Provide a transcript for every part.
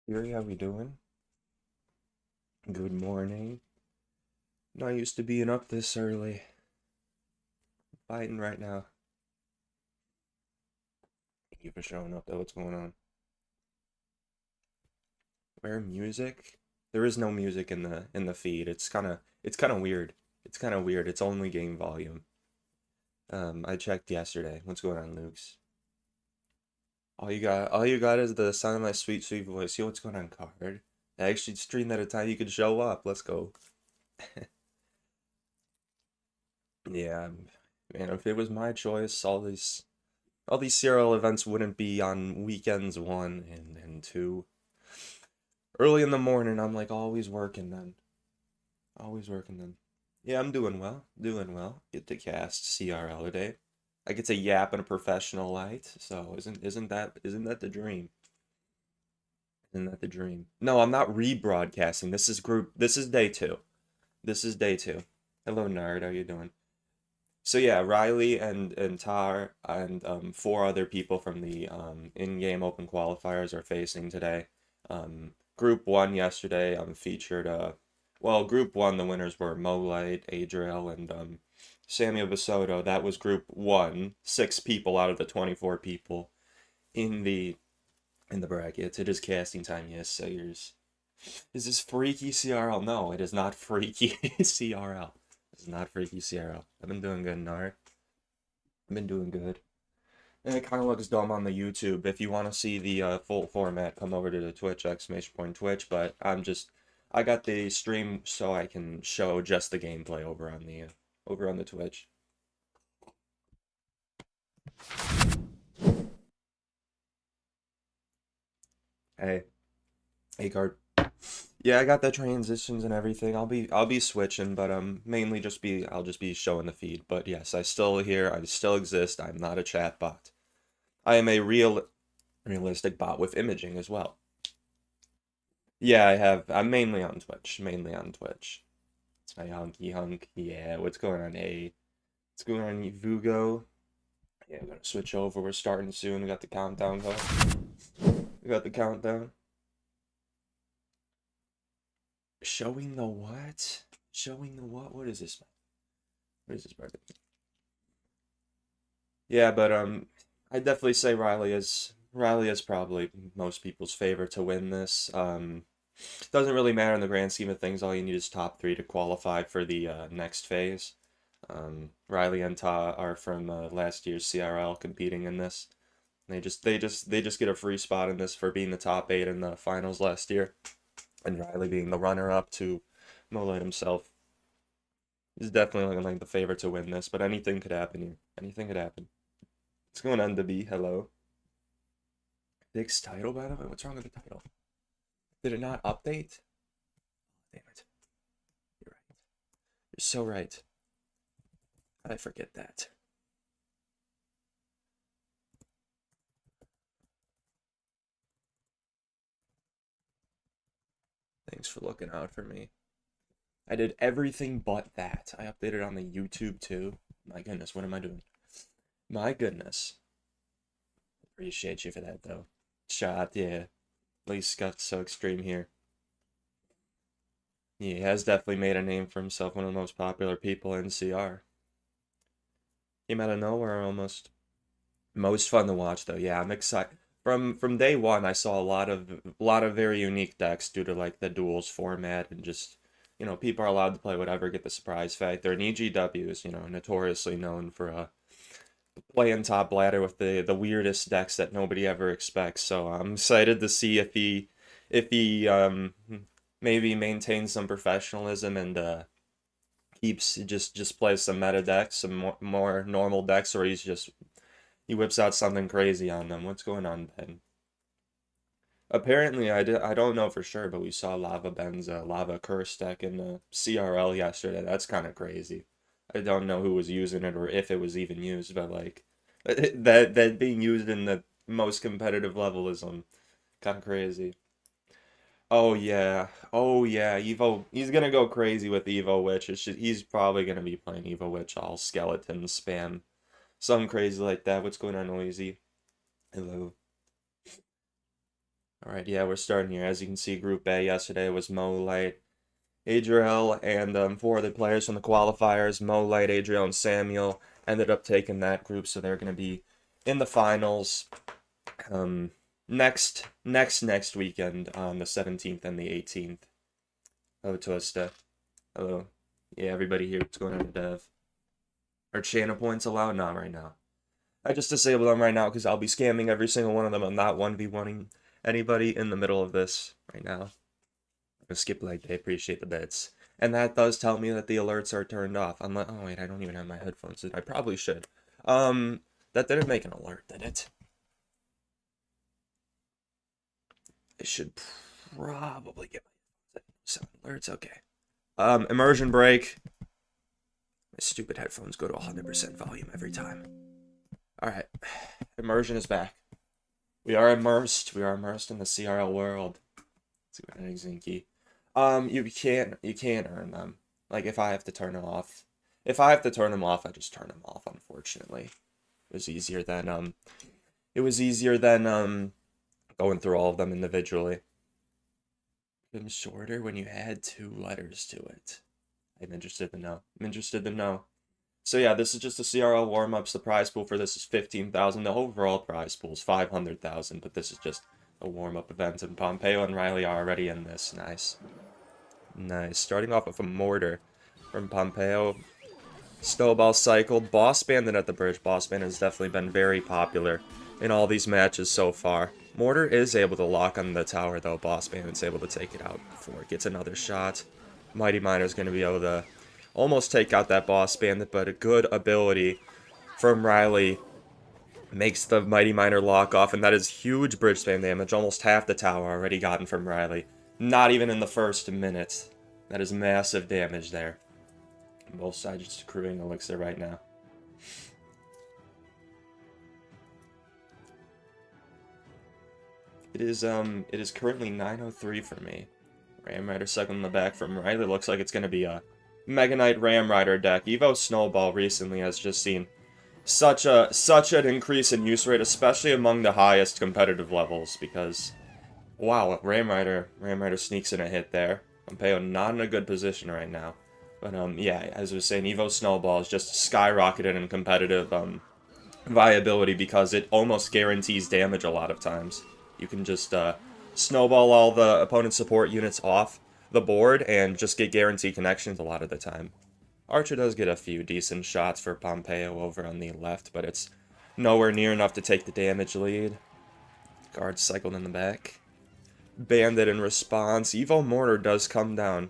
Yuri, how we doing? Good morning. Not used to being up this early. Fighting right now. Thank you for showing up though. What's going on? Where music? There is no music in the feed. It's kinda weird. It's kinda weird. It's only game volume. I checked yesterday. What's going on, Luke's? All you got is the sound of my sweet, sweet voice. Yo, what's going on, card? I actually streamed at a time you could show up. Let's go. Yeah, man, if it was my choice, all these CRL events wouldn't be on weekends one and two. Early in the morning, I'm like always working then. Always working then. Yeah, I'm doing well. Doing well. Get to cast CRL today. I get to yap in a professional light. So isn't that the dream? Isn't that the dream? No, I'm not rebroadcasting. This is day two. This is day two. Hello, nerd. How you doing? So yeah, Riley and Tar and four other people from the in-game open qualifiers are facing today. Group one yesterday featured well, group one the winners were Molite, Adriel, and Samuel Basoto. That was group one, 6 people out of the 24 people in the brackets. It is casting time, yes, Sayers. Is this freaky CRL? No, it is not freaky CRL. It's not freaky CRL. I've been doing good, Nart. I've been doing good. And it kind of looks dumb on the YouTube. If you want to see the full format, come over to the Twitch, exclamation point Twitch. But I got the stream so I can show just the gameplay over on the Twitch. Hey, hey, card. Yeah, I got the transitions and everything. I'll be switching, but mainly I'll just be showing the feed. But yes, I still exist. I'm not a chat bot. I am a realistic bot with imaging as well. Yeah, I'm mainly on Twitch. Mainly on Twitch. It's my hunky hunk. Yeah, what's going on, A? What's going on, Vugo? Yeah, we're gonna switch over. We're starting soon. We got the countdown going. We got the countdown. Showing the what? Showing the what? What is this? What is this, brother? Yeah, but I definitely say Riley is probably most people's favorite to win this. Doesn't really matter in the grand scheme of things. All you need is top three to qualify for the next phase. Riley and Ta are from last year's CRL competing in this. They just get a free spot in this for being the top 8 in the finals last year, and Riley being the runner-up to Molet himself. He's definitely like the favorite to win this, but anything could happen here. Anything could happen. What's going on, Debbie? Hello. Big's title, by the way? What's wrong with the title? Did it not update? Damn it. You're right. You're so right. How'd I forget that? Thanks for looking out for me. I did everything but that. I updated on the YouTube too. My goodness, what am I doing? My goodness. Appreciate you for that though. Shot, yeah. At least got so extreme here. He has definitely made a name for himself, one of the most popular people in CR. Came out of nowhere almost. Most fun to watch though. Yeah, I'm excited. From day one, I saw a lot of very unique decks due to like the duels format and just people are allowed to play whatever, get the surprise factor. And EGW is notoriously known for playing top ladder with the weirdest decks that nobody ever expects. So I'm excited to see if he maybe maintains some professionalism and keeps just plays some meta decks, some more normal decks, or he whips out something crazy on them. What's going on, Ben? Apparently, I don't know for sure, but we saw Lava Ben's Lava Curse deck in the CRL yesterday. That's kind of crazy. I don't know who was using it or if it was even used, but like that being used in the most competitive level is kind of crazy. Oh yeah, oh yeah, Evo. He's gonna go crazy with Evo Witch. He's probably gonna be playing Evo Witch all skeleton spam, something crazy like that. What's going on, Noisy? Hello. Alright, yeah, we're starting here. As you can see, Group A yesterday was Mo Light, Adriel, and 4 other players from the qualifiers. Mo Light, Adriel, and Samuel ended up taking that group, so they're going to be in the finals next weekend on the 17th and the 18th. Hello, Toasta. Hello. Yeah, everybody here. What's going on, Dev? Are channel points allowed? Not right now. I just disabled them right now because I'll be scamming every single one of them. I'm not 1v1ing anybody in the middle of this right now. I'm gonna skip leg day, appreciate the bits. And that does tell me that the alerts are turned off. I'm like, oh wait, I don't even have my headphones in. I probably should. That didn't make an alert, did it? I should probably get my sound alerts, okay. Immersion break. My stupid headphones go to 100% volume every time. Alright, immersion is back. We are immersed in the CRL world. Let's see what Zinky. You can't earn them. Like if I have to turn them off. If I have to turn them off, I just turn them off, unfortunately. It was easier than going through all of them individually. Them shorter when you add 2 letters to it. I'm interested to know. So yeah, this is just a CRL warm-ups. The prize pool for this is 15,000. The overall prize pool is 500,000, but this is just a warm-up event, and Pompeo and Riley are already in this. Nice. Nice. Starting off with a mortar from Pompeo. Snowball cycled. Boss Bandit at the bridge. Boss Bandit has definitely been very popular in all these matches so far. Mortar is able to lock on the tower, though. Boss Bandit's able to take it out before it gets another shot. Mighty Miner's going to be able to almost take out that Boss Bandit, but a good ability from Riley makes the Mighty Miner lock off, and that is huge bridge spam damage. Almost half the tower already gotten from Riley. Not even in the first minute. That is massive damage there. Both sides just accruing elixir right now. It is currently 9:03 for me. Ram Rider second in the back from Riley. Looks like it's going to be a Mega Knight Ram Rider deck. Evo Snowball recently has just seen such an increase in use rate, especially among the highest competitive levels, because wow, Ram Rider sneaks in a hit there. Pompeo not in a good position right now. But yeah, as I was saying, Evo Snowball has just skyrocketed in competitive viability because it almost guarantees damage a lot of times. You can just snowball all the opponent's support units off the board and just get guaranteed connections a lot of the time. Archer does get a few decent shots for Pompeo over on the left, but it's nowhere near enough to take the damage lead. Guard cycled in the back. Bandit in response. Evo Mortar does come down.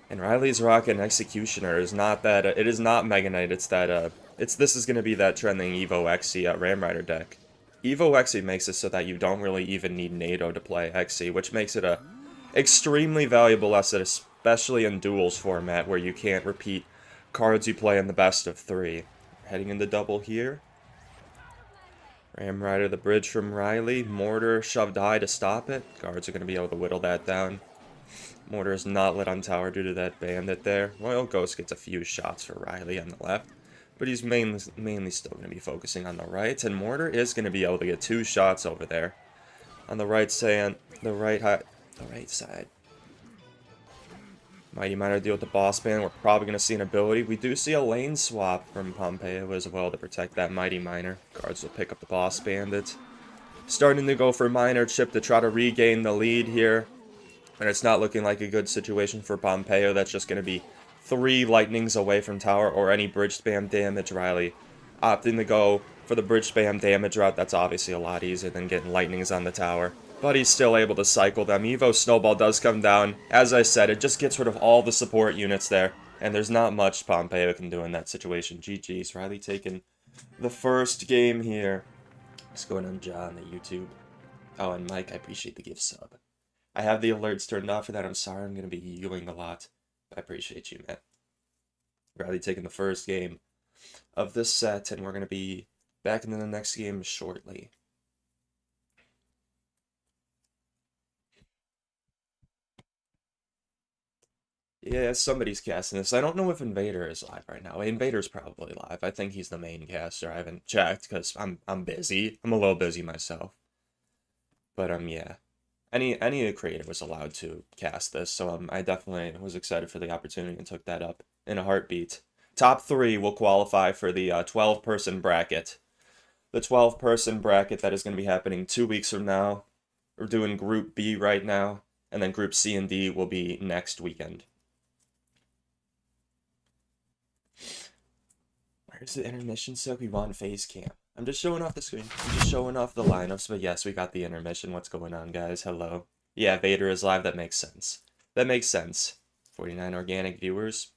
And Riley's Rocket and Executioner is not that, it is not Mega Knight, it's that, this is going to be that trending Evo Xe Ram Rider deck. Evo Xe makes it so that you don't really even need NATO to play Xe, which makes it a extremely valuable asset, especially in duels format, where you can't repeat cards you play in the best of 3. Heading into double here. Ram Rider the bridge from Riley. Mortar shoved high to stop it. Guards are going to be able to whittle that down. Mortar is not lit on tower due to that bandit there. Royal Ghost gets a few shots for Riley on the left, but he's mainly still going to be focusing on the right, and Mortar is going to be able to get 2 shots over there on the right side. Mighty Miner deal with the boss man. We're probably going to see an ability. We do see a lane swap from Pompeo as well to protect that Mighty Miner. Guards will pick up the boss bandit. Starting to go for Miner Chip to try to regain the lead here. And it's not looking like a good situation for Pompeo. That's just going to be 3 lightnings away from tower or any bridge spam damage. Riley opting to go for the bridge spam damage route. That's obviously a lot easier than getting lightnings on the tower. But he's still able to cycle them. Evo Snowball does come down. As I said, it just gets rid of all the support units there. And there's not much Pompeo can do in that situation. GG's. Riley taking the first game here. What's going on, John, at YouTube? Oh, and Mike, I appreciate the gift sub. I have the alerts turned off for that. I'm sorry I'm going to be yelling a lot. But I appreciate you, man. Riley taking the first game of this set, and we're going to be back into the next game shortly. Yeah, somebody's casting this. I don't know if Invader is live right now. Invader's probably live. I think he's the main caster. I haven't checked because I'm busy. I'm a little busy myself. But yeah. Any creator was allowed to cast this, so I definitely was excited for the opportunity and took that up in a heartbeat. Top 3 will qualify for the 12-person bracket. The 12-person bracket that is going to be happening 2 weeks from now. We're doing Group B right now, and then Group C and D will be next weekend. Where's the intermission? So we want phase camp. I'm just showing off the screen. I'm just showing off the lineups, but yes, we got the intermission. What's going on, guys? Hello. Yeah, Vader is live. That makes sense. That makes sense. 49 organic viewers.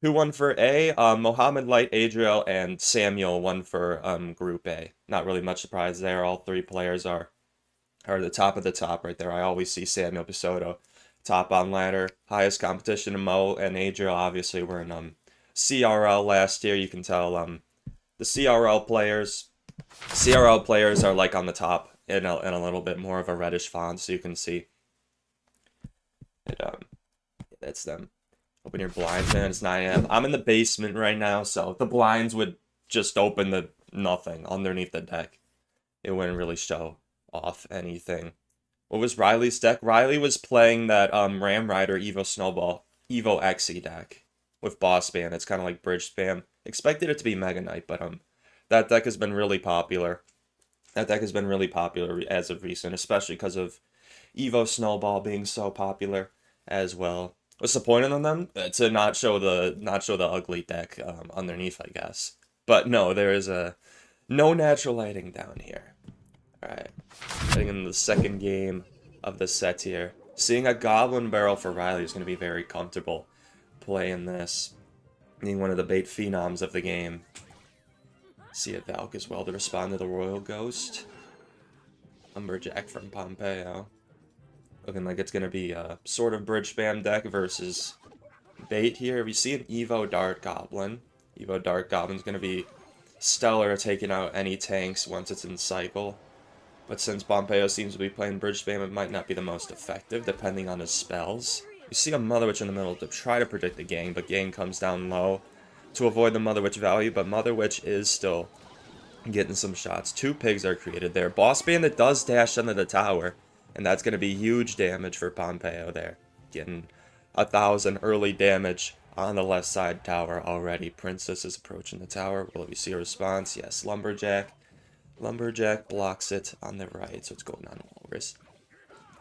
Who won for A? Mohammed Light, Adriel, and Samuel won for Group A. Not really much surprise there. All 3 players are the top of the top right there. I always see Samuel Pisoto top on ladder. Highest competition, Mo and Adriel obviously were in CRL last year. You can tell the CRL players are like on the top in a little bit more of a reddish font, so you can see it. That's them. Open your blinds, man. It's 9 a.m. I'm in the basement right now, so the blinds would just open to nothing underneath the deck. It wouldn't really show off anything. What was Riley's deck? Riley was playing that Ram Rider Evo Snowball Evo XE deck with boss spam. It's kind of like bridge spam. Expected it to be Mega Knight, but that deck has been really popular. That deck has been really popular as of recent, especially because of Evo Snowball being so popular as well. What's the point of them? To not show the ugly deck underneath, I guess. But no, there is no natural lighting down here. Alright, getting into the second game of the set here. Seeing a Goblin Barrel for Riley is going to be very comfortable playing this. Being one of the bait phenoms of the game. See a Valk as well to respond to the Royal Ghost. Lumberjack from Pompeo. Looking like it's going to be a sort of bridge spam deck versus bait here. We see an Evo Dart Goblin. Evo Dart Goblin's going to be stellar at taking out any tanks once it's in cycle. But since Pompeo seems to be playing bridge spam, it might not be the most effective, depending on his spells. You see a Mother Witch in the middle to try to predict the gang, but gang comes down low to avoid the Mother Witch value, but Mother Witch is still getting some shots. 2 pigs are created there. Boss Bandit does dash under the tower, and that's going to be huge damage for Pompeo there. Getting 1,000 early damage on the left side tower already. Princess is approaching the tower. Will we see a response? Yes, Lumberjack. Lumberjack blocks it on the right, so it's going on Walrus.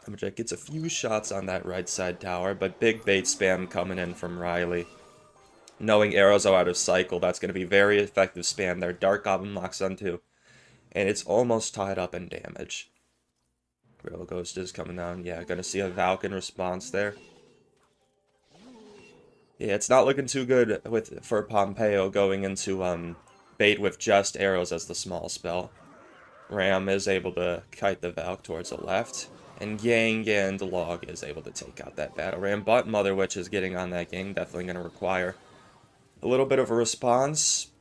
Lumberjack gets a few shots on that right side tower, but big bait spam coming in from Riley. Knowing arrows are out of cycle, that's going to be very effective spam there. Dark Goblin locks onto, and it's almost tied up in damage. Royal Ghost is coming down. Yeah, going to see a Valk in response there. Yeah, it's not looking too good for Pompeo going into bait with just arrows as the small spell. Ram is able to kite the Valk towards the left, and Gang and Log is able to take out that Battle Ram, but Mother Witch is getting on that Gang, definitely going to require a little bit of a response.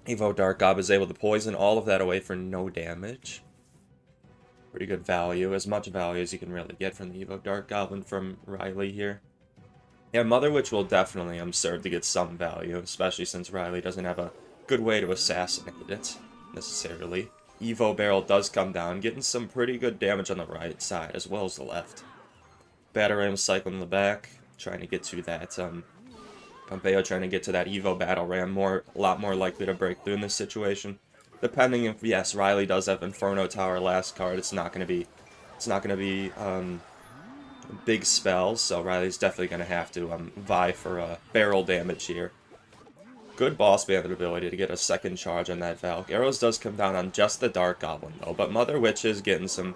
Evo Dark Gob is able to poison all of that away for no damage. Pretty good value, as much value as you can really get from the Evo Dark Goblin from Riley here. Yeah, Mother Witch will definitely serve to get some value, especially since Riley doesn't have a good way to assassinate it, necessarily. Evo Barrel does come down, getting some pretty good damage on the right side, as well as the left. Battle Ram cycling in the back, trying to get to that, Pompeo trying to get to that Evo Battle Ram, a lot more likely to break through in this situation. Depending if, yes, Riley does have Inferno Tower last card, it's not going to be big spells, so Riley's definitely going to have to vie for barrel damage here. Good boss bandit ability to get a second charge on that Valk. Arrows does come down on just the Dark Goblin though, but Mother Witch is getting some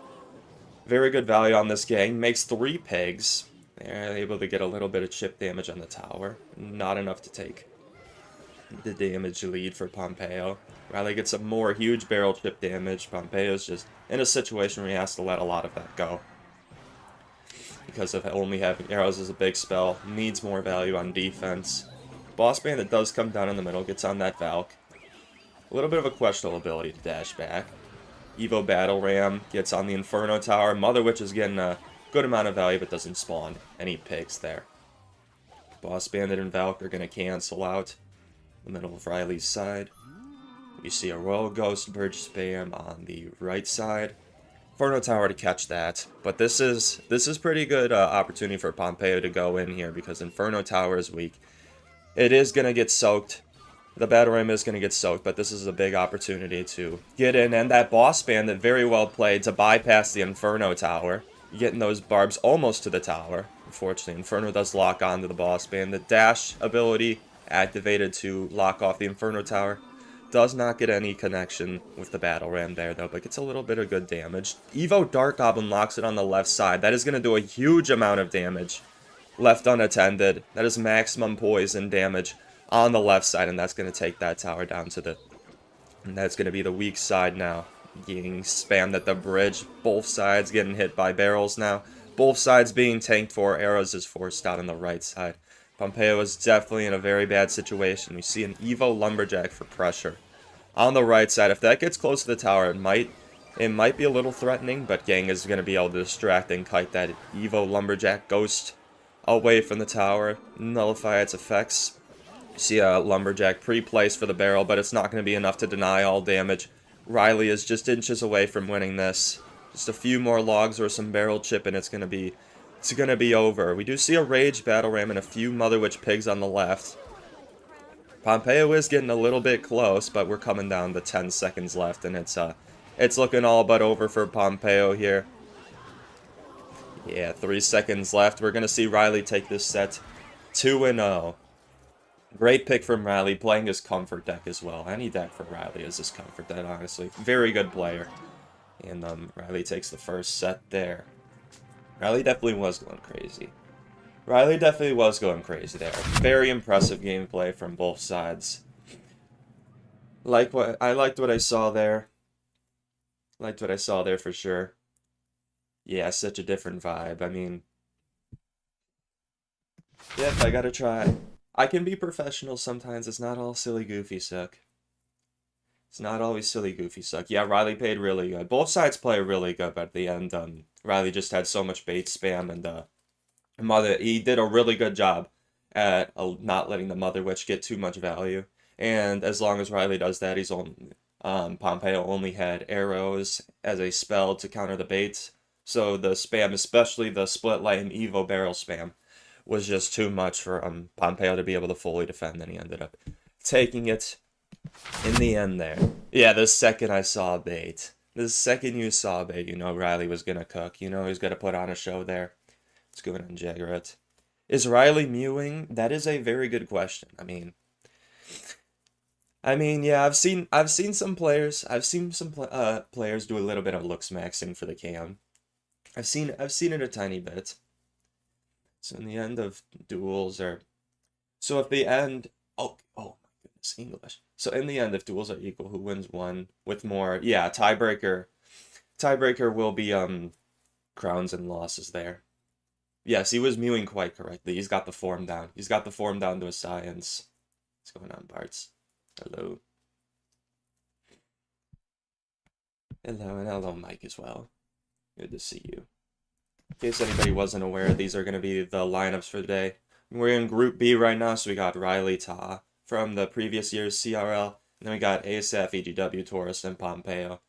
very good value on this gang. Makes 3 pigs. They're able to get a little bit of chip damage on the tower. Not enough to take the damage lead for Pompeo. Riley gets some more huge barrel chip damage. Pompeo's just in a situation where he has to let a lot of that go. Because of only having arrows as a big spell, needs more value on defense. Boss Bandit does come down in the middle, gets on that Valk. A little bit of a questionable ability to dash back. Evo Battle Ram gets on the Inferno Tower. Mother Witch is getting a good amount of value, but doesn't spawn any pigs there. Boss Bandit and Valk are going to cancel out the middle of Riley's side. You see a Royal Ghost Bridge spam on the right side. Inferno Tower to catch that. But this is pretty good opportunity for Pompeo to go in here because Inferno Tower is weak. It is going to get soaked. The Battle Ram is going to get soaked, but this is a big opportunity to get in. And that boss bandit very well played to bypass the Inferno Tower. Getting those barbs almost to the tower. Unfortunately, Inferno does lock onto the boss bandit. Dash ability activated to lock off the Inferno Tower. Does not get any connection with the Battle Ram there, though, but gets a little bit of good damage. Evo Dark Goblin locks it on the left side. That is going to do a huge amount of damage. Left unattended. That is maximum poison damage on the left side, and that's going to take that tower down to the... And that's going to be the weak side now. Getting spammed at the bridge. Both sides getting hit by barrels now. Both sides being tanked for. Arrows is forced out on the right side. Pompeo is definitely in a very bad situation. We see an Evo Lumberjack for pressure. On the right side, if that gets close to the tower, it might be a little threatening, but Gang is going to be able to distract and kite that Evo Lumberjack Ghost away from the tower, nullify its effects. See a Lumberjack pre-placed for the barrel, but it's not going to be enough to deny all damage. Riley is just inches away from winning this. Just a few more logs or some barrel chip, and it's going to be over. We do see a Rage Battle Ram and a few Mother Witch Pigs on the left. Pompeo is getting a little bit close, but we're coming down to 10 seconds left, and it's looking all but over for Pompeo here. Yeah, 3 seconds left. We're going to see Riley take this set 2-0. Great pick from Riley, playing his comfort deck as well. Any deck for Riley is his comfort deck, honestly. Very good player. And Riley takes the first set there. Riley definitely was going crazy. Riley definitely was going crazy there. Very impressive gameplay from both sides. I liked what I saw there. Liked what I saw there for sure. Yeah, such a different vibe. I mean, yeah, I gotta try. I can be professional sometimes. It's not all silly goofy suck. It's not always silly goofy suck. Yeah, Riley played really good. Both sides play really good, but at the end, Riley just had so much bait spam, and he did a really good job at not letting the Mother Witch get too much value. And as long as Riley does that, Pompeo only had arrows as a spell to counter the baits. So the spam, especially the split light and Evo barrel spam, was just too much for Pompeo to be able to fully defend, and he ended up taking it in the end there. Yeah, the second I saw bait. The second you saw bait, you know Riley was going to cook. You know he's going to put on a show there. Let's go ahead and jagger it. Is Riley mewing? That is a very good question. I mean, yeah, I've seen some players. I've seen some players do a little bit of looks maxing for the cam. I've seen it a tiny bit. So in the end of duels so if the end, oh my goodness, English. So in the end, if duels are equal, who wins one with more? Yeah, tiebreaker will be crowns and losses there. Yes, he was mewing quite correctly. He's got the form down. He's got the form down to a science. What's going on, Barts? Hello. Hello, and hello, Mike, as well. Good to see you. In case anybody wasn't aware, these are going to be the lineups for the day. We're in Group B right now, so we got Riley Ta from the previous year's CRL. And then we got ASAF, EGW, Taurus, and Pompeo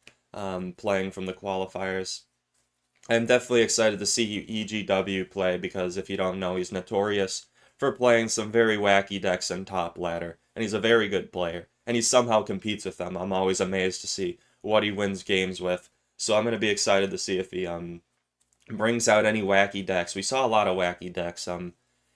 playing from the qualifiers. I'm definitely excited to see EGW play, because if you don't know, he's notorious for playing some very wacky decks in top ladder. And he's a very good player. And he somehow competes with them. I'm always amazed to see what he wins games with. So I'm going to be excited to see if he brings out any wacky decks. We saw a lot of wacky decks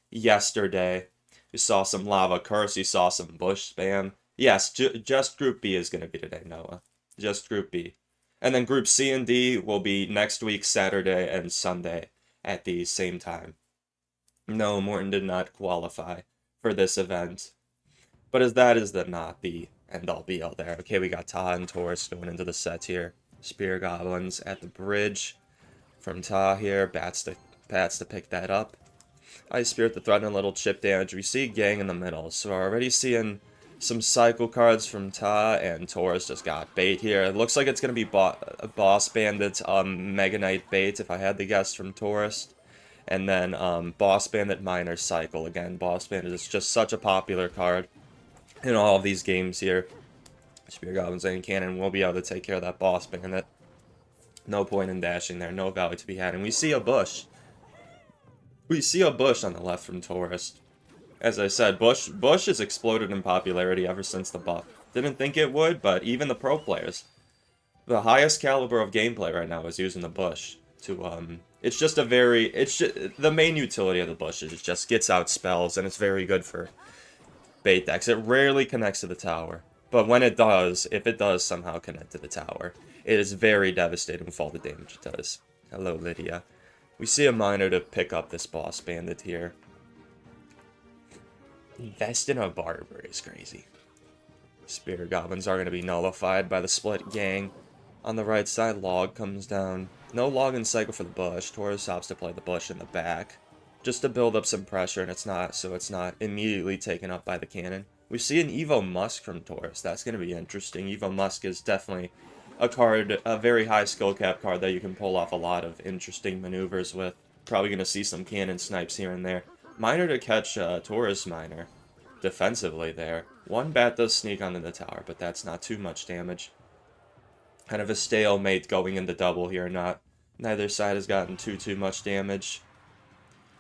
yesterday. We saw some Lava Curse. We saw some Bush Spam. Yes, just Group B is going to be today, Noah. Just Group B. And then Group C and D will be next week, Saturday and Sunday at the same time. No, Morton did not qualify for this event. But as that is not the end-all be-all there. Okay, we got Ta and Taurus going into the set here. Spear Goblins at the bridge from Ta here. Bats to pick that up. Ice Spirit to threaten a little chip damage. We see Gang in the middle, so we're already seeing some cycle cards from Ta, and Taurus just got bait here. It looks like it's going to be Boss Bandit's Mega Knight bait, if I had to guess, from Taurus. And then Boss Bandit Miner Cycle. Again, Boss Bandit is just such a popular card in all of these games here. Spear Goblins and Cannon will be able to take care of that Boss Bandit. No point in dashing there, no value to be had. And we see a bush. We see a bush on the left from Tourist. As I said, Bush has exploded in popularity ever since the buff. Didn't think it would, but even the pro players. The highest caliber of gameplay right now is using the bush to, it's just a very, the main utility of the bush is it just gets out spells, and it's very good for bait decks. It rarely connects to the tower, but when it does, if it does somehow connect to the tower, it is very devastating with all the damage it does. Hello, Lydia. We see a miner to pick up this boss bandit here. Invest in a barber is crazy. Spirit goblins are going to be nullified by the split gang. On the right side, log comes down. No log in cycle for the bush. Taurus opts to play the bush in the back, just to build up some pressure, and it's not immediately taken up by the cannon. We see an Evo Musk from Taurus. That's going to be interesting. Evo Musk is definitely a card, a very high skill cap card that you can pull off a lot of interesting maneuvers with. Probably going to see some cannon snipes here and there. Miner to catch Taurus Miner defensively there. One bat does sneak onto the tower, but that's not too much damage. Kind of a stalemate going into double here. Neither side has gotten too much damage.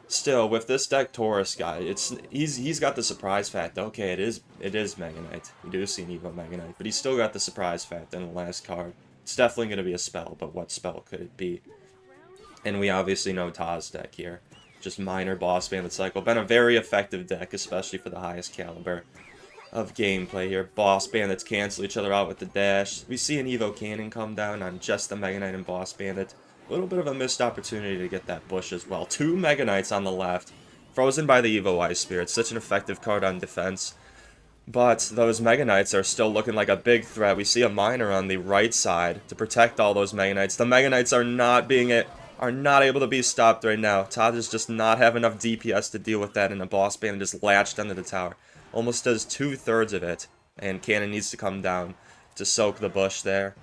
Still, with this deck Taurus guy, he's got the surprise fact. Okay, it is Mega Knight. We do see an Evo Mega Knight, but he's still got the surprise fact in the last card. It's definitely going to be a spell, but what spell could it be? And we obviously know Taz deck here. Just minor boss bandit cycle. Been a very effective deck, especially for the highest caliber of gameplay here. Boss bandits cancel each other out with the dash. We see an Evo Cannon come down on just the Mega Knight and boss bandit. A little bit of a missed opportunity to get that bush as well. 2 Mega Knights on the left. Frozen by the Evo Ice Spirit. Such an effective card on defense. But those Mega Knights are still looking like a big threat. We see a miner on the right side to protect all those Mega Knights. The Mega Knights are not able to be stopped right now. Todd does just not have enough DPS to deal with that, and a boss bandit just latched onto the tower. Almost does 2/3 of it, and cannon needs to come down to soak the bush there.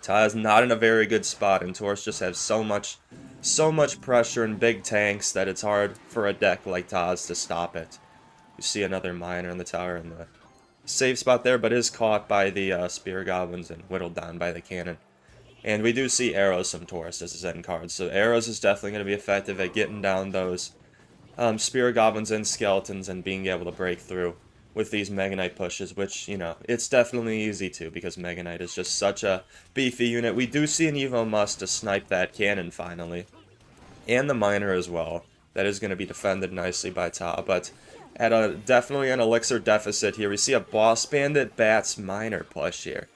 Taz not in a very good spot, and Taurus just has so much pressure and big tanks that it's hard for a deck like Taz to stop it. You see another miner in the tower in the safe spot there, but is caught by the spear goblins and whittled down by the cannon. And we do see arrows from Taurus as his end card, so arrows is definitely going to be effective at getting down those spear goblins and skeletons and being able to break through with these Mega Knight pushes, which, you know, it's definitely easy to, because Mega Knight is just such a beefy unit. We do see an Evo Must to snipe that cannon finally, and the miner as well. That is going to be defended nicely by Ta, but at definitely an elixir deficit here. We see a boss bandit bats miner push here.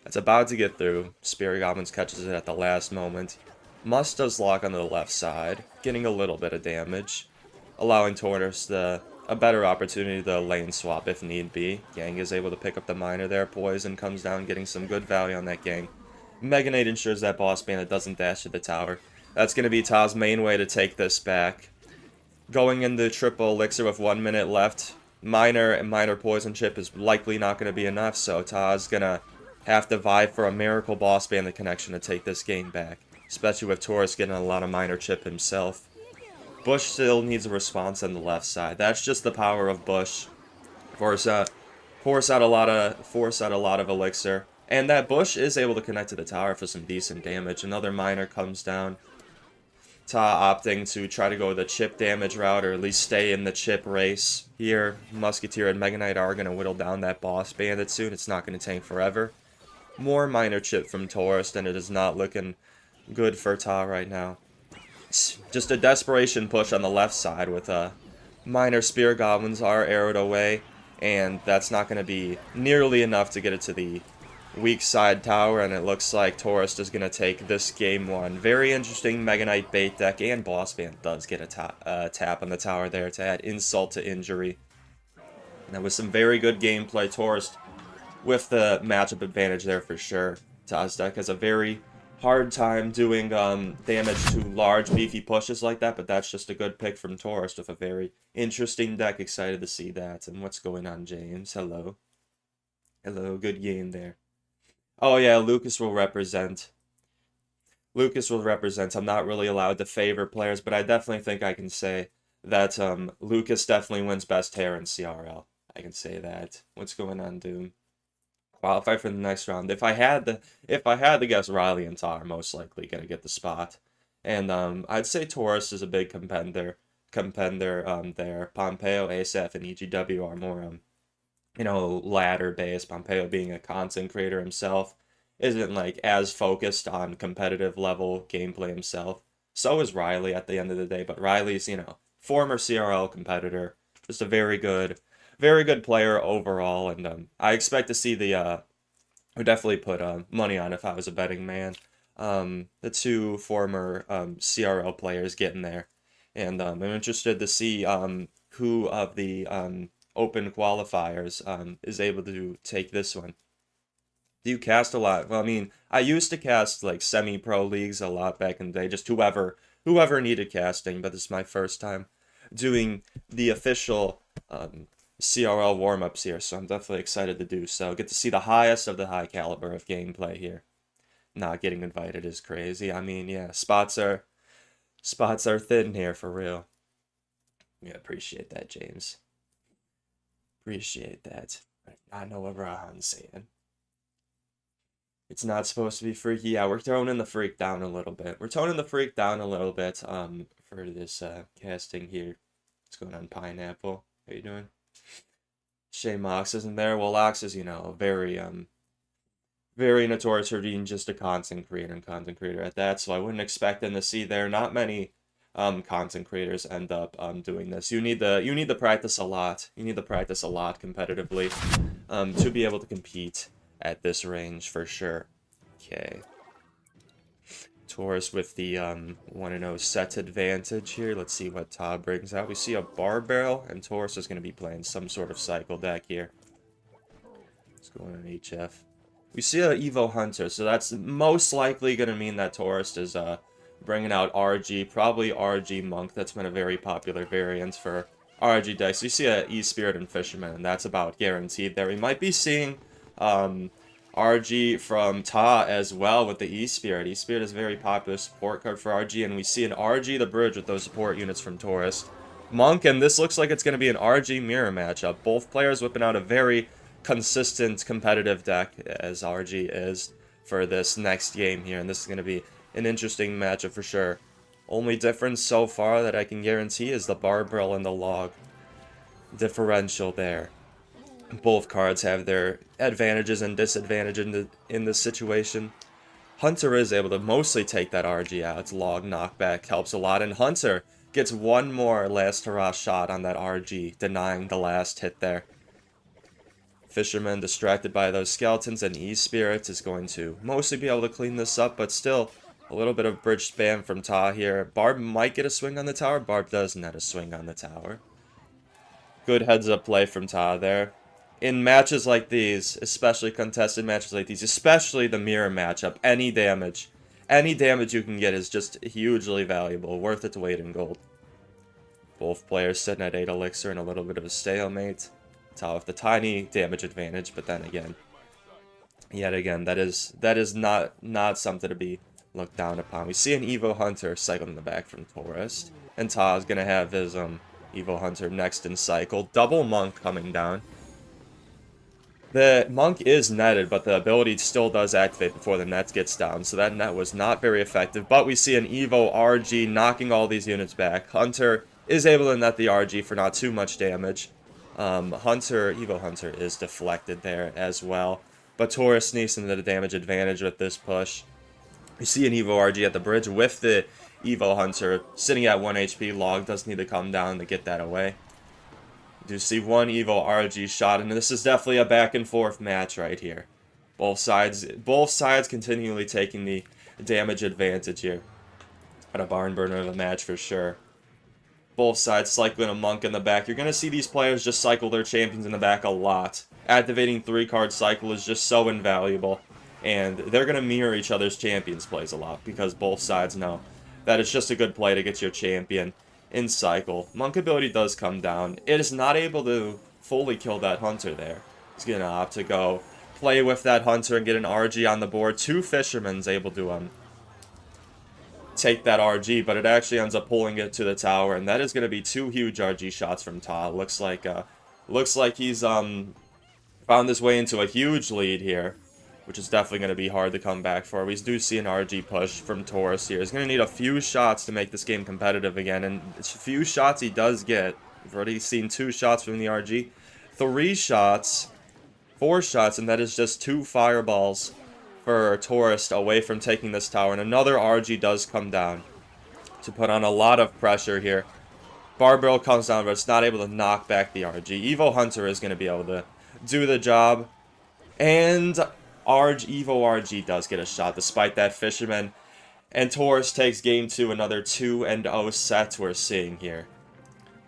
That's about to get through. Spirit Goblins catches it at the last moment. Must does lock onto the left side, getting a little bit of damage, allowing Taurus a better opportunity to lane swap if need be. Gang is able to pick up the miner there. Poison comes down, getting some good value on that gang. Mega Knight ensures that boss bandit doesn't dash to the tower. That's going to be Ta's main way to take this back. Going into triple elixir with 1 minute left, miner and miner poison chip is likely not going to be enough, so Ta's going to have to vie for a miracle boss bandit connection to take this game back, especially with Taurus getting a lot of miner chip himself. Bush still needs a response on the left side. That's just the power of Bush. Force out a lot of elixir, and that Bush is able to connect to the tower for some decent damage. Another miner comes down. Ta opting to try to go the chip damage route, or at least stay in the chip race here. Musketeer and Mega Knight are going to whittle down that boss bandit soon. It's not going to tank forever. More miner chip from Taurus, and it is not looking good for Ta right now. It's just a desperation push on the left side with miner spear goblins are arrowed away, and that's not going to be nearly enough to get it to the weak side tower, and it looks like Taurus is going to take this game one. Very interesting Mega Knight bait deck, and boss bandit does get a tap on the tower there to add insult to injury. And that was some very good gameplay. Taurus with the matchup advantage there for sure. Ta's deck has a very hard time doing damage to large beefy pushes like that, but that's just a good pick from Taurus with a very interesting deck. Excited to see that. And what's going on, James? Hello. Hello, good game there. Oh yeah, Lucas will represent. I'm not really allowed to favor players, but I definitely think I can say that Lucas definitely wins best hair in CRL. I can say that. What's going on, Doom? qualify for the next round. If I had to guess, Riley and Ta are most likely gonna get the spot. And I'd say Taurus is a big contender there. Pompeo, ASF, and EGW are more ladder based. Pompeo being a content creator himself isn't like as focused on competitive level gameplay himself. So is Riley at the end of the day, but Riley's, former CRL competitor, just a very good player overall, and I expect to see I would definitely put money on if I was a betting man. The two former CRL players getting there, and I'm interested to see who of the open qualifiers is able to take this one. Do you cast a lot? Well, I mean, I used to cast like semi-pro leagues a lot back in the day, just whoever needed casting, but this is my first time doing the official CRL warm-ups here, so I'm definitely excited to do so. Get to see the highest of the high caliber of gameplay here. Not getting invited is crazy. I mean, yeah, spots are thin here for real. Yeah, appreciate that, James. Appreciate that. I know what Rahan's saying. It's not supposed to be freaky. Yeah, we're throwing in the freak down a little bit. We're toning the freak down a little bit for this casting here. What's going on, Pineapple? How you doing? Shay Mox isn't there. Well, Ox is, very notorious for being just a content creator at that, so I wouldn't expect them to see there. Not many content creators end up doing this. You need to practice a lot. You need to practice a lot competitively to be able to compete at this range for sure. Okay. Taurus with the 1-0 set advantage here. Let's see what Todd brings out. We see a bar barrel, and Taurus is going to be playing some sort of cycle deck here. What's going on, HF? We see a Evo Hunter, so that's most likely going to mean that Taurus is bringing out RG, probably RG Monk. That's been a very popular variant for RG decks. You see a E-Spirit and Fisherman, and that's about guaranteed there. We might be seeing RG from Ta as well with the E-Spirit. E-Spirit is a very popular support card for RG, and we see an RG the bridge with those support units from Taurus. Monk, and this looks like it's going to be an RG mirror matchup. Both players whipping out a very consistent competitive deck, as RG is, for this next game here, and this is going to be an interesting matchup for sure. Only difference so far that I can guarantee is the Barbarell and the Log differential there. Both cards have their advantages and disadvantages in this situation. Hunter is able to mostly take that RG out. Its Log knockback helps a lot, and Hunter gets one more last hurrah shot on that RG, denying the last hit there. Fisherman, distracted by those skeletons, and E-Spirit is going to mostly be able to clean this up, but still a little bit of bridge spam from Ta here. Barb might get a swing on the tower. Barb does net a swing on the tower. Good heads-up play from Ta there. In matches like these, especially contested matches like these, especially the mirror matchup, any damage you can get is just hugely valuable, worth its weight in gold. Both players sitting at 8 elixir and a little bit of a stalemate. Ta with the tiny damage advantage, but then again, yet again, that is not something to be looked down upon. We see an Evo Hunter cycled in the back from Taurus, and Ta is gonna have his Evo Hunter next in cycle. Double Monk coming down. The Monk is netted, but the ability still does activate before the net gets down, so that net was not very effective. But we see an Evo RG knocking all these units back. Hunter is able to net the RG for not too much damage. Evo Hunter is deflected there as well. But Taurus sneaks into the damage advantage with this push. You see an Evo RG at the bridge with the Evo Hunter sitting at 1 HP. Log does need to come down to get that away. You see one Evo RG shot, and this is definitely a back and forth match right here. Both sides continually taking the damage advantage here. At a barn burner of a match for sure. Both sides cycling a Monk in the back. You're going to see these players just cycle their champions in the back a lot. Activating 3-card cycle is just so invaluable. And they're going to mirror each other's champions plays a lot, because both sides know that it's just a good play to get your champion in cycle. Monk ability does come down. It is not able to fully kill that Hunter there. He's going to opt to go play with that Hunter and get an RG on the board. 2 Fishermen's able to take that RG, but it actually ends up pulling it to the tower, and that is going to be 2 huge RG shots from Ta. Looks like he's Found his way into a huge lead here, which is definitely going to be hard to come back for. We do see an RG push from Taurus here. He's going to need a few shots to make this game competitive again, and it's a few shots he does get. We've already seen 2 shots from the RG. 3 shots, 4 shots, and that is just 2 fireballs for Taurus away from taking this tower. And another RG does come down to put on a lot of pressure here. Barbarrel comes down, but it's not able to knock back the RG. Evo Hunter is going to be able to do the job. And Evo RG does get a shot despite that Fisherman. And Taurus takes game 2, another 2-0 set we're seeing here.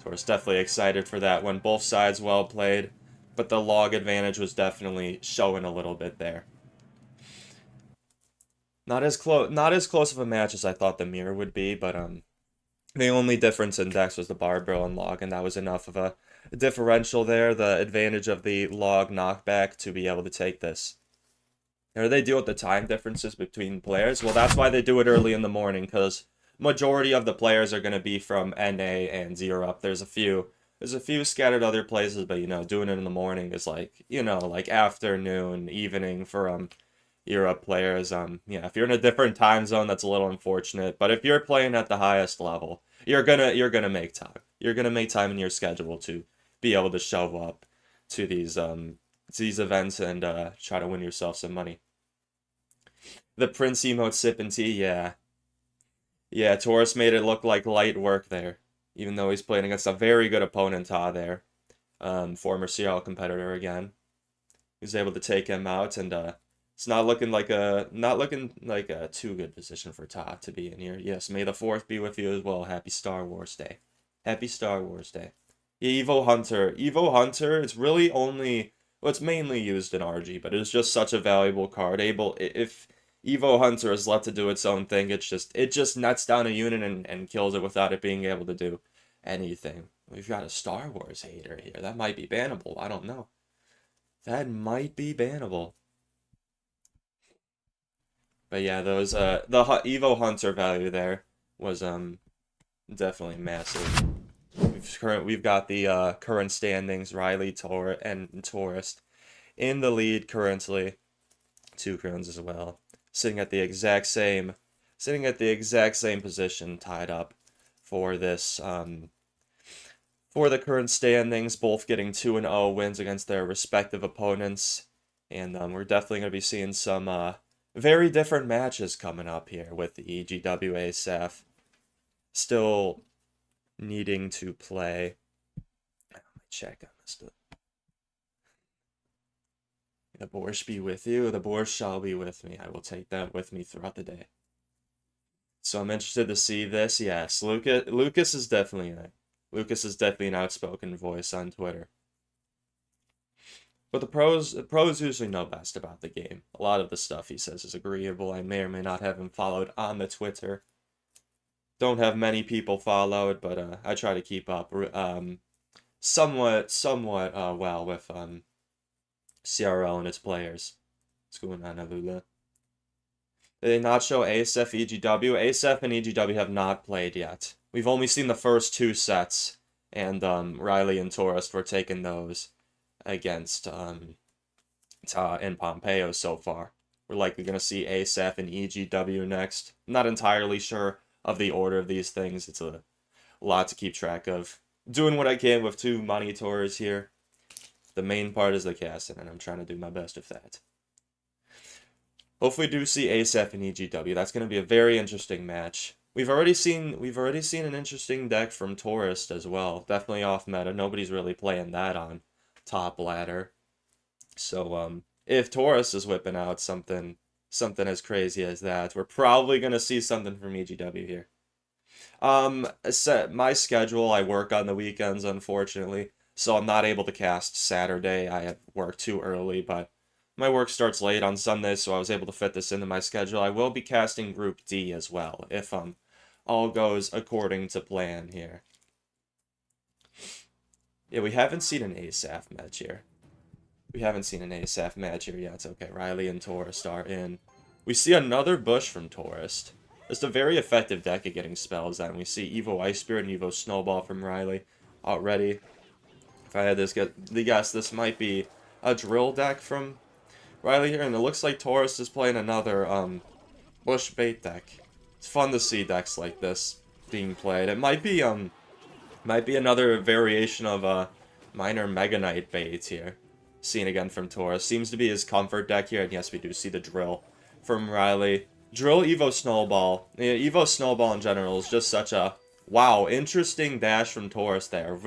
Taurus definitely excited for that one. Both sides well played, but the log advantage was definitely showing a little bit there. Not as close of a match as I thought the mirror would be, but the only difference in decks was the Barbarrel and log, and that was enough of a differential there. The advantage of the log knockback to be able to take this. How do they deal with the time differences between players? Well, that's why they do it early in the morning, because majority of the players are going to be from NA and Europe. There's a few scattered other places, but, you know, doing it in the morning is like, you know, like afternoon, evening for Europe players. Yeah, if you're in a different time zone, that's a little unfortunate. But if you're playing at the highest level, you're gonna make time. You're gonna make time in your schedule to be able to show up to these events and try to win yourself some money. The Prince emote sip and tea, yeah. Yeah, Taurus made it look like light work there, even though he's playing against a very good opponent, there. Former CRL competitor again. He was able to take him out, and it's not looking like a too good position for Ta to be in here. Yes, may the 4th be with you as well. Happy Star Wars Day. Happy Star Wars Day. Evo Hunter. Evo Hunter, it's really only, well, it's mainly used in RG, but it's just such a valuable card. If Evo Hunter is left to do its own thing, it just nets down a unit and kills it without it being able to do anything. We've got a Star Wars hater here. That might be bannable. I don't know. That might be bannable. But yeah, those the Evo Hunter value there was definitely massive. We've got the current standings. Riley, and Taurus in the lead currently. 2 crowns as well. Sitting at the exact same position, tied up for this for the current standings, both getting 2-0 wins against their respective opponents. And we're definitely going to be seeing some very different matches coming up here with the EGW ASAF still needing to play. Let me check. I missed it. The borscht be with you. The borscht shall be with me. I will take that with me throughout the day. So I'm interested to see this. Yes, Lucas is definitely an outspoken voice on Twitter. But the pros usually know best about the game. A lot of the stuff he says is agreeable. I may or may not have him followed on the Twitter. Don't have many people followed, but I try to keep up somewhat well with CRL and its players. What's going on, Alula? Did they not show ASF EGW? ASF and EGW have not played yet. We've only seen the first 2 sets, and Riley and Taurus were taking those against Ta and Pompeo so far. We're likely going to see ASF and EGW next. I'm not entirely sure of the order of these things. It's a lot to keep track of. Doing what I can with 2 monitors here. The main part is the casting, and I'm trying to do my best with that. Hopefully do see ASF and EGW. That's going to be a very interesting match. We've already seen an interesting deck from Taurus as well. Definitely off meta. Nobody's really playing that on top ladder. So if Taurus is whipping out something as crazy as that, we're probably going to see something from EGW here. My schedule, I work on the weekends, unfortunately. So I'm not able to cast Saturday. I have work too early, but my work starts late on Sunday, so I was able to fit this into my schedule. I will be casting Group D as well, if all goes according to plan here. Yeah, we haven't seen an ASAF match here. Yeah, it's okay. Riley and Taurus are in. We see another Bush from Taurus. It's a very effective deck at getting spells out. We see Evo Ice Spirit and Evo Snowball from Riley already. If I had the guess, this might be a drill deck from Riley here, and it looks like Taurus is playing another bush bait deck. It's fun to see decks like this being played. It might be another variation of minor Mega Knight bait here. Seen again from Taurus. Seems to be his comfort deck here, and yes, we do see the drill from Riley. Drill Evo Snowball. Yeah, Evo Snowball in general is just such a wow, interesting dash from Taurus there.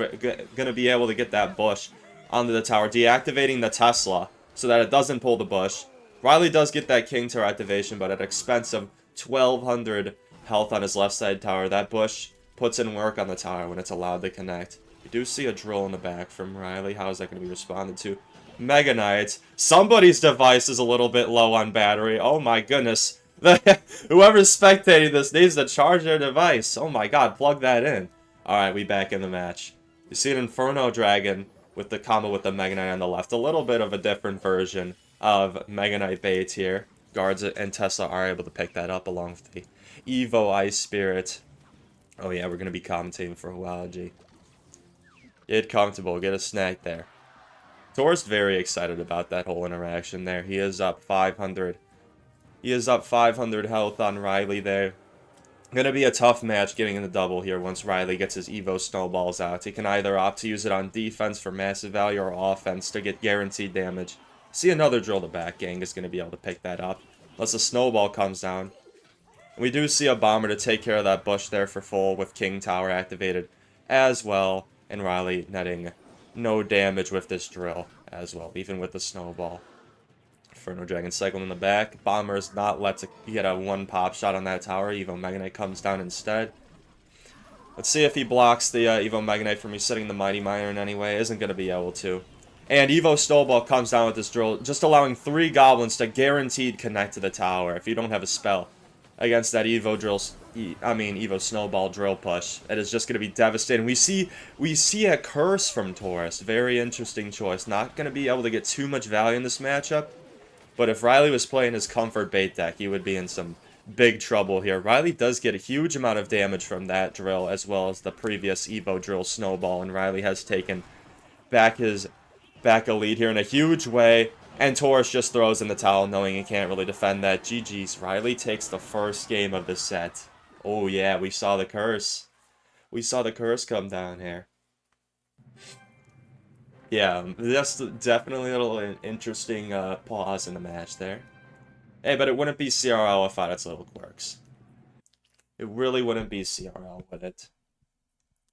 Gonna be able to get that bush onto the tower, deactivating the Tesla so that it doesn't pull the bush. Riley does get that King Tower activation, but at expense of 1200 health on his left side tower. That bush puts in work on the tower when it's allowed to connect. You do see a drill in the back from Riley. How is that going to be responded to? Mega Knight. Somebody's device is a little bit low on battery. Oh my goodness. Whoever's spectating this needs to charge their device. Oh my god, plug that in. Alright, we back in the match. You see an Inferno Dragon with the combo with the Mega Knight on the left. A little bit of a different version of Mega Knight bait here. Guards and Tesla are able to pick that up along with the Evo Ice Spirit. Oh yeah, we're going to be commentating for a while, G. Get comfortable, get a snack there. Thor's very excited about that whole interaction there. He is up 500. He is up 500 health on Riley there. Gonna be a tough match getting in the double here once Riley gets his Evo Snowballs out. He can either opt to use it on defense for massive value or offense to get guaranteed damage. See another drill to back. Gang is gonna be able to pick that up. Unless a snowball comes down. We do see a bomber to take care of that bush there for full with King Tower activated as well. And Riley netting no damage with this drill as well, even with the snowball. Inferno Dragon cycling in the back. Bomber is not let to get a one pop shot on that tower. Evo Mega Knight comes down instead. Let's see if he blocks the Evo Mega Knight from resetting the Mighty Miner in any way. Isn't going to be able to. And Evo Snowball comes down with this drill, just allowing 3 goblins to guaranteed connect to the tower if you don't have a spell against that Evo Snowball drill push. It is just going to be devastating. We see a curse from Taurus. Very interesting choice. Not going to be able to get too much value in this matchup. But if Riley was playing his comfort bait deck, he would be in some big trouble here. Riley does get a huge amount of damage from that drill, as well as the previous Evo drill Snowball, and Riley has taken back a lead here in a huge way. And Taurus just throws in the towel, knowing he can't really defend that. GG's. Riley takes the first game of the set. Oh yeah, we saw the curse. We saw the curse come down here. Yeah, that's definitely a little interesting pause in the match there. Hey, but it wouldn't be CRL without its little quirks. It really wouldn't be CRL with it.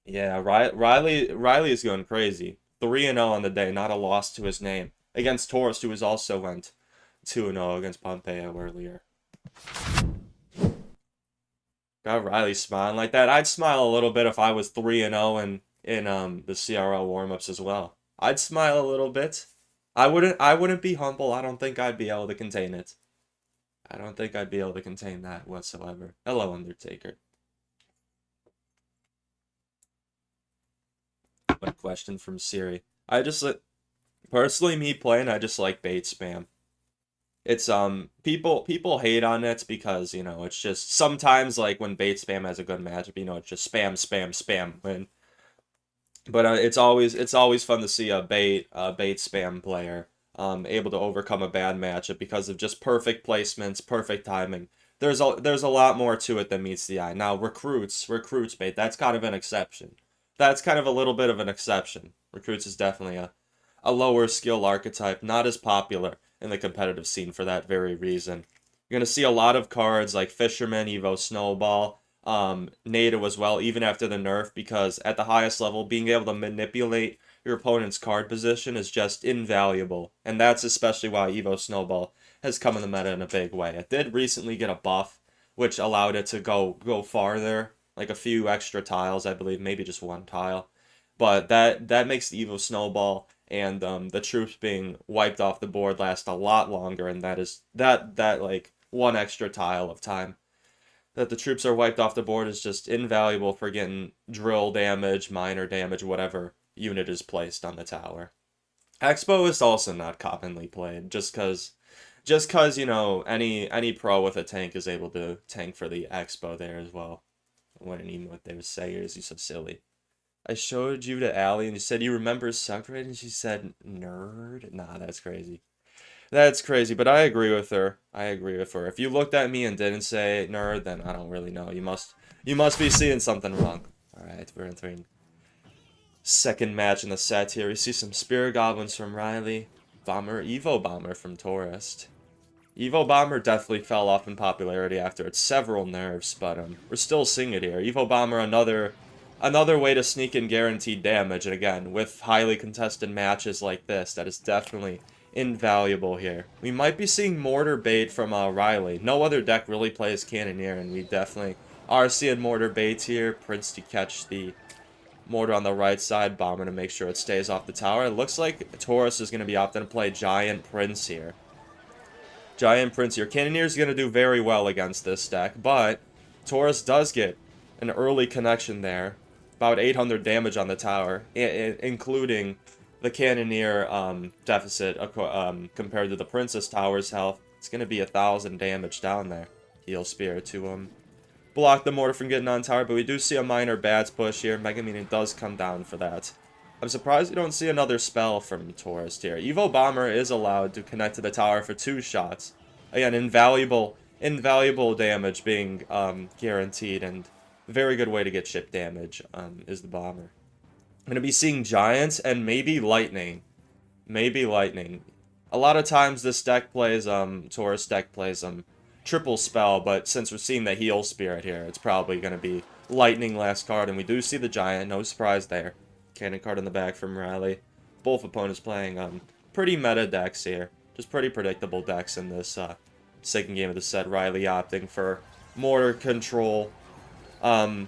Yeah, Riley is going crazy. 3-0 on the day, not a loss to his name. Against Taurus, who also went 2-0 against Pompeo earlier. Got Riley smiling like that. I'd smile a little bit if I was 3-0 in the CRL warmups as well. I'd smile a little bit. I wouldn't be humble. I don't think I'd be able to contain it. I don't think I'd be able to contain that whatsoever. Hello, Undertaker. One question from Siri. Personally, me playing, I just like bait spam. It's people hate on it because, you know, it's just sometimes like when bait spam has a good matchup, you know, it's just spam win. But it's always fun to see a bait spam player able to overcome a bad matchup because of just perfect placements, perfect timing. There's a lot more to it than meets the eye. Now recruits bait, that's kind of an exception. That's kind of a little bit of an exception. Recruits is definitely a lower skill archetype, not as popular in the competitive scene for that very reason. You're going to see a lot of cards like Fisherman, Evo Snowball, NATO as well, even after the nerf, because at the highest level, being able to manipulate your opponent's card position is just invaluable. And that's especially why Evo Snowball has come in the meta in a big way. It did recently get a buff, which allowed it to go farther, like a few extra tiles, I believe, maybe just one tile. But that makes the Evo Snowball and the troops being wiped off the board last a lot longer, and that like one extra tile of time that the troops are wiped off the board is just invaluable for getting drill damage, minor damage, whatever unit is placed on the tower. Expo is also not commonly played, just cause you know any pro with a tank is able to tank for the Expo there as well. When even with their Sayers, he's so silly. I showed you to Allie and you said you remember sucked rate and she said nerd. Nah, that's crazy. That's crazy, but I agree with her. I agree with her. If you looked at me and didn't say nerd, then I don't really know. You must be seeing something wrong. All right, we're entering second match in the set here. We see some Spirit Goblins from Riley, Evo Bomber from Tourist. Evo Bomber definitely fell off in popularity after its several nerfs, but we're still seeing it here. Evo Bomber, another way to sneak in guaranteed damage, and again, with highly contested matches like this, that is definitely invaluable here. We might be seeing Mortar bait from Riley. No other deck really plays Cannoneer, and we definitely are seeing Mortar baits here. Prince to catch the Mortar on the right side, Bomber to make sure it stays off the tower. It looks like Taurus is going to be opting to play Giant Prince here. Giant Prince here. Cannoneer is going to do very well against this deck, but Taurus does get an early connection there. About 800 damage on the tower, including the Cannoneer deficit compared to the Princess Tower's health. It's going to be 1,000 damage down there. Heal Spear to block the Mortar from getting on tower, but we do see a minor Bats push here. Mega Meaning does come down for that. I'm surprised you don't see another spell from Tourist here. Evo Bomber is allowed to connect to the tower for 2 shots. Again, invaluable damage being guaranteed, and a very good way to get chip damage is the Bomber. I'm going to be seeing Giants and maybe Lightning. Maybe Lightning. A lot of times this deck plays, Taurus deck plays triple spell, but since we're seeing the Heal Spirit here, it's probably going to be Lightning last card, and we do see the Giant, no surprise there. Cannon card in the back from Riley. Both opponents playing pretty meta decks here. Just pretty predictable decks in this second game of the set. Riley opting for Mortar control. A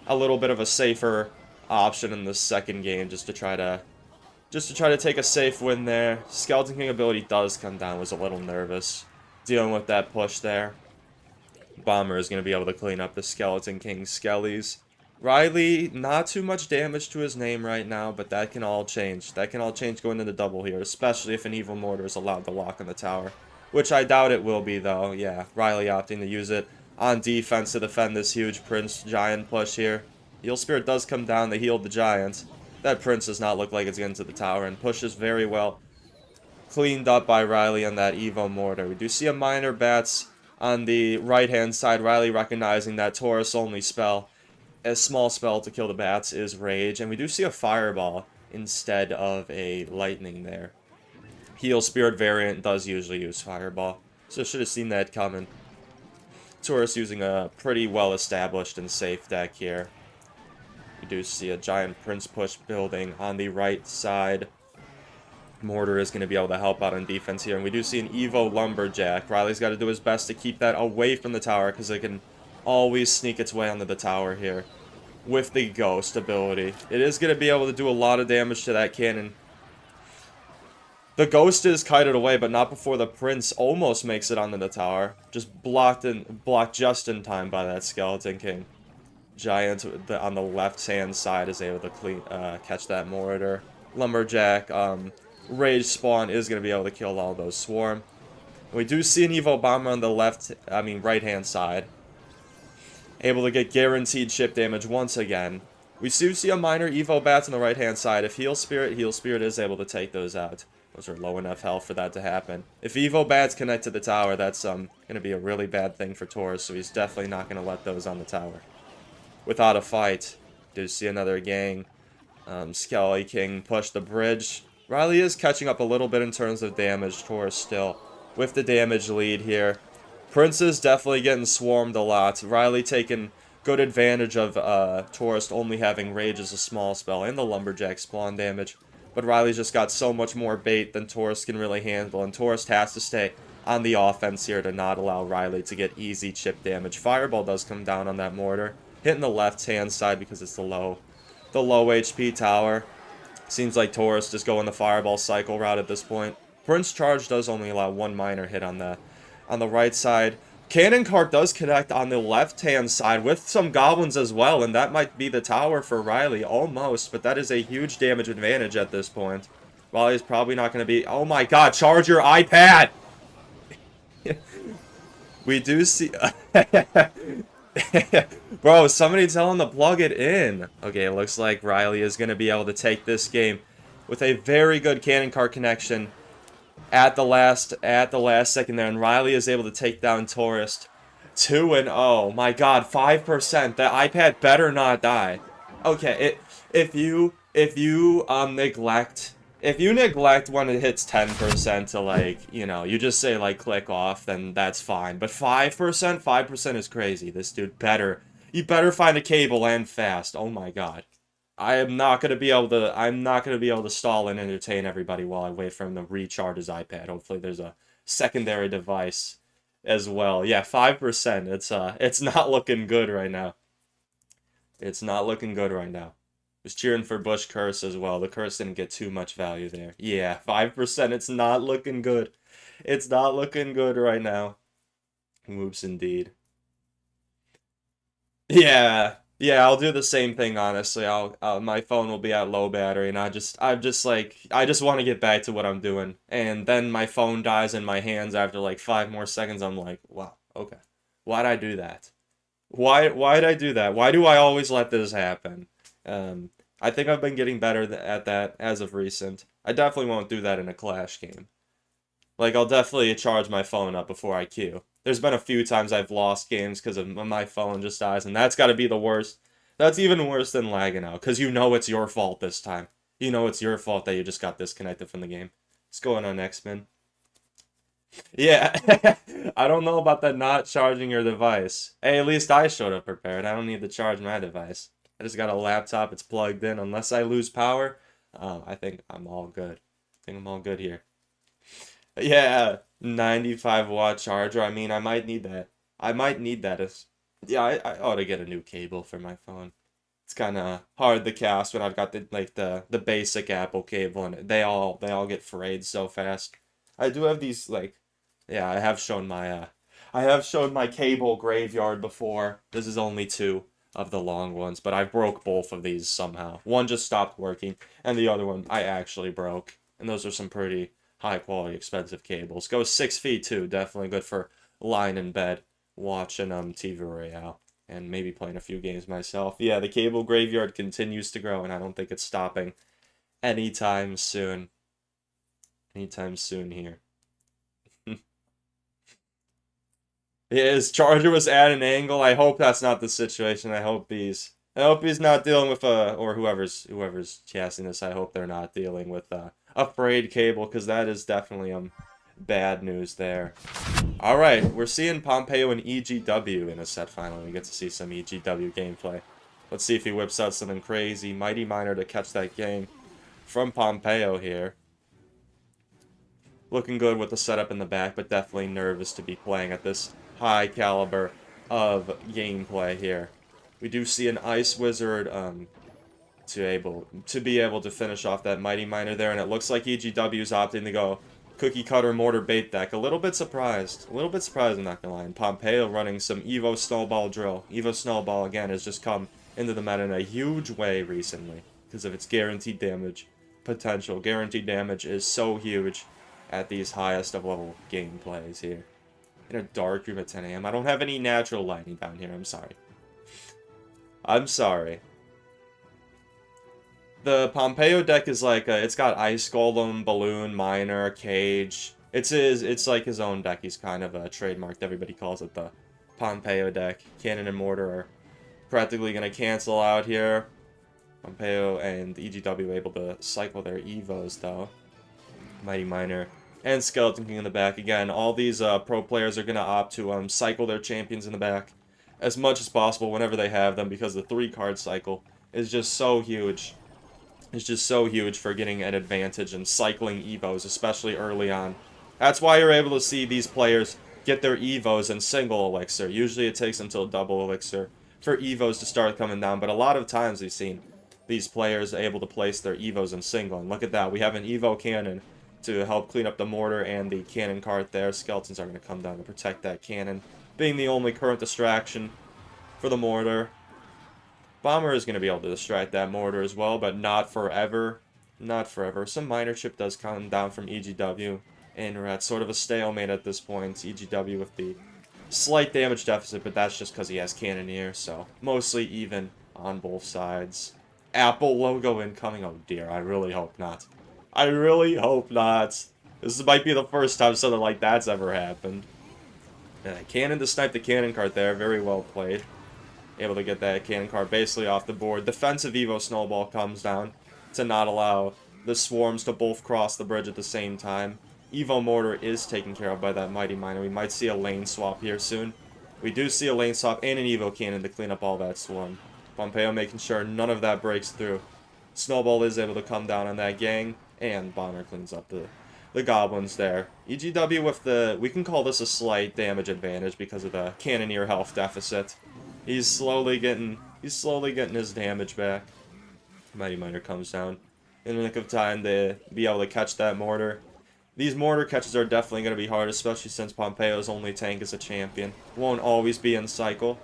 little bit of a safer option in the second game just to try to take a safe win there. Skeleton King ability does come down. Was a little nervous dealing with that push there. Bomber is going to be able to clean up the Skeleton King skellies. Riley, not too much damage to his name right now, but that can all change. That can all change going into double here, especially if an Evil Mortar is allowed to lock on the tower. Which I doubt it will be, though. Yeah, Riley opting to use it on defense to defend this huge Prince Giant push here. Heal Spirit does come down to heal the Giants. That Prince does not look like it's getting to the tower, and pushes very well. Cleaned up by Riley on that Evo Mortar. We do see a minor Bats on the right-hand side. Riley recognizing that Taurus-only spell. A small spell to kill the Bats is Rage, and we do see a Fireball instead of a Lightning there. Heal Spirit variant does usually use Fireball, so should have seen that coming. Taurus using a pretty well-established and safe deck here. We do see a Giant Prince push building on the right side. Mortar is going to be able to help out on defense here, and we do see an Evo Lumberjack. Riley's got to do his best to keep that away from the tower, because it can always sneak its way onto the tower here with the Ghost ability. It is going to be able to do a lot of damage to that cannon. The Ghost is kited away, but not before the Prince almost makes it onto the tower. Just blocked just in time by that Skeleton King. Giant on the left-hand side is able to catch that Mortar. Lumberjack, Rage Spawn is going to be able to kill all those Swarm. We do see an Evo Bomber on the right-hand side. Able to get guaranteed chip damage once again. We do see a minor Evo Bats on the right-hand side. If Heal Spirit is able to take those out. Those are low enough health for that to happen. If Evo Bats connect to the tower, that's going to be a really bad thing for Taurus, so he's definitely not going to let those on the tower. Without a fight, do see another gang. Skelly King push the bridge. Riley is catching up a little bit in terms of damage. Taurus still with the damage lead here. Prince is definitely getting swarmed a lot. Riley taking good advantage of Taurus only having Rage as a small spell and the Lumberjack spawn damage. But Riley's just got so much more bait than Taurus can really handle, and Taurus has to stay on the offense here to not allow Riley to get easy chip damage. Fireball does come down on that Mortar, hitting the left-hand side because it's the low HP tower. Seems like Taurus just going the Fireball cycle route at this point. Prince Charge does only allow one minor hit on the right side. Cannon Cart does connect on the left-hand side with some goblins as well, and that might be the tower for Riley, almost, but that is a huge damage advantage at this point. Riley's probably not going to be... Oh my god, charge your iPad! We do see... Bro, somebody tell him to plug it in. Okay, it looks like Riley is going to be able to take this game with a very good cannon cart connection at the last second there, and Riley is able to take down Tourist. 2-0. My God, 5%. The iPad better not die. Okay, if you neglect when it hits 10% to, like, you know, you just say, like, click off, then that's fine. But 5%? 5% is crazy. This dude better, you better find a cable and fast. Oh my God. I'm not gonna be able to stall and entertain everybody while I wait for him to recharge his iPad. Hopefully there's a secondary device as well. Yeah, 5%. It's not looking good right now. It's not looking good right now. Was cheering for Bush Curse as well. The Curse didn't get too much value there. Yeah, 5%. It's not looking good. It's not looking good right now. Whoops, indeed. Yeah, yeah, I'll do the same thing, honestly. My phone will be at low battery, and I just want to get back to what I'm doing. And then my phone dies in my hands after like 5 more seconds. I'm like, wow, okay. Why'd I do that? Why'd I do that? Why do I always let this happen? Um, I think I've been getting better at that as of recent. I definitely won't do that in a Clash game. Like, I'll definitely charge my phone up before I queue. There's been a few times I've lost games because of my phone just dies, and that's got to be the worst. That's even worse than lagging out, because you know it's your fault this time. You know it's your fault that you just got disconnected from the game. What's going on, X-Men? Yeah, I don't know about that not charging your device. Hey, at least I showed up prepared. I don't need to charge my device. I just got a laptop, it's plugged in. Unless I lose power, I think I'm all good. I think I'm all good here. Yeah, 95-watt charger. I mean, I might need that. I might need that. Yeah, I ought to get a new cable for my phone. It's kind of hard to cast when I've got the basic Apple cable, and they all get frayed so fast. I do have these, like, yeah, I have shown my cable graveyard before. This is only two of the long ones, but I broke both of these somehow. One just stopped working, and the other one I actually broke. And those are some pretty high quality, expensive cables. Go 6 feet too. Definitely good for lying in bed, watching TV Royale, and maybe playing a few games myself. Yeah, the cable graveyard continues to grow, and I don't think it's stopping anytime soon. Anytime soon here. His charger was at an angle. I hope that's not the situation. I hope he's not dealing with or whoever's casting this. I hope they're not dealing with a frayed cable, because that is definitely bad news there. All right, we're seeing Pompeo and EGW in a set finally. We get to see some EGW gameplay. Let's see if he whips out something crazy. Mighty Miner to catch that game from Pompeo here. Looking good with the setup in the back, but definitely nervous to be playing at this high caliber of gameplay here. We do see an Ice Wizard to be able to finish off that Mighty Miner there, and it looks like EGW is opting to go Cookie Cutter Mortar Bait Deck. A little bit surprised. I'm not gonna lie. And Pompeo running some Evo Snowball Drill. Evo Snowball, again, has just come into the meta in a huge way recently because of its guaranteed damage potential. Guaranteed damage is so huge at these highest of level gameplays here. In a dark room at 10 a.m. I don't have any natural lighting down here. I'm sorry. I'm sorry. The Pompeo deck is like it's got Ice Golem, Balloon, Miner, Cage. It's like his own deck. He's kind of trademarked. Everybody calls it the Pompeo deck. Cannon and Mortar are practically gonna cancel out here. Pompeo and EGW able to cycle their Evos though. Mighty Miner and Skeleton King in the back. Again, all these pro players are gonna opt to cycle their champions in the back as much as possible whenever they have them, because the 3-card cycle is just so huge. It's just so huge for getting an advantage and cycling Evos, especially early on. That's why you're able to see these players get their Evos in single Elixir. Usually it takes until double Elixir for Evos to start coming down, but a lot of times we've seen these players able to place their Evos in single. And look at that, we have an Evo Cannon to help clean up the mortar and the cannon cart there. Skeletons are going to come down to protect that cannon, being the only current distraction for the mortar. Bomber is going to be able to distract that mortar as well, but not forever. Not forever. Some miner chip does come down from EGW, and we're at sort of a stalemate at this point. EGW with the Slight damage deficit, but that's just because he has Cannoneer, so mostly even on both sides. Apple logo incoming. Oh dear, I really hope not. I really hope not. This might be the first time something like that's ever happened. Cannon to snipe the cannon card there. Very well played. Able to get that cannon card basically off the board. Defensive Evo Snowball comes down to not allow the swarms to both cross the bridge at the same time. Evo Mortar is taken care of by that Mighty Miner. We might see a lane swap here soon. We do see a lane swap and an Evo Cannon to clean up all that swarm. Pompeo making sure none of that breaks through. Snowball is able to come down on that gang, and Bonner cleans up the goblins there. EGW with the... we can call this a slight damage advantage because of the Cannoneer health deficit. He's slowly getting his damage back. Mighty Miner comes down in the nick of time to be able to catch that mortar. These mortar catches are definitely going to be hard, especially since Pompeo's only tank is a champion. Won't always be in cycle.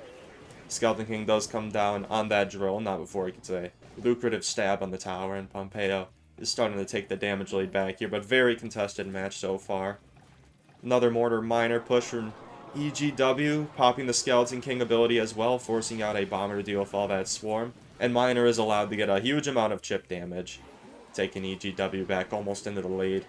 Skeleton King does come down on that drill, not before he gets a lucrative stab on the tower, and Pompeo is starting to take the damage lead back here, but very contested match so far. Another mortar miner push from EGW, popping the Skeleton King ability as well, forcing out a bomber to deal with all that swarm. And Miner is allowed to get a huge amount of chip damage, taking EGW back almost into the lead.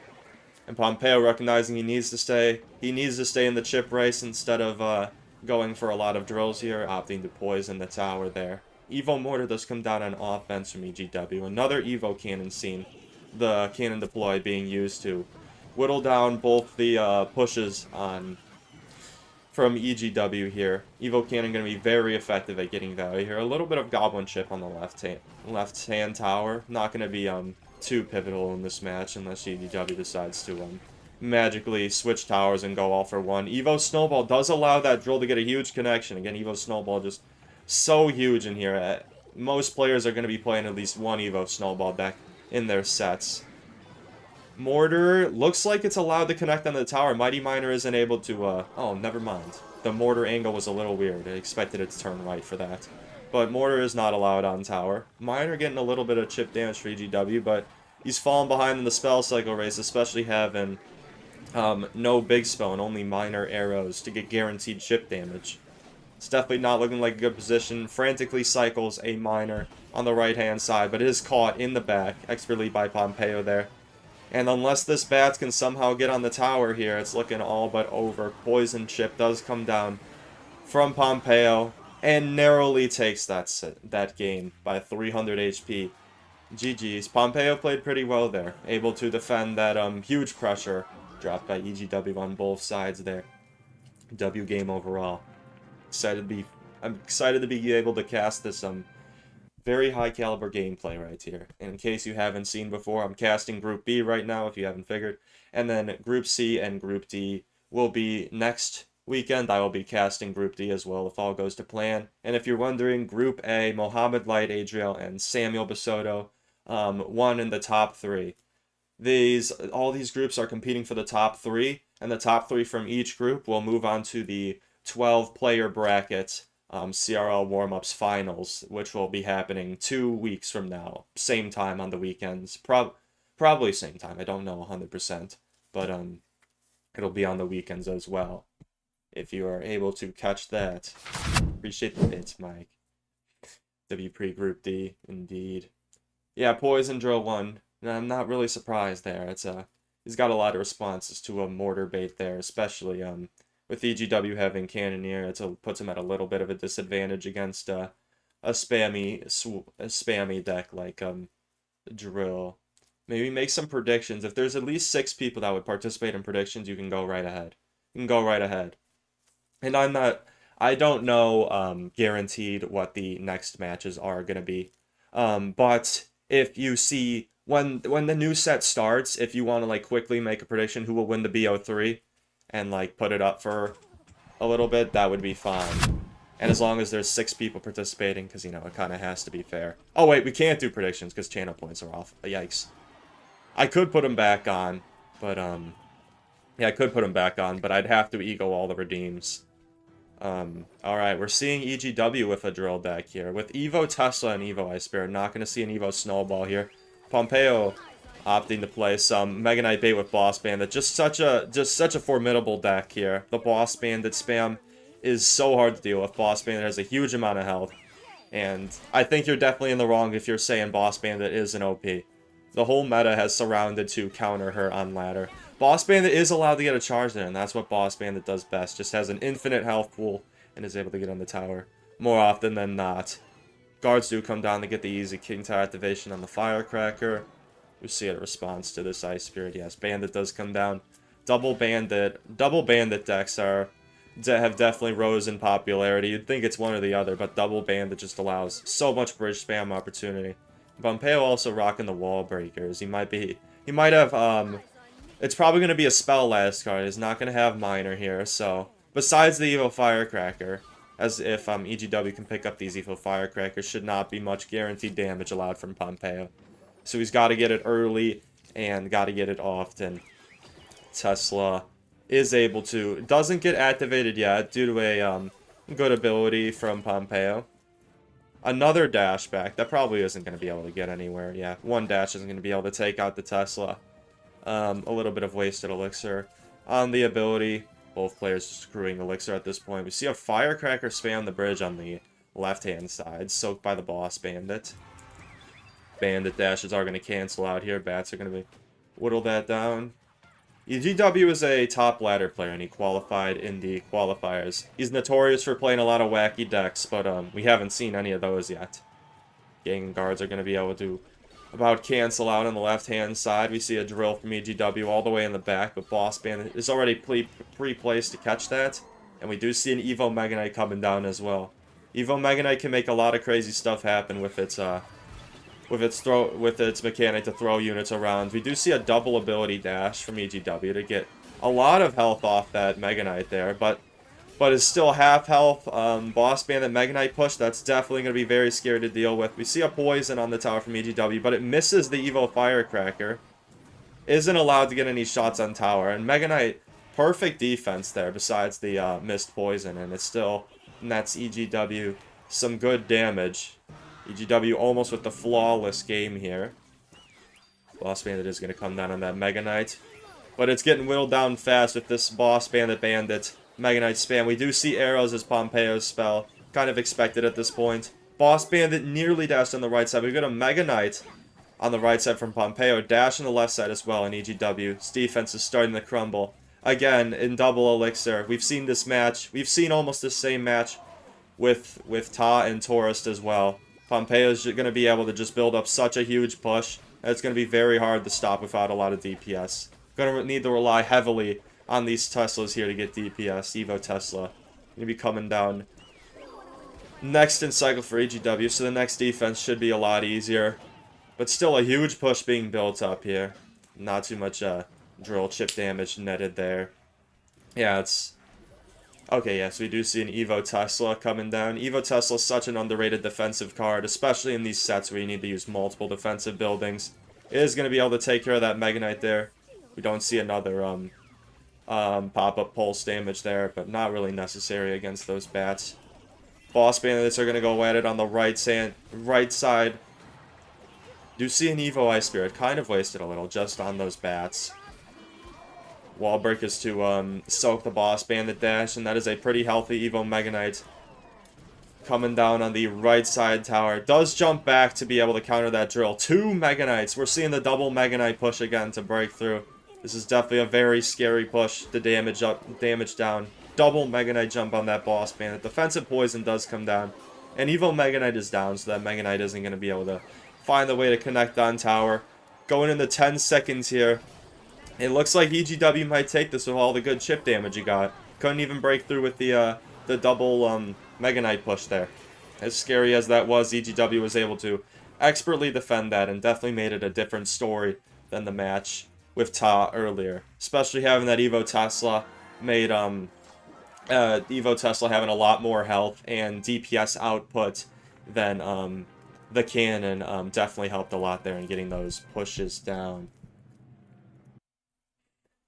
And Pompeo recognizing he needs to stay in the chip race instead of going for a lot of drills here, opting to poison the tower there. Evo Mortar does come down on offense from EGW. Another Evo Cannon scene. The cannon deploy being used to whittle down both the pushes on from EGW here. Evo Cannon going to be very effective at getting value here. A little bit of Goblin Chip on the left-hand tower. Not going to be too pivotal in this match unless EGW decides to magically switch towers and go all for one. Evo Snowball does allow that drill to get a huge connection. Again, Evo Snowball just so huge in here. Most players are going to be playing at least one Evo Snowball deck in their sets. Mortar looks like it's allowed to connect on the tower. Mighty Miner isn't able to, oh, never mind. The mortar angle was a little weird. I expected it to turn right for that. But mortar is not allowed on tower. Miner getting a little bit of chip damage for EGW, but he's fallen behind in the spell cycle race, especially having no big spell and only minor arrows to get guaranteed chip damage. It's definitely not looking like a good position. Frantically cycles a miner on the right-hand side, but it is caught in the back, expertly by Pompeo there. And unless this Bats can somehow get on the tower here, it's looking all but over. Poison Chip does come down from Pompeo and narrowly takes that game by 300 HP. GG's. Pompeo played pretty well there, able to defend that huge pressure dropped by EGW on both sides there. W game overall. I'm excited to be able to cast this very high caliber gameplay right here. And in case you haven't seen before, I'm casting Group B right now, if you haven't figured. And then Group C and Group D will be next weekend. I will be casting Group D as well, if all goes to plan. And if you're wondering, Group A, Mohamed Light, Adriel, and Samuel Basoto won in the top 3. All these groups are competing for the top 3, and the top 3 from each group will move on to the 12-player bracket CRL warmups finals, which will be happening 2 weeks from now. Same time on the weekends. Probably same time. I don't know 100%. But it'll be on the weekends as well. If you are able to catch that. Appreciate the bits, Mike. W pre Group D, indeed. Yeah, Poison Drill won. I'm not really surprised there. He's got a lot of responses to a mortar bait there, especially with EGW having Cannoneer. It puts him at a little bit of a disadvantage against a spammy deck like Drill. Maybe make some predictions. If there's at least 6 people that would participate in predictions, you can go right ahead. And I don't know guaranteed what the next matches are going to be. But if you see, when the new set starts, if you want to like quickly make a prediction who will win the BO3 and like put it up for a little bit, that would be fine. And as long as there's 6 people participating, because, you know, it kind of has to be fair. Oh, wait, we can't do predictions because channel points are off. Yikes. I could put them back on, but, yeah, I could put them back on, but I'd have to ego all the redeems. Alright, we're seeing EGW with a drill deck here. With Evo Tesla and Evo Ice Spirit, not going to see an Evo Snowball here. Pompeo opting to play some Mega Knight bait with Boss Bandit. Just such a formidable deck here. The Boss Bandit spam is so hard to deal with. Boss Bandit has a huge amount of health. And I think you're definitely in the wrong if you're saying Boss Bandit is an OP. The whole meta has surrounded to counter her on ladder. Boss Bandit is allowed to get a charge there, and that's what Boss Bandit does best. Just has an infinite health pool and is able to get on the tower more often than not. Guards do come down to get the easy King Tower activation on the Firecracker. We see a response to this Ice Spirit. Yes, Bandit does come down. Double Bandit decks have definitely rose in popularity. You'd think it's one or the other, but Double Bandit just allows so much bridge spam opportunity. Pompeo also rocking the wall breakers. He might have, it's probably going to be a spell last card. He's not going to have Miner here, so. Besides the Evo Firecracker, as if EGW can pick up these Evo Firecrackers, should not be much guaranteed damage allowed from Pompeo. So he's got to get it early and got to get it often. Tesla is able to, doesn't get activated yet due to a good ability from Pompeo. Another dash back. That probably isn't going to be able to get anywhere. Yeah, one dash isn't going to be able to take out the Tesla. A little bit of wasted elixir on the ability. Both players screwing elixir at this point. We see a Firecracker spam the bridge on the left-hand side, soaked by the Boss Bandit. Bandit dashes are going to cancel out here. Bats are going to whittle that down. EGW is a top ladder player, and he qualified in the qualifiers. He's notorious for playing a lot of wacky decks, but we haven't seen any of those yet. Gang guards are going to be able to about cancel out on the left-hand side. We see a drill from EGW all the way in the back, but Boss Bandit is already pre-placed to catch that. And we do see an Evo Mega Knight coming down as well. Evo Mega Knight can make a lot of crazy stuff happen with its mechanic to throw units around. We do see a double ability dash from EGW to get a lot of health off that Mega Knight there, but is still half health. Boss Bandit Mega Knight push, that's definitely going to be very scary to deal with. We see a poison on the tower from EGW, but it misses the Evo Firecracker. Isn't allowed to get any shots on tower, and Mega Knight, perfect defense there besides the missed poison, and it's still nets EGW some good damage. EGW almost with the flawless game here. Boss Bandit is going to come down on that Mega Knight. But it's getting whittled down fast with this Boss Bandit Mega Knight spam. We do see arrows as Pompeo's spell. Kind of expected at this point. Boss Bandit nearly dashed on the right side. We've got a Mega Knight on the right side from Pompeo. Dash on the left side as well in EGW's defense is starting to crumble. Again, in double elixir. We've seen this match. We've seen almost the same match with Ta and Tourist as well. Pompeo's going to be able to just build up such a huge push. And it's going to be very hard to stop without a lot of DPS. Going to need to rely heavily on these Teslas here to get DPS. Evo Tesla. Going to be coming down next in cycle for EGW, so the next defense should be a lot easier. But still a huge push being built up here. Not too much drill chip damage netted there. Yeah, it's... Okay, yes, we do see an Evo Tesla coming down. Evo Tesla is such an underrated defensive card, especially in these sets where you need to use multiple defensive buildings. It is going to be able to take care of that Mega Knight there. We don't see another pop-up pulse damage there, but not really necessary against those bats. Boss Bandits are going to go at it on the right side. Do see an Evo Ice Spirit. Kind of wasted a little just on those bats. Wall break is to soak the Boss Bandit dash, and that is a pretty healthy Evo Mega Knight coming down on the right side tower. Does jump back to be able to counter that drill. 2 Mega Knights. We're seeing the double Mega Knight push again to break through. This is definitely a very scary push to damage down. Double Mega Knight jump on that Boss Bandit. Defensive poison does come down. And Evo Mega Knight is down, so that Mega Knight isn't going to be able to find the way to connect on tower. Going into 10 seconds here. It looks like EGW might take this with all the good chip damage he got. Couldn't even break through with the double Mega Knight push there. As scary as that was, EGW was able to expertly defend that and definitely made it a different story than the match with Ta earlier. Especially having that Evo Tesla made Evo Tesla having a lot more health and DPS output than the cannon definitely helped a lot there in getting those pushes down.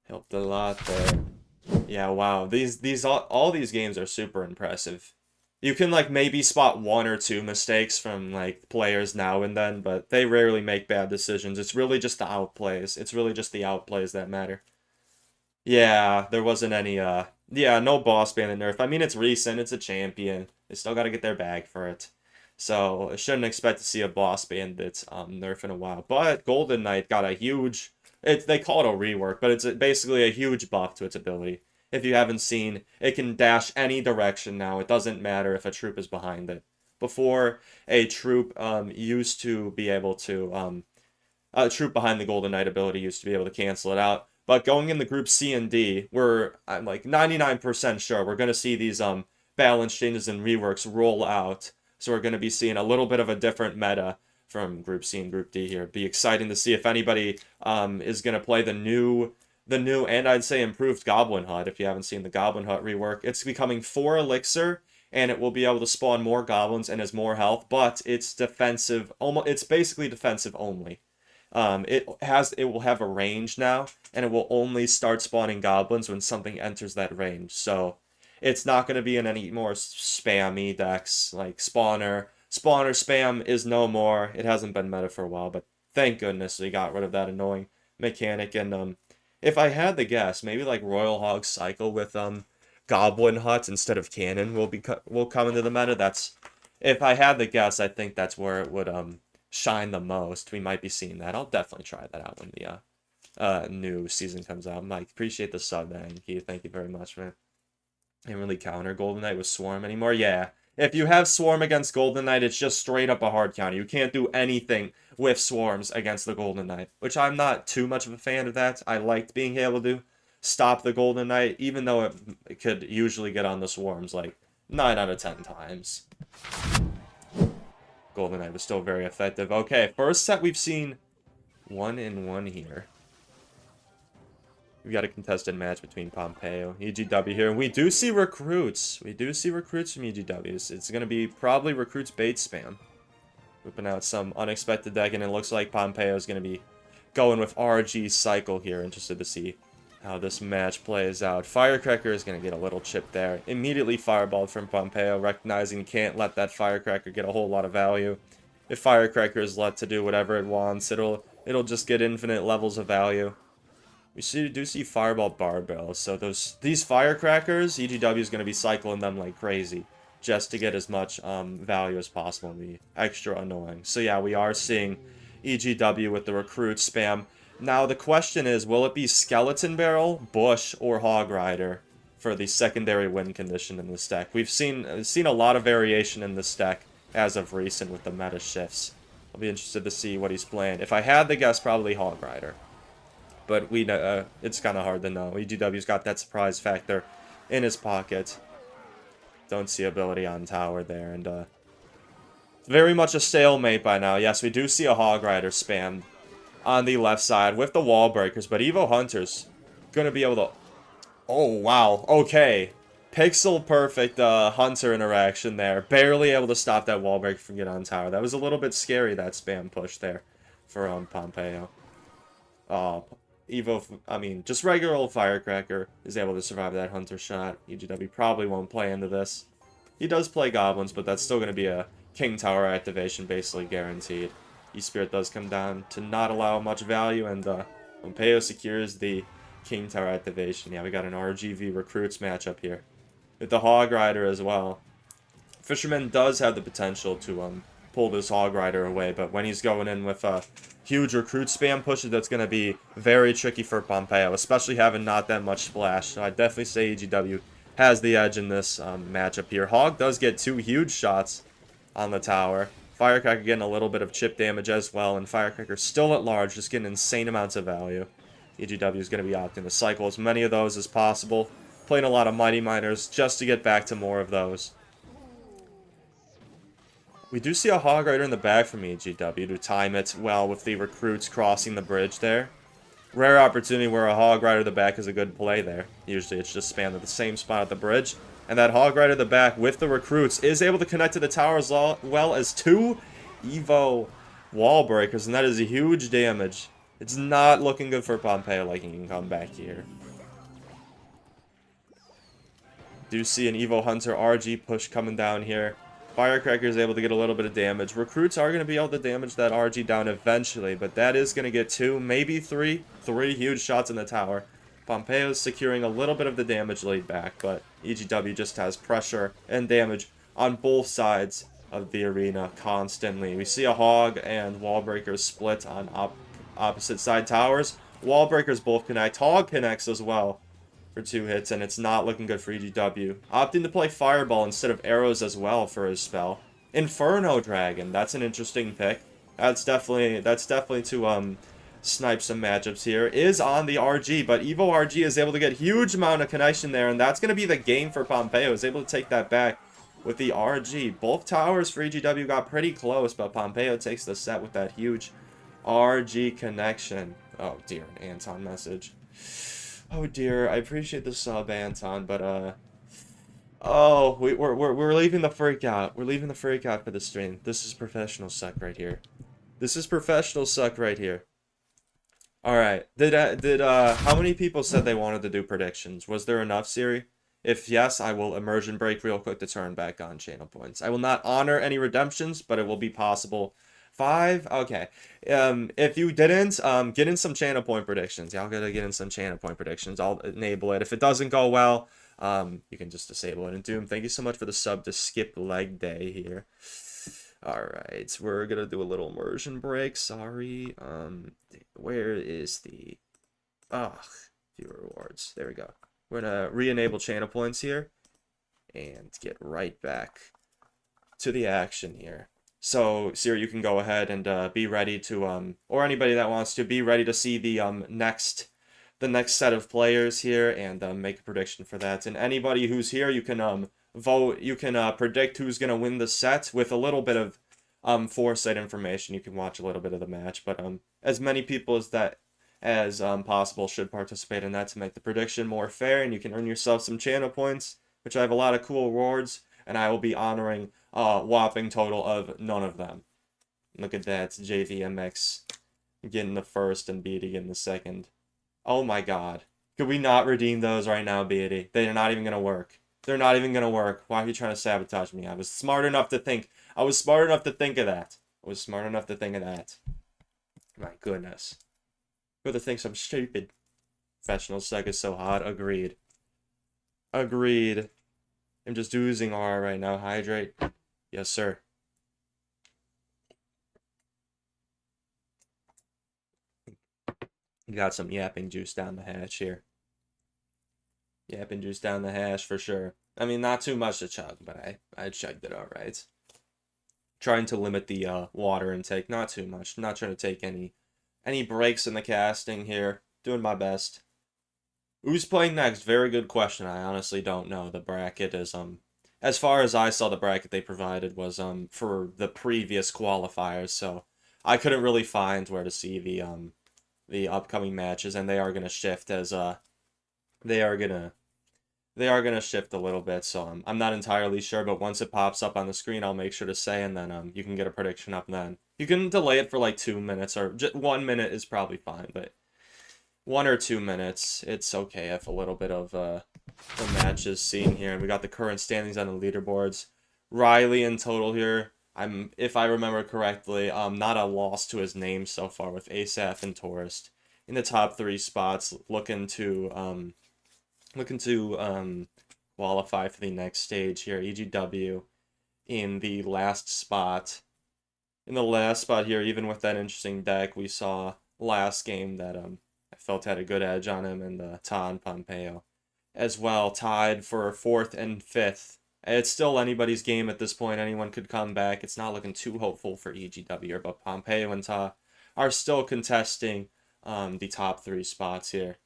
Helped a lot there. Yeah, wow. All these games are super impressive. You can like maybe spot 1 or 2 mistakes from like players now and then, but they rarely make bad decisions. It's really just the outplays. It's really just the outplays that matter. Yeah, there wasn't any Yeah, no boss bandit nerf. I mean, it's recent. It's a champion. They still got to get their bag for it. So I shouldn't expect to see a boss bandit nerf in a while. But Golden Knight got a huge. They call it a rework, but it's basically a huge buff to its ability. If you haven't seen, it can dash any direction now. It doesn't matter if a troop is behind it. Before, a troop used to be able to a troop behind the Golden Knight ability used to be able to cancel it out. But going in the group C and D, I'm like 99% sure we're going to see these balance changes and reworks roll out. So we're going to be seeing a little bit of a different meta from Group C and Group D here. It'd be exciting to see if anybody is going to play the new and I'd say improved Goblin Hut. If you haven't seen the Goblin Hut rework, it's becoming 4 elixir and it will be able to spawn more goblins and has more health, but it's defensive. It's basically defensive only. It will have a range now, and it will only start spawning goblins when something enters that range. So it's not going to be in any more spammy decks like spawner. Spawner spam is no more. It hasn't been meta for a while, but thank goodness we got rid of that annoying mechanic. And if I had the guess, maybe like Royal Hog cycle with Goblin Hut instead of Cannon will come into the meta. That's if I had the guess, I think that's where it would shine the most. We might be seeing that. I'll definitely try that out when the new season comes out. Mike, appreciate the sub, man. Thank you very much, man. Can't really counter Golden Knight with Swarm anymore. Yeah, if you have Swarm against Golden Knight, it's just straight up a hard counter. You can't do anything with Swarms against the Golden Knight, which I'm not too much of a fan of that. I liked being able to stop the Golden Knight, even though it could usually get on the Swarms like 9 out of 10 times. Golden Knight was still very effective. Okay, first set we've seen 1-1 here. We've got a contested match between Pompeo, EGW here. And we do see recruits. We do see recruits from EGWs. It's going to be probably recruits bait spam. Whipping out some unexpected deck, and it looks like Pompeo is going to be going with RG cycle here. Interested to see how this match plays out. Firecracker is going to get a little chip there. Immediately fireballed from Pompeo, recognizing he can't let that Firecracker get a whole lot of value. If Firecracker is let to do whatever it wants, it'll just get infinite levels of value. We do see Fireball Barbell, so these Firecrackers, EGW is going to be cycling them like crazy, just to get as much value as possible and be extra annoying. So yeah, we are seeing EGW with the recruit spam. Now the question is, will it be Skeleton Barrel, Bush, or Hog Rider for the secondary win condition in this deck? We've seen a lot of variation in this deck as of recent with the meta shifts. I'll be interested to see what he's playing. If I had to guess, probably Hog Rider. But it's kind of hard to know. EGW's got that surprise factor in his pocket. Don't see ability on tower there, and very much a stalemate by now. Yes, we do see a Hog Rider spammed on the left side with the wall breakers, but Evo Hunter's gonna be able to. Oh wow, okay, pixel perfect Hunter interaction there. Barely able to stop that wall breaker from getting on tower. That was a little bit scary, that spam push there for Pompeo. Just regular old Firecracker is able to survive that Hunter shot. EGW probably won't play into this. He does play Goblins, but that's still going to be a King Tower activation, basically guaranteed. E-Spirit does come down to not allow much value, and Pompeo secures the King Tower activation. Yeah, we got an RGV Recruits matchup here with the Hog Rider as well. Fisherman does have the potential to pull this Hog Rider away, but when he's going in with huge recruit spam pushes, that's going to be very tricky for Pompeo, especially having not that much splash. So I'd definitely say EGW has the edge in this matchup here. Hog does get 2 huge shots on the tower. Firecracker getting a little bit of chip damage as well, and Firecracker still at large, just getting insane amounts of value. EGW is going to be opting to cycle as many of those as possible, playing a lot of Mighty Miners just to get back to more of those. We do see a Hog Rider in the back from EGW to time it well with the recruits crossing the bridge there. Rare opportunity where a Hog Rider in the back is a good play there. Usually it's just spammed at the same spot at the bridge. And that Hog Rider in the back with the recruits is able to connect to the tower as well as 2 Evo wall breakers, and that is a huge damage. It's not looking good for Pompeo like he can come back here. Do see an Evo Hunter RG push coming down here. Firecracker is able to get a little bit of damage. Recruits are going to be able to damage that RG down eventually, but that is going to get 2, maybe 3 huge shots in the tower. Pompeo's securing a little bit of the damage laid back, but EGW just has pressure and damage on both sides of the arena constantly. We see a Hog and Wallbreakers split on opposite side towers. Wallbreakers both connect. Hog connects as well for 2 hits, and it's not looking good for EGW. Opting to play Fireball instead of arrows as well for his spell. Inferno Dragon, that's an interesting pick. That's definitely to snipe some matchups here. Is on the RG, but Evo RG is able to get huge amount of connection there, and that's going to be the game for Pompeo. Is able to take that back with the RG. Both towers for EGW got pretty close, but Pompeo takes the set with that huge RG connection. Oh dear, an Anton message. Oh dear, I appreciate the sub, Anton, but oh, we're leaving the freak out. We're leaving the freak out for the stream. This is professional suck right here. This is professional suck right here. All right. How many people said they wanted to do predictions? Was there enough, Siri? If yes, I will immersion break real quick to turn back on channel points. I will not honor any redemptions, but it will be possible. 5? Okay. If you didn't, get in some channel point predictions. Y'all gotta get in some channel point predictions. I'll enable it. If it doesn't go well, you can just disable it. And Doom, thank you so much for the sub to skip leg day here. Alright, we're gonna do a little immersion break. Sorry. Where is the... viewer rewards. There we go. We're gonna re-enable channel points here and get right back to the action here. So, Siri, you can go ahead and be ready to, or anybody that wants to, be ready to see the next set of players here and make a prediction for that. And anybody who's here, you can vote. You can predict who's gonna win the set with a little bit of foresight information. You can watch a little bit of the match, but as many people as possible should participate in that to make the prediction more fair, and you can earn yourself some channel points, which I have a lot of cool rewards, and I will be honoring a whopping total of none of them. Look at that, JVMX getting the first and Beatty getting the second. Oh my god. Could we not redeem those right now, Beatty? They're not even gonna work. They're not even gonna work. Why are you trying to sabotage me? I was smart enough to think. I was smart enough to think of that. I was smart enough to think of that. My goodness. Whoever thinks I'm stupid. Professional suck is so hot. Agreed. Agreed. I'm just oozing aura right now. Hydrate. Yes, sir. Got some yapping juice down the hatch here. Yapping juice down the hash for sure. I mean, not too much to chug, but I chugged it alright. Trying to limit the water intake. Not too much. Not trying to take any breaks in the casting here. Doing my best. Who's playing next? Very good question. I honestly don't know. The bracket is, as far as I saw, the bracket they provided was, for the previous qualifiers, so I couldn't really find where to see the upcoming matches, and they are going to shift as, they are going to shift a little bit, so I'm not entirely sure, but once it pops up on the screen, I'll make sure to say, and then, you can get a prediction up then. You can delay it for like 2 minutes, or just 1 minute is probably fine, but 1 or 2 minutes, it's okay if a little bit of the match is seen here. And we got the current standings on the leaderboards. Riley in total here, if I remember correctly, not a loss to his name so far with ASAP and Tourist in the top 3 spots, looking to qualify for the next stage here. EGW in the last spot. In the last spot here, even with that interesting deck we saw last game that I felt had a good edge on him, and Todd Pompeo as well, tied for 4th and 5th. It's still anybody's game at this point. Anyone could come back. It's not looking too hopeful for EGW, but Pompeo and Ta are still contesting the top 3 spots here.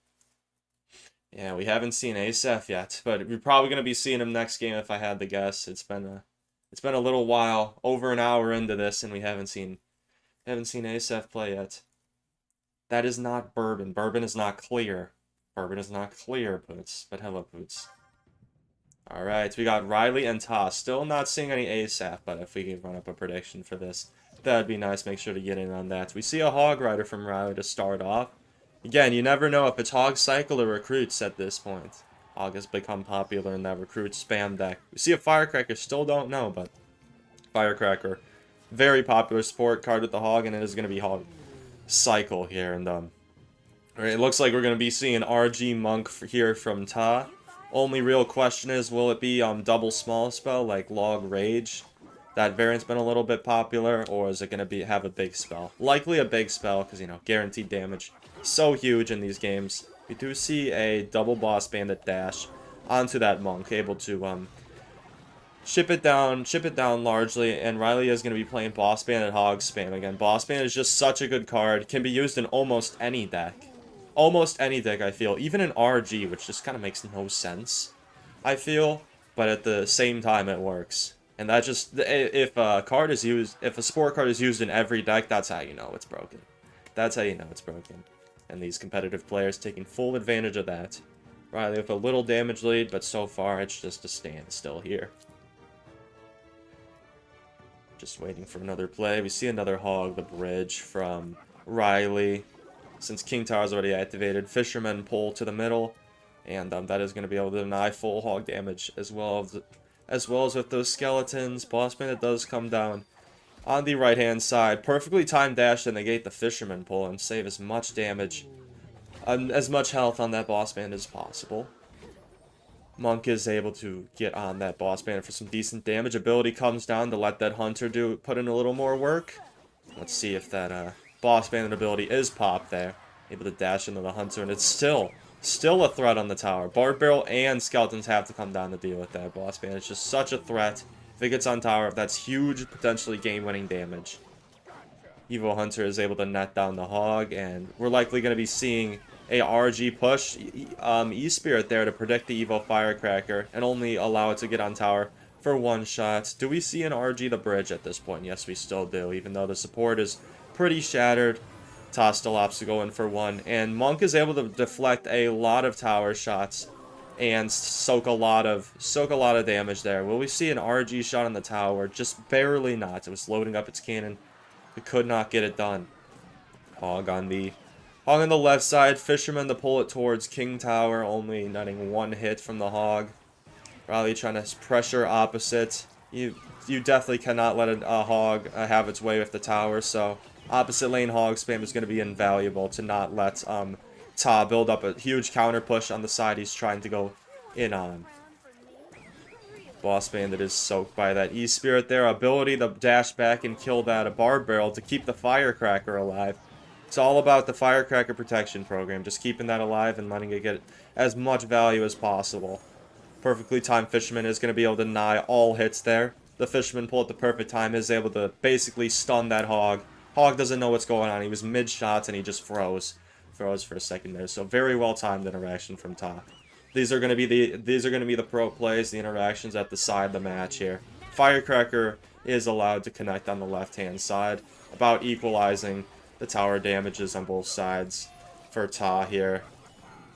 Yeah, we haven't seen Asef yet, but we're probably going to be seeing him next game if I had to guess. It's been a little while, over an hour into this, and we haven't seen Asef play yet. That is not Bourbon. Bourbon is not clear. Bourbon is not clear, Poots. But hello, Poots. Alright, we got Riley and Ta. Still not seeing any ASAP, but if we could run up a prediction for this, that'd be nice. Make sure to get in on that. We see a Hog Rider from Riley to start off. Again, you never know if it's Hog Cycle or Recruits at this point. Hog has become popular in that Recruit spam deck. We see a Firecracker. Still don't know, but Firecracker. Very popular support card with the Hog, and it is going to be Hog Cycle here. And Alright, it looks like we're going to be seeing RG Monk here from Ta. Only real question is, will it be double small spell like Log Rage? That variant's been a little bit popular, or is it going to have a big spell? Likely a big spell, because, you know, guaranteed damage. So huge in these games. We do see a double boss bandit dash onto that Monk, able to ship it down largely, and Riley is going to be playing Boss Bandit Hog spam again. Boss Bandit is just such a good card, can be used in almost any deck. Almost any deck, I feel. Even in RG, which just kind of makes no sense, I feel. But at the same time, it works. And that just, if a card is used, if a sport card is used in every deck, that's how you know it's broken. That's how you know it's broken. And these competitive players taking full advantage of that. Riley with a little damage lead, but so far it's just a standstill here. Just waiting for another play. We see another Hog the Bridge from Riley. Since King Tower's already activated, Fisherman pull to the middle, and that is going to be able to deny full Hog damage as well as with those skeletons. Boss Bandit does come down on the right-hand side. Perfectly timed dash to negate the Fisherman pull and save as much damage, as much health on that Boss Bandit as possible. Monk is able to get on that Boss Bandit for some decent damage. Ability comes down to let that Hunter put in a little more work. Let's see if that Boss Bandit ability is popped there. Able to dash into the Hunter, and it's still a threat on the tower. Bard Barrel and Skeletons have to come down to deal with that Boss Bandit. It's just such a threat. If it gets on tower, that's huge, potentially game-winning damage. Evo Hunter is able to net down the Hog, and we're likely going to be seeing a RG push E-Spirit there to predict the Evo Firecracker and only allow it to get on tower for one shot. Do we see an RG the Bridge at this point? Yes, we still do, even though the support is pretty shattered. Ta still opts to go in for one, and Monk is able to deflect a lot of tower shots and soak a lot of damage there. Will we see an RG shot on the tower? Just barely not. It was loading up its cannon. It could not get it done. Hog on the left side. Fisherman to pull it towards King Tower, only netting one hit from the Hog. Riley trying to pressure opposite. You definitely cannot let a Hog have its way with the tower, so opposite lane Hog spam is going to be invaluable to not let Ta build up a huge counter push on the side he's trying to go in on. Boss Bandit is soaked by that E-Spirit there. Ability to dash back and kill that Bard Barrel to keep the Firecracker alive. It's all about the Firecracker protection program, just keeping that alive and letting it get as much value as possible. Perfectly timed Fisherman is going to be able to deny all hits there. The Fisherman pull at the perfect time is able to basically stun that Hog. Hog doesn't know what's going on. He was mid-shots and he just froze for a second there. So very well timed interaction from Ta. These are going to be the pro plays, the interactions at the side of the match here. Firecracker is allowed to connect on the left-hand side, about equalizing the tower damages on both sides for Ta here.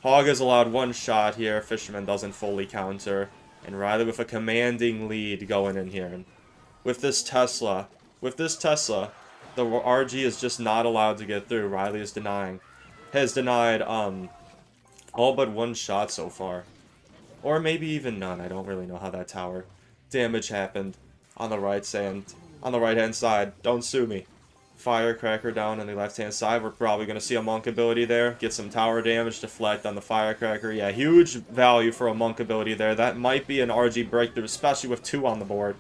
Hog is allowed one shot here. Fisherman doesn't fully counter, and Riley with a commanding lead going in here. And with this Tesla, the RG is just not allowed to get through. Riley is has denied all but one shot so far. Or maybe even none. I don't really know how that tower damage happened on the right-hand side. Don't sue me. Firecracker down on the left-hand side. We're probably going to see a Monk ability there. Get some tower damage, deflect on the Firecracker. Yeah, huge value for a Monk ability there. That might be an RG breakthrough, especially with two on the board.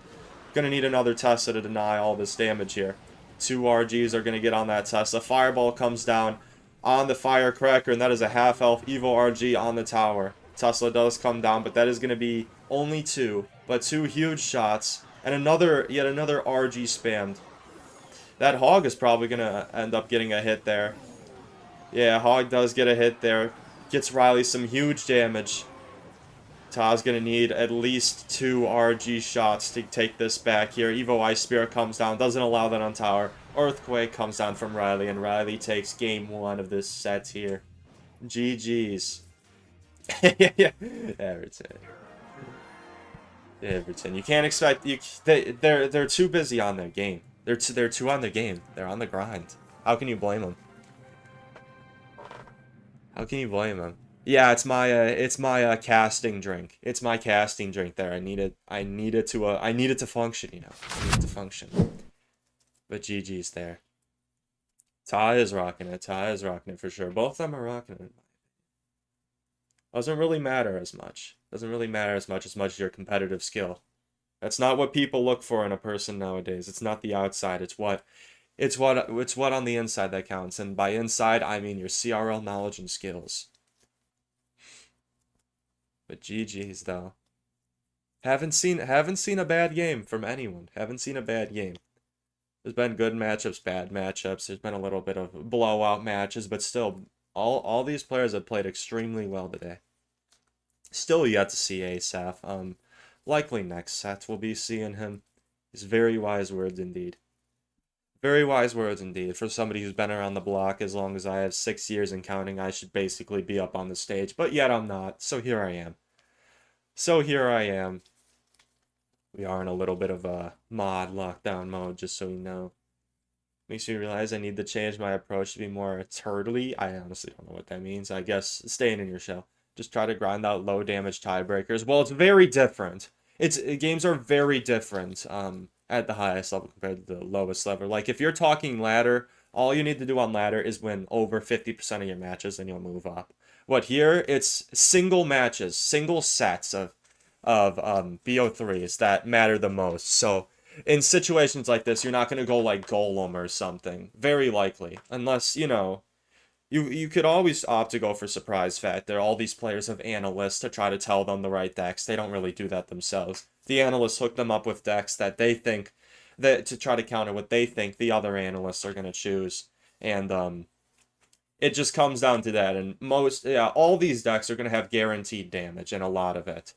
Going to need another Tesla to deny all this damage here. Two RGs are going to get on that Tesla. Fireball comes down on the Firecracker, and that is a half-health Evo RG on the tower. Tesla does come down, but that is going to be only two. But two huge shots, and yet another RG spammed. That Hog is probably going to end up getting a hit there. Yeah, Hog does get a hit there. Gets Riley some huge damage. Ta's going to need at least two RG shots to take this back here. Evo Ice Spirit comes down, doesn't allow that on tower. Earthquake comes down from Riley, and Riley takes game one of this set here. GG's. Everton. You can't expect... They're too busy on their game. They're too on their game. They're on the grind. How can you blame them? How can you blame them? Yeah, it's my casting drink. It's my casting drink there. I need it to function, you know. I need it to function. But GG's there. Ta is rocking it. Ta is rocking it for sure. Both of them are rocking it. Doesn't really matter as much. Doesn't really matter as much as your competitive skill. That's not what people look for in a person nowadays. It's not the outside. It's what on the inside that counts. And by inside, I mean your CRL knowledge and skills. But GG's though. Haven't seen a bad game from anyone. Haven't seen a bad game. There's been good matchups, bad matchups. There's been a little bit of blowout matches, but still, all these players have played extremely well today. Still yet to see Asaph. Likely next set we'll be seeing him. He's very wise words indeed. Very wise words indeed. For somebody who's been around the block as long as I have, 6 years and counting, I should basically be up on the stage. But yet I'm not, so here I am. We are in a little bit of a mod lockdown mode, just so you know. Makes me realize I need to change my approach to be more turtly. I honestly don't know what that means. I guess staying in your shell. Just try to grind out low damage tiebreakers. Well, it's very different. Games are very different at the highest level compared to the lowest level. Like if you're talking ladder, all you need to do on ladder is win over 50% of your matches, and you'll move up. What here? It's single matches, single sets of BO3s that matter the most. So in situations like this, you're not going to go like Golem or something. Very likely. Unless, you could always opt to go for surprise factor. All these players have analysts to try to tell them the right decks. They don't really do that themselves. The analysts hook them up with decks that they think, that to try to counter what they think the other analysts are going to choose. And it just comes down to that. And all these decks are going to have guaranteed damage, and a lot of it.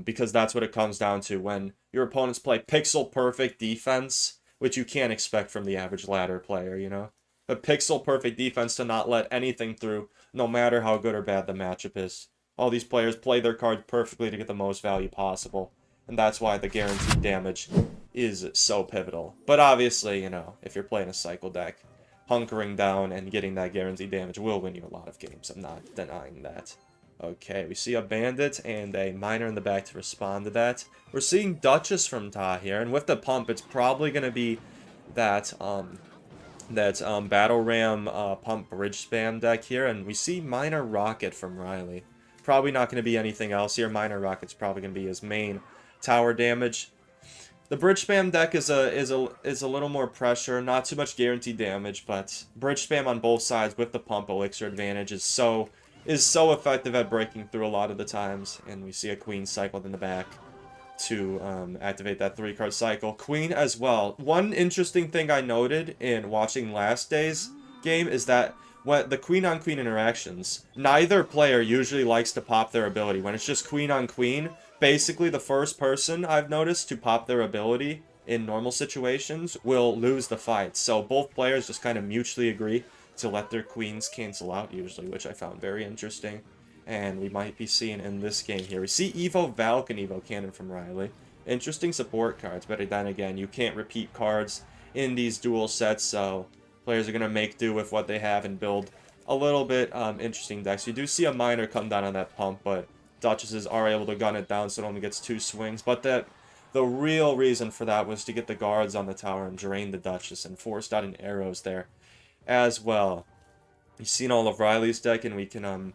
Because that's what it comes down to when your opponents play pixel perfect defense, which you can't expect from the average ladder player, But pixel perfect defense to not let anything through, no matter how good or bad the matchup is. All these players play their cards perfectly to get the most value possible, and that's why the guaranteed damage is so pivotal. But obviously, if you're playing a cycle deck, hunkering down and getting that guaranteed damage will win you a lot of games. I'm not denying that. Okay, we see a Bandit and a Miner in the back to respond to that. We're seeing Duchess from Ta here, and with the pump, it's probably going to be that Battle Ram pump bridge spam deck here, and we see Miner Rocket from Riley. Probably not going to be anything else here. Miner Rocket's probably going to be his main tower damage. The bridge spam deck is a little more pressure, not too much guaranteed damage, but bridge spam on both sides with the pump elixir advantage is so effective at breaking through a lot of the times. And we see a Queen cycled in the back to activate that 3-card cycle. Queen as well. One interesting thing I noted in watching last day's game is that when the Queen on Queen interactions, neither player usually likes to pop their ability. When it's just Queen on Queen, basically the first person I've noticed to pop their ability in normal situations will lose the fight. So both players just kind of mutually agree to let their queens cancel out usually, which I found very interesting. And we might be seeing in this game here. We see Evo Valk and Evo Cannon from Riley. Interesting support cards, but then again, you can't repeat cards in these dual sets, so players are going to make do with what they have and build a little bit interesting decks. You do see a Miner come down on that pump, but Duchesses are able to gun it down so it only gets 2 swings. But the real reason for that was to get the guards on the tower and drain the Duchess and forced out an arrows there as well. You've seen all of Riley's deck, and we can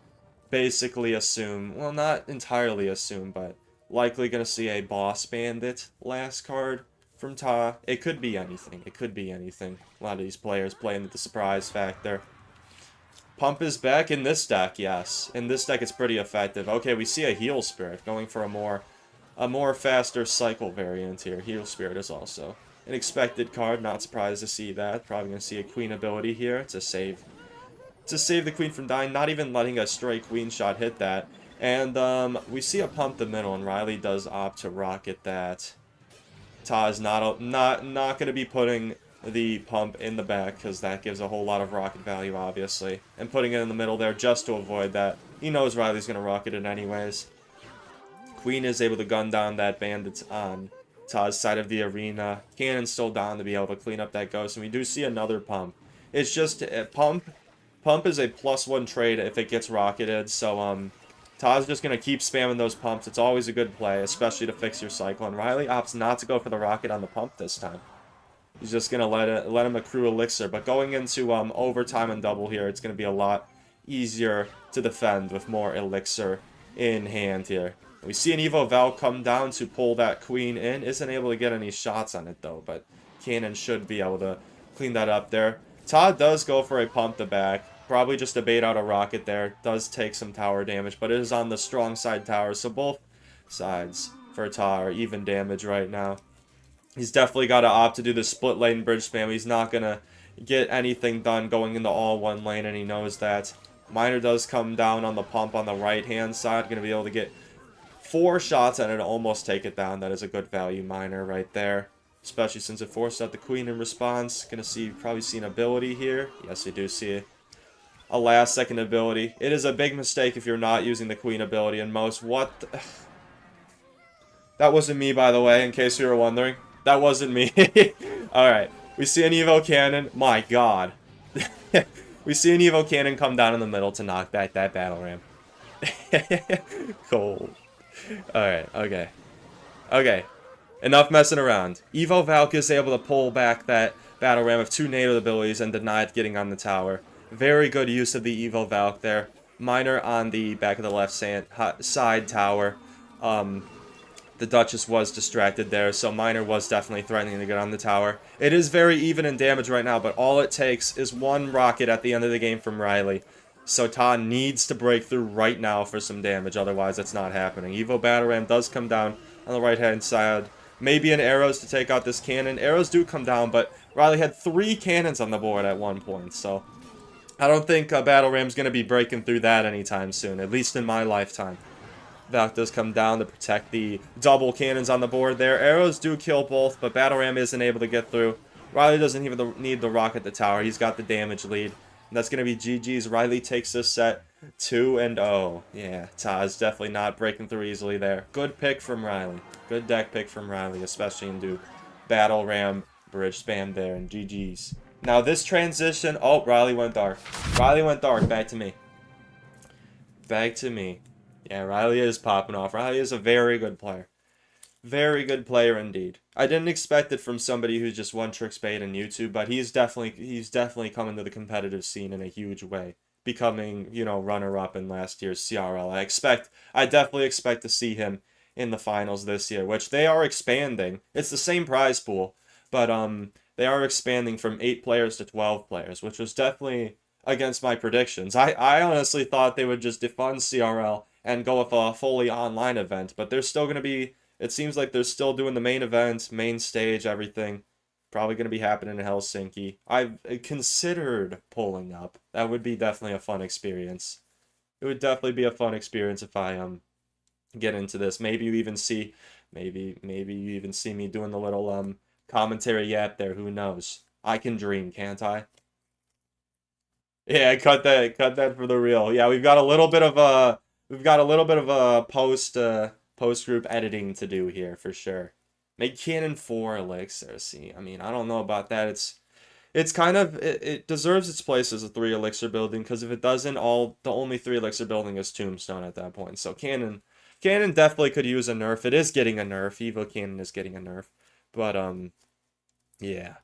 basically assume, well, not entirely assume, but likely going to see a Boss Bandit last card from Ta. It could be anything. It could be anything. A lot of these players playing with the surprise factor. Pump is back in this deck, yes. In this deck, it's pretty effective. Okay, we see a Heal Spirit going for a more faster cycle variant here. Heal Spirit is also an expected card. Not surprised to see that. Probably going to see a Queen ability here to save the Queen from dying. Not even letting a stray Queen shot hit that. And we see a pump the middle, and Riley does opt to rocket that. Ta is not going to be putting the pump in the back, because that gives a whole lot of rocket value, obviously. And putting it in the middle there just to avoid that. He knows Riley's going to rocket it anyways. Queen is able to gun down that Bandit on Ta's side of the arena. Cannon's still down to be able to clean up that ghost, and we do see another pump. It's just pump is a +1 trade if it gets rocketed, so Ta's just going to keep spamming those pumps. It's always a good play, especially to fix your cycle, and Riley opts not to go for the rocket on the pump this time. He's just gonna let him accrue elixir. But going into overtime and double here, it's gonna be a lot easier to defend with more elixir in hand here. We see an Evo Val come down to pull that queen in. Isn't able to get any shots on it though, but Cannon should be able to clean that up there. Todd does go for a pump to back. Probably just to bait out a rocket there. Does take some tower damage, but it is on the strong side tower, so both sides for Todd are even damage right now. He's definitely got to opt to do the split lane bridge spam. He's not going to get anything done going into all one lane, and he knows that. Miner does come down on the pump on the right-hand side. Going to be able to get 4 shots and it almost take it down. That is a good value Miner right there. Especially since it forced out the queen in response. Going to probably see an ability here. Yes, we do see a last-second ability. It is a big mistake if you're not using the queen ability in most. What? That wasn't me, by the way, in case you were wondering. That wasn't me. Alright. We see an Evo Cannon. My god. We see an Evo Cannon come down in the middle to knock back that battle ram. Cold. Alright, okay. Okay. Enough messing around. Evo Valk is able to pull back that battle ram with 2 native abilities and denied getting on the tower. Very good use of the Evo Valk there. Miner on the back of the left side tower. The Duchess was distracted there, so Miner was definitely threatening to get on the tower. It is very even in damage right now, but all it takes is 1 rocket at the end of the game from Riley. So Ta needs to break through right now for some damage, otherwise it's not happening. Evo Battle Ram does come down on the right-hand side. Maybe an arrows to take out this cannon. Arrows do come down, but Riley had 3 cannons on the board at one point, so I don't think Battle Ram's going to be breaking through that anytime soon, at least in my lifetime. Valk does come down to protect the double cannons on the board there. Arrows do kill both, but Battle Ram isn't able to get through. Riley doesn't even need the rocket the tower. He's got the damage lead. And that's going to be GG's. Riley takes this set 2-0. Yeah, Taz definitely not breaking through easily there. Good pick from Riley. Good deck pick from Riley, especially into Battle Ram bridge spam there, and GG's. Now this transition... Oh, Riley went dark. Riley went dark. Back to me. Back to me. Yeah, Riley is popping off. Riley is a very good player. Very good player indeed. I didn't expect it from somebody who's just one trick spade in YouTube, but he's definitely coming to the competitive scene in a huge way. Becoming, you know, runner-up in last year's CRL. I definitely expect to see him in the finals this year, which they are expanding. It's the same prize pool, but they are expanding from 8 players to 12 players, which was definitely against my predictions. I honestly thought they would just defund CRL and go with a fully online event, but they're still going to be, it seems like they're still doing the main event, main stage, everything. Probably going to be happening in Helsinki. I've considered pulling up. That would be definitely a fun experience. It would definitely be a fun experience if I get into this. Maybe you even see, maybe you even see me doing the little commentary yap there. Who knows? I can dream, can't I? Yeah, cut that for the real. Yeah, we've got a little bit of a post group editing to do here for sure. Make cannon 4 elixir. See, I mean, I don't know about that. It's kind of it deserves its place as a 3 elixir building, because if it doesn't, the only 3 elixir building is Tombstone at that point. So cannon definitely could use a nerf. It is getting a nerf. Evo Cannon is getting a nerf, but yeah.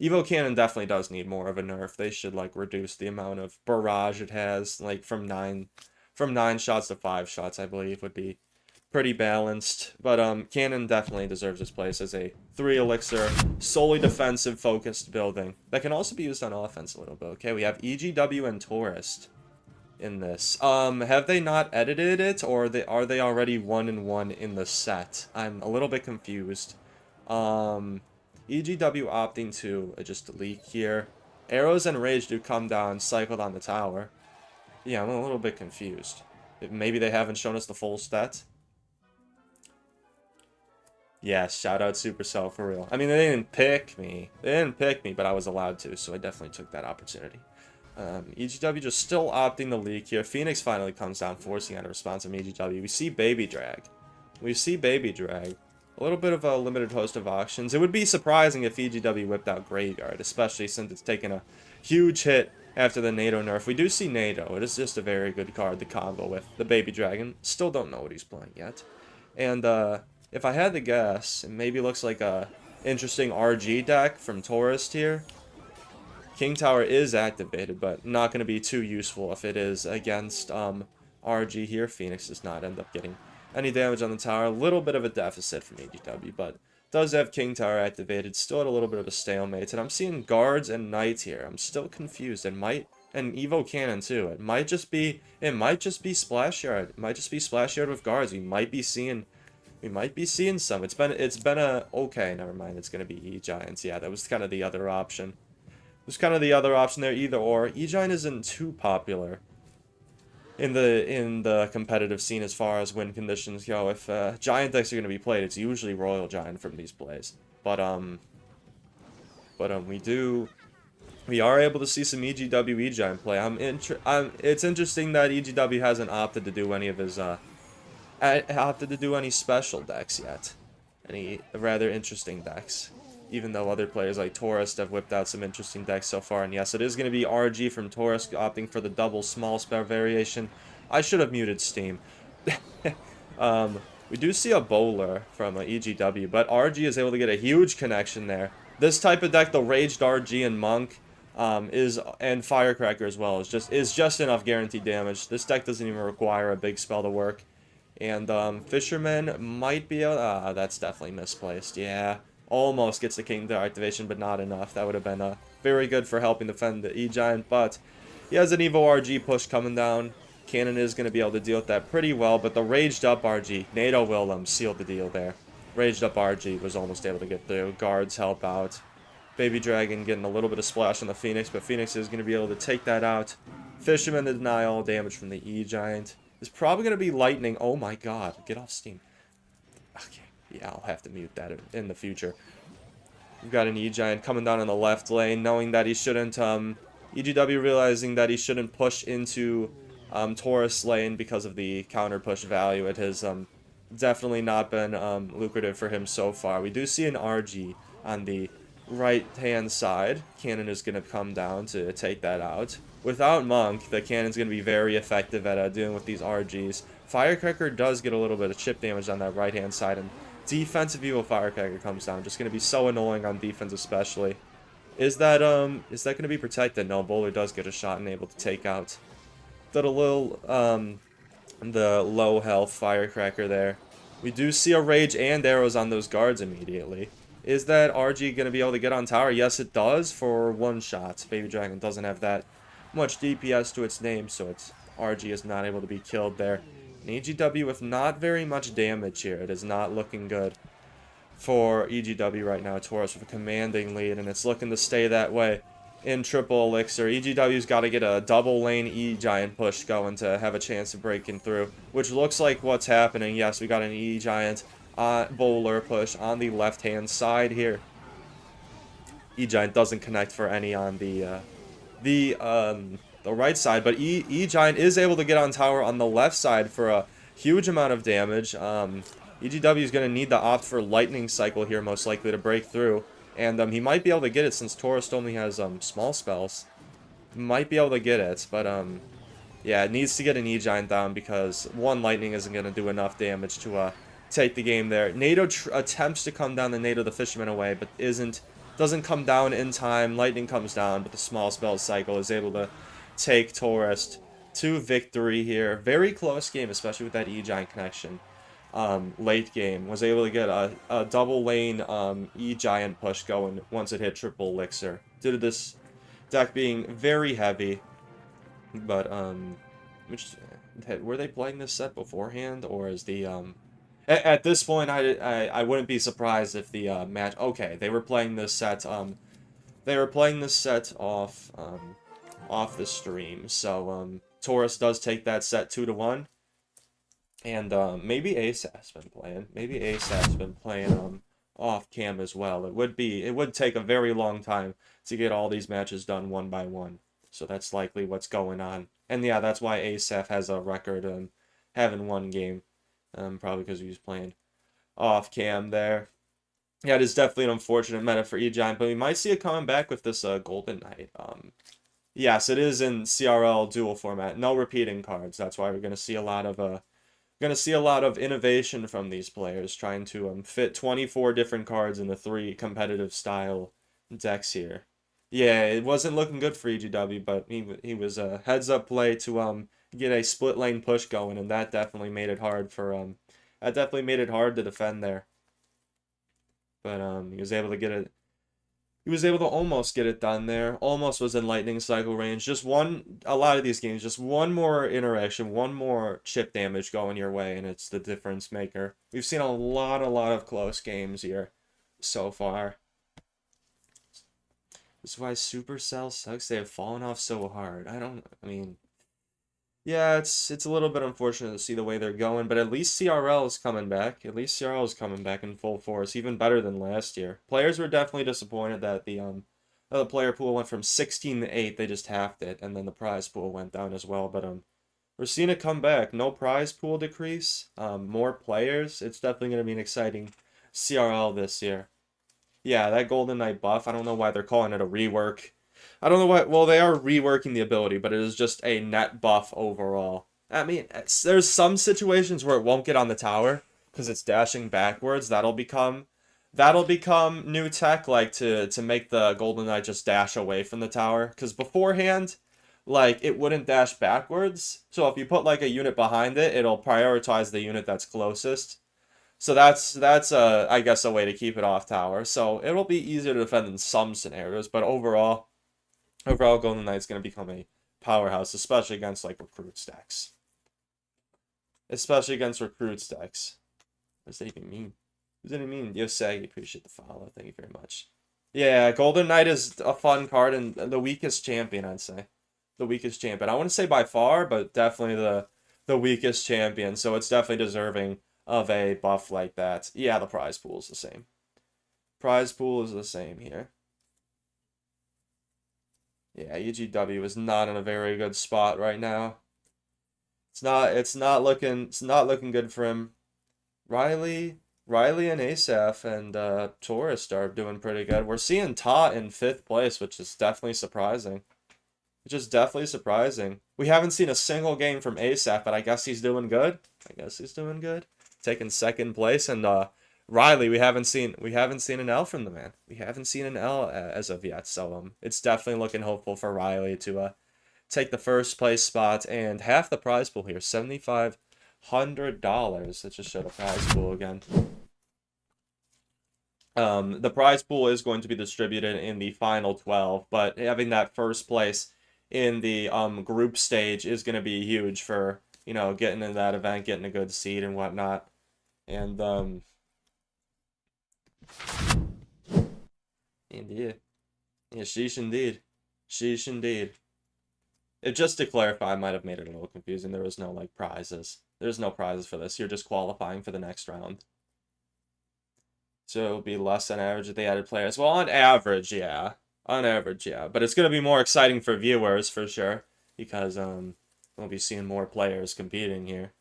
Evo Cannon definitely does need more of a nerf. They should like reduce the amount of barrage it has, like from 9 shots to 5 shots, I believe, would be pretty balanced. But Cannon definitely deserves its place as a 3 elixir, solely defensive focused building that can also be used on offense a little bit. Okay, we have EGW and Tourist in this. Have they not edited it, or are they already 1-1 in the set? I'm a little bit confused. EGW opting to just leak here. Arrows and Rage do come down, cycled on the tower. Yeah, I'm a little bit confused. Maybe they haven't shown us the full stat. Yeah, shout out Supercell for real. I mean, they didn't pick me. But I was allowed to, so I definitely took that opportunity. EGW just still opting the leak here. Phoenix finally comes down, forcing out a response from EGW. We see Baby Drag. A little bit of a limited host of auctions. It would be surprising if EGW whipped out Graveyard, especially since it's taken a huge hit after the NATO nerf. We do see NATO. It is just a very good card to combo with the Baby Dragon. Still don't know what he's playing yet. And if I had to guess, it maybe looks like a interesting RG deck from Tourist here. King Tower is activated, but not going to be too useful if it is against RG here. Phoenix does not end up getting any damage on the tower. A little bit of a deficit from EGW, but does have King Tower activated. Still at a little bit of a stalemate, and I'm seeing guards and knights here. I'm still confused. And Evo Cannon too. It might just be Splash Yard. It might just be Splash Yard with guards. We might be seeing some. It's been a okay. Never mind. It's gonna be E-Giants. Yeah, that was kind of the other option. There's kind of the other option there, either or. E-Giant isn't too popular in the competitive scene as far as win conditions go. If Giant decks are going to be played, it's usually Royal Giant from these plays. But we are able to see some EGW E-Giant play. It's interesting that EGW hasn't opted to do any of his any special decks yet. Any rather interesting decks. Even though other players like Taurus have whipped out some interesting decks so far. And yes, it is going to be RG from Taurus opting for the double small spell variation. I should have muted Steam. We do see a bowler from EGW, but RG is able to get a huge connection there. This type of deck, the Raged RG and Monk, and Firecracker as well, is just enough guaranteed damage. This deck doesn't even require a big spell to work. And Fisherman might be able... that's definitely misplaced, yeah. Almost gets the King Tower activation, but not enough. That would have been very good for helping defend the E-Giant, but he has an Evo RG push coming down. Cannon is going to be able to deal with that pretty well, but the Raged Up RG, NATO Willem sealed the deal there. Raged Up RG was almost able to get through. Guards help out. Baby Dragon getting a little bit of splash on the Phoenix, but Phoenix is going to be able to take that out. Fisherman to deny all damage from the E-Giant. It's probably going to be Lightning. Oh my god, get off Steam. Okay. Yeah, I'll have to mute that in the future. We've got an E-Giant coming down in the left lane, knowing that he shouldn't, EGW realizing that he shouldn't push into, Taurus lane because of the counter push value. It has, definitely not been, lucrative for him so far. We do see an RG on the right-hand side. Cannon is going to come down to take that out. Without Monk, the Cannon's going to be very effective at, dealing with these RGs. Firecracker does get a little bit of chip damage on that right-hand side, and defensive Evo Firecracker comes down. Just going to be so annoying on defense especially. Is that going to be protected? No, Bowler does get a shot and able to take out the low health Firecracker there. We do see a Rage and arrows on those guards immediately. Is that RG going to be able to get on tower? Yes, it does for one shot. Baby Dragon doesn't have that much DPS to its name, so RG is not able to be killed there. An EGW with not very much damage here. It is not looking good for EGW right now. Taurus with a commanding lead, and it's looking to stay that way in triple elixir. EGW's got to get a double lane E-Giant push going to have a chance of breaking through, which looks like what's happening. Yes, we got an E-Giant bowler push on the left-hand side here. E-Giant doesn't connect for any on the right side, but E-Giant is able to get on tower on the left side for a huge amount of damage. EGW is going to need to opt for Lightning Cycle here, most likely, to break through. And he might be able to get it since Taurus only has small spells. Might be able to get it, but yeah, it needs to get an E-Giant down because one Lightning isn't going to do enough damage to take the game there. NATO attempts to come down the NATO the Fisherman away, but doesn't come down in time. Lightning comes down, but the small spell cycle is able to take Taurus to victory here. Very close game, especially with that E-Giant connection. Late game was able to get a double lane E-Giant push going once it hit triple elixir due to this deck being very heavy. But were they playing this set beforehand, or is the at this point I wouldn't be surprised if the match, okay, they were playing this set off the stream. So Taurus does take that set 2-1. And maybe ASAP's been playing. Maybe ASAP's been playing off cam as well. It would take a very long time to get all these matches done one by one. So that's likely what's going on. And yeah, that's why ASAP has a record having one game. Probably because he was playing off cam there. Yeah, it is definitely an unfortunate meta for E-Giant, but we might see it coming back with this Golden Knight. Yes, it is in CRL dual format. No repeating cards. That's why we're going to see a lot of Gonna see a lot of innovation from these players trying to fit 24 different cards into 3 competitive style decks here. Yeah, it wasn't looking good for EGW, but he was a heads up play to get a split lane push going, and that definitely made it hard for that definitely made it hard to defend there. But he was able to get it. He was able to almost get it done there. Almost was in lightning cycle range. Just one, a lot of these games, just one more interaction, one more chip damage going your way, and it's the difference maker. We've seen a lot of close games here so far. This is why Supercell sucks. They have fallen off so hard. I mean, yeah, it's a little bit unfortunate to see the way they're going, but at least CRL is coming back. At least CRL is coming back in full force, even better than last year. Players were definitely disappointed that the player pool went from 16 to 8. They just halved it, and then the prize pool went down as well. But we're seeing it come back. No prize pool decrease. More players. It's definitely going to be an exciting CRL this year. Yeah, that Golden Knight buff. I don't know why they're calling it a rework. I don't know why. Well, they are reworking the ability, but it is just a net buff overall. I mean, there's some situations where it won't get on the tower because it's dashing backwards. That'll become new tech, like to make the Golden Knight just dash away from the tower. Because beforehand, like it wouldn't dash backwards. So if you put like a unit behind it, it'll prioritize the unit that's closest. So that's I guess a way to keep it off tower. So it'll be easier to defend in some scenarios, but overall Golden Knight's going to become a powerhouse, especially against like recruit stacks. Especially against recruit stacks. What does that even mean? What does that even mean? Yosagi, appreciate the follow. Thank you very much. Yeah, Golden Knight is a fun card and the weakest champion, I'd say. The weakest champion. I wouldn't say by far, but definitely the weakest champion. So it's definitely deserving of a buff like that. Yeah, the prize pool is the same. Prize pool is the same here. Yeah, EGW is not in a very good spot right now. It's not looking good for him. Riley and Asaf and Tourist are doing pretty good. We're seeing Ta in 5th place, which is definitely surprising. Which is definitely surprising. We haven't seen a single game from Asaf, but I guess he's doing good. Taking 2nd place, and Riley, we haven't seen an L from the man. We haven't seen an L as of yet, so it's definitely looking hopeful for Riley to take the 1st place spot and half the prize pool here, $7,500. Let's just show the prize pool again. The prize pool is going to be distributed in the final 12, but having that 1st place in the group stage is going to be huge for getting in that event, getting a good seed and whatnot. And indeed. Yeah, sheesh indeed. Sheesh indeed. Just to clarify, I might have made it a little confusing. There was no, like, prizes. There's no prizes for this. You're just qualifying for the next round. So it'll be less than average if they added players. Well, on average, yeah. On average, yeah. But it's going to be more exciting for viewers, for sure. Because we'll be seeing more players competing here.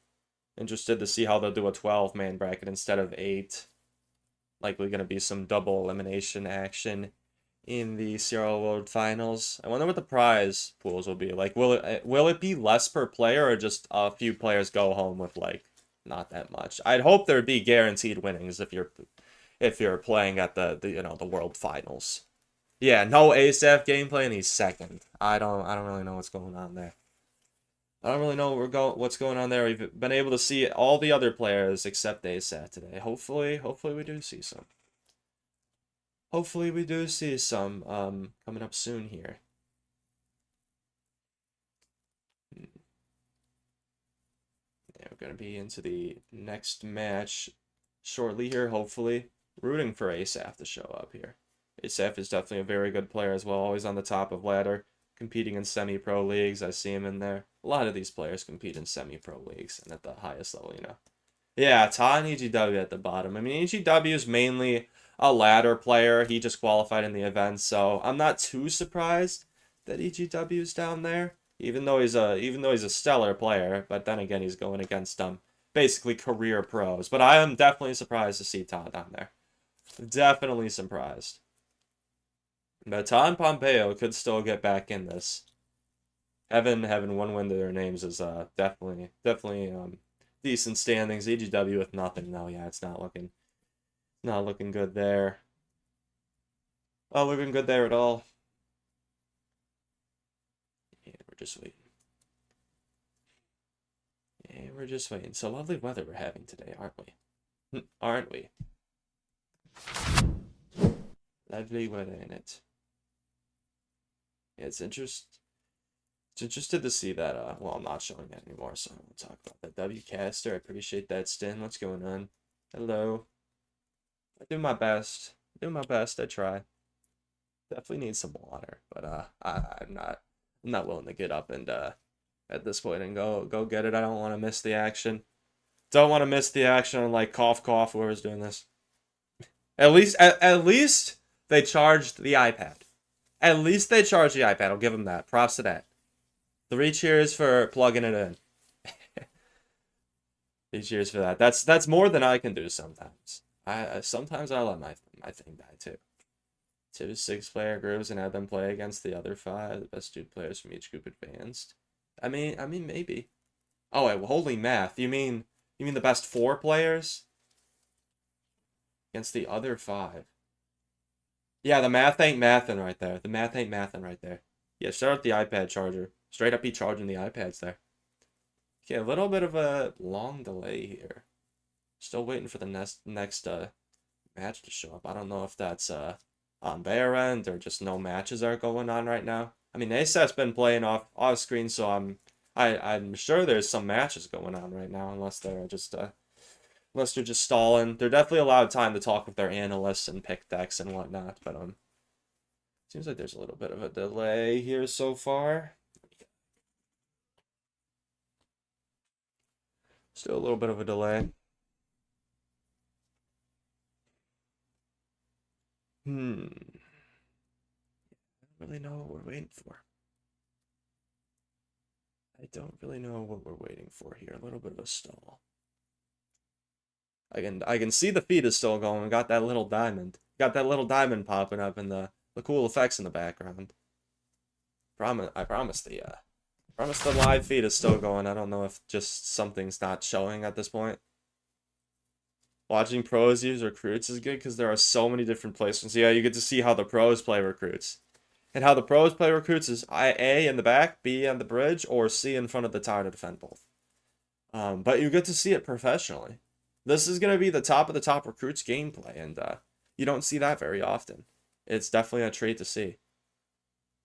Interested to see how they'll do a 12-man bracket instead of 8. Likely going to be some double elimination action in the CRL World Finals. I wonder what the prize pools will be. Like, will it be less per player or just a few players go home with, like, not that much? I'd hope there'd be guaranteed winnings if you're playing at the World Finals. Yeah, no ASAP gameplay and he's 2nd. I don't really know what's going on there. I don't really know what's going on there. We've been able to see all the other players except ASAT today. Hopefully we do see some. Hopefully we do see some coming up soon here. Yeah, we're gonna be into the next match shortly here, hopefully. Rooting for Asaf to show up here. Asaf is definitely a very good player as well, always on the top of ladder, competing in semi-pro leagues. I see him in there. A lot of these players compete in semi-pro leagues and at the highest level, Yeah, Ta and EGW at the bottom. I mean, EGW is mainly a ladder player. He just qualified in the event, so I'm not too surprised that EGW is down there. Even though he's a stellar player, but then again, he's going against basically career pros. But I am definitely surprised to see Ta down there. Definitely surprised. But Ta and Pompeo could still get back in this. Having one win to their names is definitely decent standings. EGW with nothing though. Yeah, it's not looking good there. Oh, looking good there at all. Yeah, we're just waiting. Yeah, we're just waiting. So lovely weather we're having today, aren't we? Aren't we? Lovely weather in it. Yeah, it's interested to see that. Well, I'm not showing that anymore, so I won't talk about that. Wcaster, I appreciate that. Stin, what's going on? Hello. I do my best. I try. Definitely need some water, but I'm not willing to get up and at this point and go get it. I don't want to miss the action. Don't want to miss the action on like cough cough whoever's doing this. At least they charged the iPad. At least they charged the iPad. I'll give them that. Props to that. 3 cheers for plugging it in. 3 cheers for that. That's more than I can do sometimes. Sometimes I let my thing die too. 2 6-player groups and have them play against the other 5. The best 2 players from each group advanced. I mean maybe. Oh, wait, well, holy math. You mean the best 4 players against the other 5? Yeah, the math ain't mathin' right there. The math ain't mathin' right there. Yeah, start with the iPad charger. Straight up be charging the iPads there. Okay, a little bit of a long delay here. Still waiting for the next match to show up. I don't know if that's on their end or just no matches are going on right now. I mean, ASAP's been playing off screen, so I'm sure there's some matches going on right now, unless they're just stalling. They're definitely allowed time to talk with their analysts and pick decks and whatnot, but seems like there's a little bit of a delay here so far. Still a little bit of a delay. I don't really know what we're waiting for. I don't really know what we're waiting for here. A little bit of a stall. I can see the feed is still going. We got that little diamond. Got that little diamond popping up and the cool effects in the background. I promise the live feed is still going. I don't know if just something's not showing at this point. Watching pros use recruits is good because there are so many different placements. Yeah, you get to see how the pros play recruits. And how the pros play recruits is A in the back, B on the bridge, or C in front of the tower to defend both. But you get to see it professionally. This is going to be the top of the top recruits gameplay, and you don't see that very often. It's definitely a trait to see.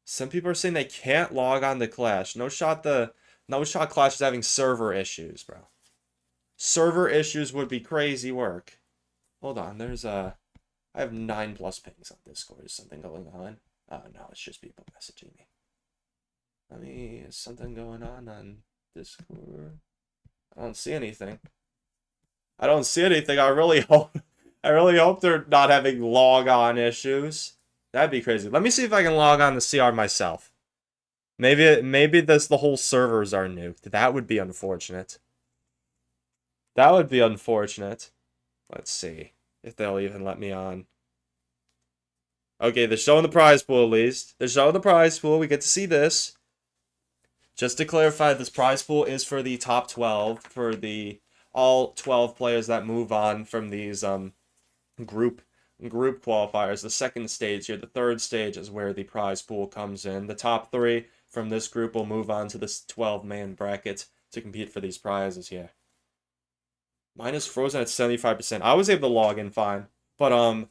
Some people are saying they can't log on to Clash. No shot Clash is having server issues, bro. Server issues would be crazy work. Hold on, I have 9+ pings on Discord. Is something going on? Oh no, it's just people messaging me. Is something going on Discord? I don't see anything. I really hope they're not having log on issues. That'd be crazy. Let me see if I can log on to CR myself. Maybe the whole servers are nuked. That would be unfortunate. That would be unfortunate. Let's see if they'll even let me on. Okay, they're showing the prize pool at least. They're showing the prize pool. We get to see this. Just to clarify, this prize pool is for the top 12, for all 12 players that move on from these group qualifiers. The second stage here, the third stage is where the prize pool comes in. The top 3 from this group will move on to this 12-man bracket to compete for these prizes here. Mine is frozen at 75%. I was able to log in fine, but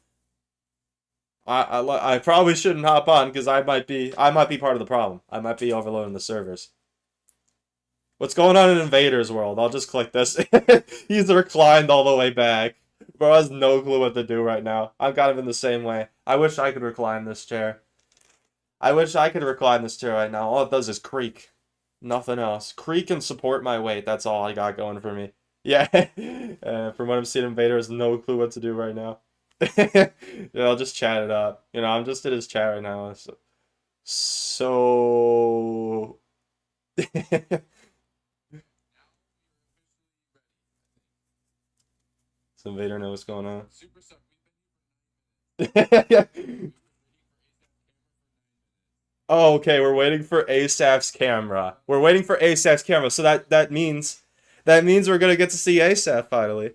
I probably shouldn't hop on because I might be part of the problem. I might be overloading the servers. What's going on in Invader's World? I'll just click this. He's reclined all the way back. Bro has no clue what to do right now. I'm kind of in the same way. I wish I could recline this chair. I wish I could recline this chair right now. All it does is creak. Nothing else. Creak and support my weight. That's all I got going for me. Yeah. From what I'm seeing, Invader has no clue what to do right now. Yeah, I'll just chat it up. I'm just in his chat right now. So... Does Invader know what's going on? Oh, okay, we're waiting for ASAP's camera. So that means That means we're gonna get to see ASAP finally.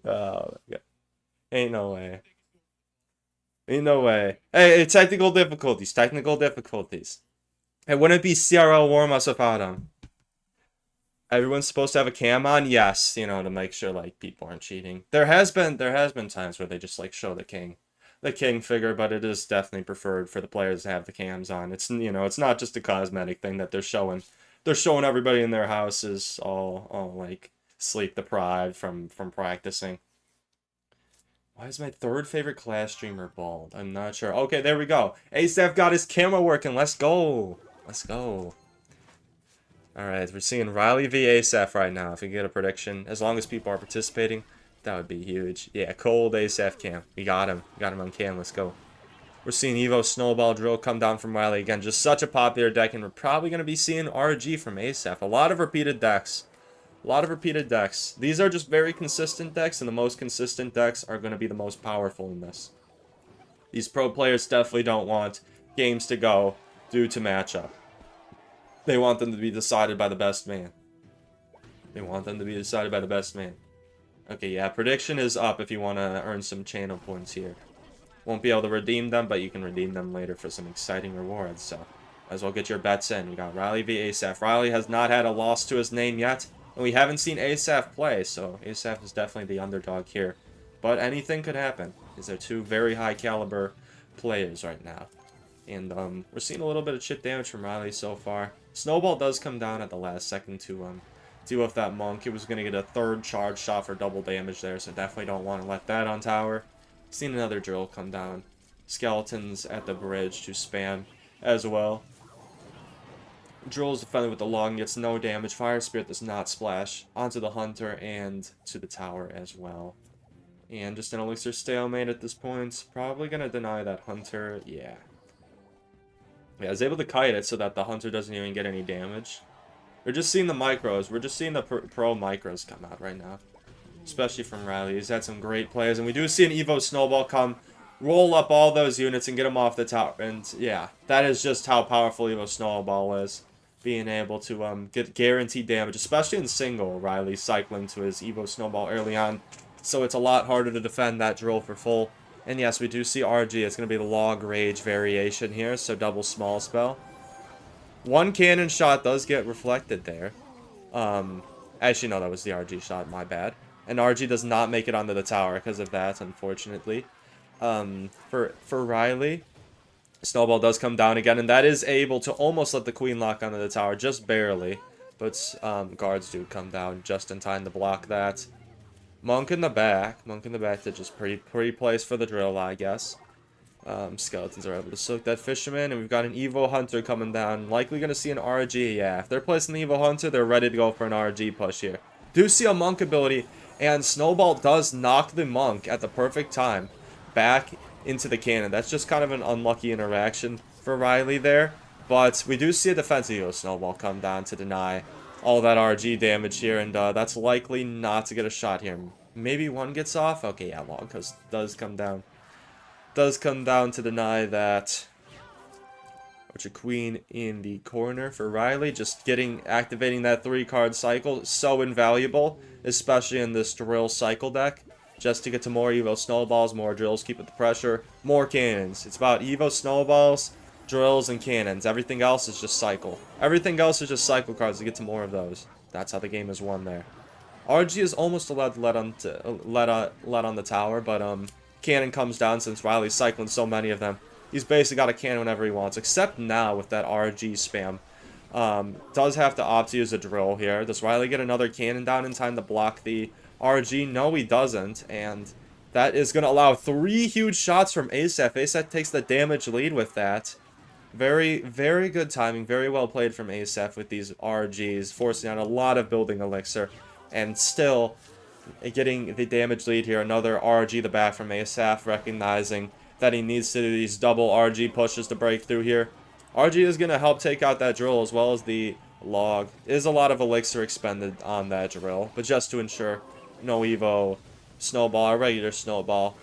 Oh my god. Ain't no way. Ain't no way. Hey, technical difficulties. Technical difficulties. It wouldn't be CRL warm-ups without them. Everyone's supposed to have a cam on, yes, you know, to make sure like people aren't cheating. There has been times where they just like show the king figure, but it is definitely preferred for the players to have the cams on. It's, you know, it's not just a cosmetic thing that they're showing. They're showing everybody in their houses all like sleep deprived from practicing. Why is my third favorite class streamer bald? I'm not sure. Okay, there we go. ASAP got his camera working. Let's go. Let's go. Alright, we're seeing Riley v ASAP right now. If we get a prediction, as long as people are participating, that would be huge. Yeah, cold ASAP cam. We got him. We got him on cam. Let's go. We're seeing Evo Snowball Drill come down from Riley again. Just such a popular deck, and we're probably going to be seeing RG from ASAP. A lot of repeated decks. A lot of repeated decks. These are just very consistent decks, and the most consistent decks are going to be the most powerful in this. These pro players definitely don't want games to go due to matchup. They want them to be decided by the best man. They want them to be decided by the best man. Okay, yeah, prediction is up if you want to earn some channel points here. Won't be able to redeem them, but you can redeem them later for some exciting rewards, so might as well get your bets in. We got Riley v ASAP. Riley has not had a loss to his name yet, and we haven't seen ASAP play, so ASAP is definitely the underdog here. But anything could happen, because they're two very high caliber players right now. And we're seeing a little bit of chip damage from Riley so far. Snowball does come down at the last second to deal with that monk. It was going to get a third charge shot for double damage there, so definitely don't want to let that on tower. Seen another drill come down. Skeletons at the bridge to spam as well. Drill is defended with the long, gets no damage. Fire Spirit does not splash onto the hunter and to the tower as well. And just an elixir stalemate at this point. Probably going to deny that hunter. Yeah. Yeah, I was able to kite it so that the hunter doesn't even get any damage. We're just seeing the micros. We're just seeing the pro micros come out right now. Especially from Riley. He's had some great plays. And we do see an Evo Snowball come, roll up all those units and get them off the tower. And yeah, that is just how powerful Evo Snowball is. Being able to get guaranteed damage, especially in single. Riley cycling to his Evo Snowball early on. So it's a lot harder to defend that drill for full. And yes, we do see RG. It's going to be the log rage variation here, so double small spell. One cannon shot does get reflected there. Actually, no, that was the RG shot, my bad. And RG does not make it onto the tower because of that, unfortunately. For Riley, Snowball does come down again, and that is able to almost let the Queen lock onto the tower, just barely. But guards do come down just in time to block that. Monk in the back did just pretty place for the drill, I guess. Skeletons are able to soak that fisherman, and we've got an Evo Hunter coming down. Likely going to see an RG, yeah. If they're placing the Evo Hunter, they're ready to go for an RG push here. Do see a Monk ability, and Snowball does knock the Monk at the perfect time back into the cannon. That's just kind of an unlucky interaction for Riley there. But we do see a defensive Evo Snowball come down to deny all that RG damage here, and that's likely not to get a shot here. Maybe one gets off? Okay, yeah, long, because does come down. Does come down to deny that. Archer Queen in the corner for Riley. Just activating that 3-card cycle. So invaluable, especially in this drill cycle deck. Just to get to more Evo Snowballs, more drills, keep up the pressure, more cannons. It's about Evo Snowballs, drills, and cannons. Everything else is just cycle. Everything else is just cycle cards to get to more of those. That's how the game is won there. RG is almost allowed to let on the tower, but cannon comes down since Riley's cycling so many of them. He's basically got a cannon whenever he wants, except now with that RG spam. Does have to opt to use a drill here. Does Riley get another cannon down in time to block the RG? No, he doesn't, and that is going to allow 3 huge shots from ASAP. ASAP takes the damage lead with that. Very, very good timing. Very well played from ASAP with these RGs, forcing out a lot of building elixir. And still getting the damage lead here. Another RG the back from ASAP, recognizing that he needs to do these double RG pushes to break through here. RG is going to help take out that drill as well as the log. Is a lot of elixir expended on that drill, but just to ensure no Evo Snowball, or regular Snowball.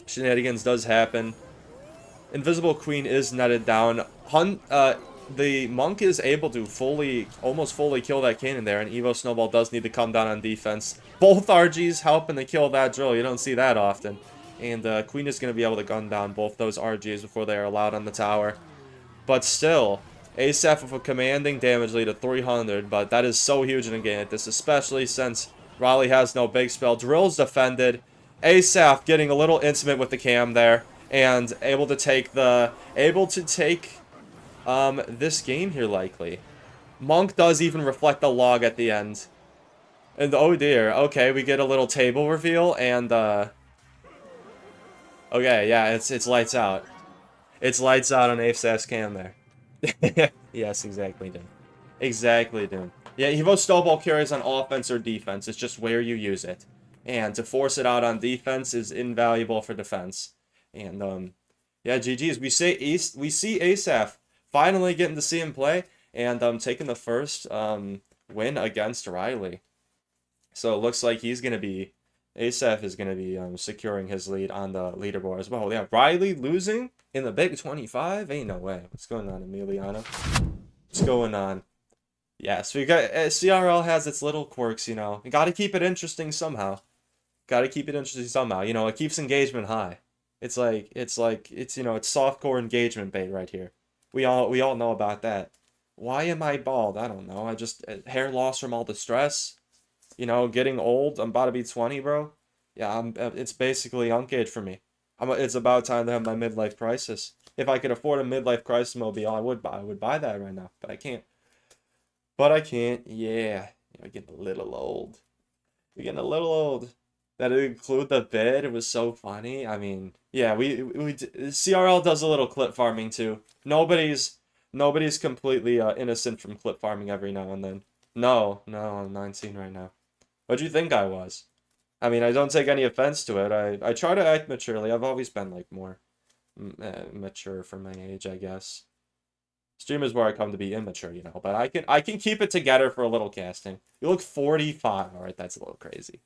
Shenanigans does happen. Invisible Queen is netted down. the Monk is able to almost fully kill that cannon there, and Evo Snowball does need to come down on defense. Both RGs helping to kill that drill. You don't see that often. And Queen is going to be able to gun down both those RGs before they are allowed on the tower. But still, Asaph with a commanding damage lead of 300, but that is so huge in a game like this, especially since Riley has no big spell. Drill's defended. Asaph getting a little intimate with the cam there, and able to take this game here likely. Monk does even reflect the log at the end. And oh dear, okay, we get a little table reveal, and okay, yeah, it's lights out. It's lights out on Asaph's cam there. Yes, exactly, Doom. Exactly, Doom. Yeah, Evo Snowball carries on offense or defense. It's just where you use it. And to force it out on defense is invaluable for defense. And, yeah, GG's. We see Asaph finally getting to see him play, and taking the first win against Riley. So it looks like Asaph is going to be securing his lead on the leaderboard as well. Yeah, Riley losing in the Big 25? Ain't no way. What's going on, Emiliano? What's going on? Yeah, so you got CRL has its little quirks, you know. You got to keep it interesting somehow. Got to keep it interesting somehow. You know, it keeps engagement high. It's softcore engagement bait right here. We all know about that. Why am I bald? I don't know. I just hair loss from all the stress. You know, getting old. I'm about to be 20, bro. Yeah, it's basically Undead for me. It's about time to have my midlife crisis. If I could afford a midlife crisis mobile, I would buy that right now. But I can't. Yeah. You're getting a little old. You're getting a little old. That it include the bid. It was so funny. I mean, yeah, CRL does a little clip farming too. Nobody's completely innocent from clip farming every now and then. No, I'm 19 right now. What'd you think I was? I mean, I don't take any offense to it. I try to act maturely. I've always been like more mature for my age, I guess. Stream is where I come to be immature, you know. But I can keep it together for a little casting. You look 45. All right, that's a little crazy.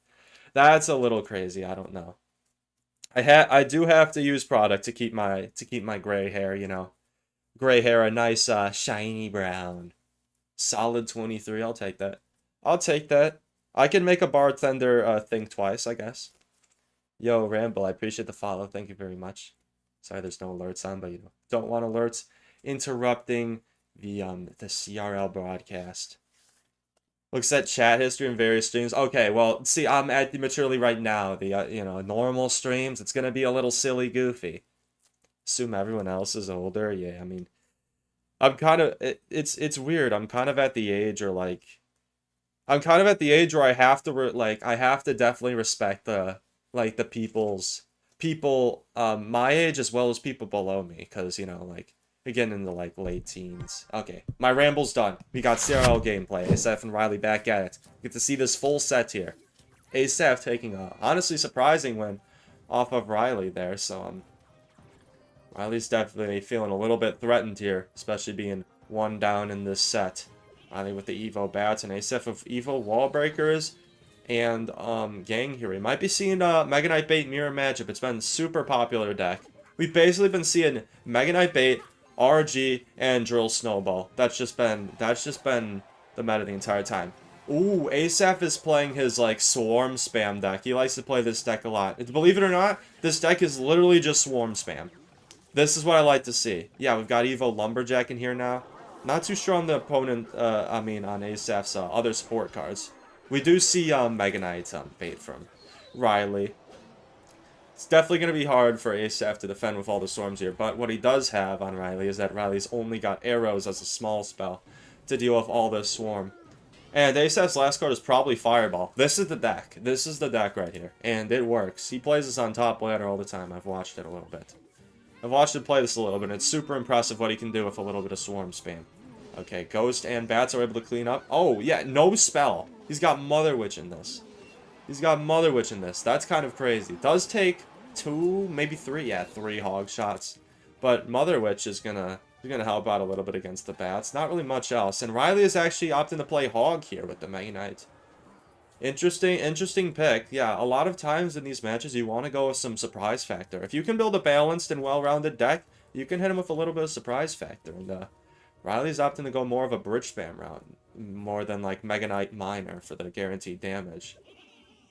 That's a little crazy. I don't know. I do have to use product to keep my gray hair, you know. Gray hair, a nice shiny brown. Solid 23. I'll take that. I'll take that. I can make a bartender think twice, I guess. Yo, Ramble, I appreciate the follow. Thank you very much. Sorry there's no alerts on, but you don't want alerts interrupting the CRL broadcast. Looks at chat history in various streams. Okay, well, see, I'm acting maturely right now. The normal streams, it's gonna be a little silly goofy. Assume everyone else is older. Yeah, I mean, I'm kind of it's weird. I'm kind of at the age where I have to I have to definitely respect the people my age as well as people below me, because you know, like, again, in the late teens. Okay, my ramble's done. We got CRL gameplay. Asaph and Riley back at it. Get to see this full set here. Asaph taking a honestly surprising win off of Riley there. So Riley's definitely feeling a little bit threatened here, especially being one down in this set. Riley with the Evo bats and Asaph with Evo wall breakers and gang here. We might be seeing Mega Knight bait mirror matchup. It's been a super popular deck. We've basically been seeing Mega Knight bait, RG, and Drill Snowball. That's just been the meta the entire time. Ooh, Asaph is playing his swarm spam deck. He likes to play this deck a lot. Believe it or not, this deck is literally just swarm spam. This is what I like to see. Yeah, we've got Evo Lumberjack in here now. Not too sure on the opponent, on Asaph's other support cards. We do see Mega Knight bait from Riley. It's definitely going to be hard for Asaph to defend with all the storms here, but what he does have on Riley is that Riley's only got arrows as a small spell to deal with all this swarm. And Asaph's last card is probably Fireball. This is the deck. This is the deck right here. And it works. He plays this on top ladder all the time. I've watched it a little bit. I've watched him play this a little bit, and it's super impressive what he can do with a little bit of swarm spam. Okay, Ghost and Bats are able to clean up. Oh, yeah, no spell. He's got Mother Witch in this. That's kind of crazy. Does take 2, maybe 3. Yeah, 3 hog shots. But Mother Witch is gonna help out a little bit against the Bats. Not really much else. And Riley is actually opting to play Hog here with the Mega Knight. Interesting pick. Yeah, a lot of times in these matches you want to go with some surprise factor. If you can build a balanced and well-rounded deck, you can hit him with a little bit of surprise factor. And Riley's opting to go more of a bridge spam route, more than like Mega Knight Miner for the guaranteed damage.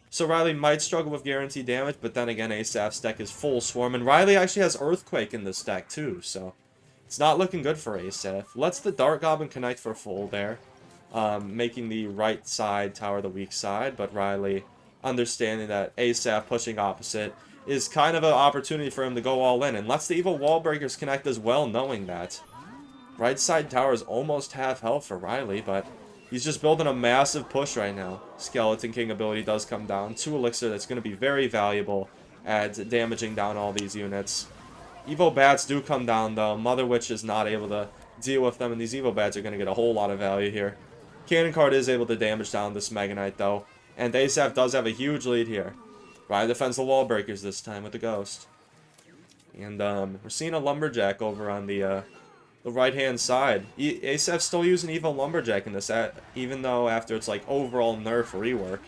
So Riley might struggle with guaranteed damage, but then again, Asaf's deck is full Swarm, and Riley actually has Earthquake in this deck too, so it's not looking good for Asaf. Lets the Dark Goblin connect for full there, making the right side tower the weak side, but Riley, understanding that Asaf pushing opposite is kind of an opportunity for him to go all in, and lets the Evil Wall Breakers connect as well, knowing that. Right side tower is almost half health for Riley, but he's just building a massive push right now. Skeleton King ability does come down. 2 elixir that's going to be very valuable at damaging down all these units. Evo Bats do come down though. Mother Witch is not able to deal with them, and these Evo Bats are going to get a whole lot of value here. Cannon Card is able to damage down this Mega Knight though, and Asaf does have a huge lead here. Riley defends the Wall Breakers this time with the Ghost. And we're seeing a Lumberjack over on the right-hand side. Asaf's still using Evo Lumberjack in this, even though after it's like overall nerf rework.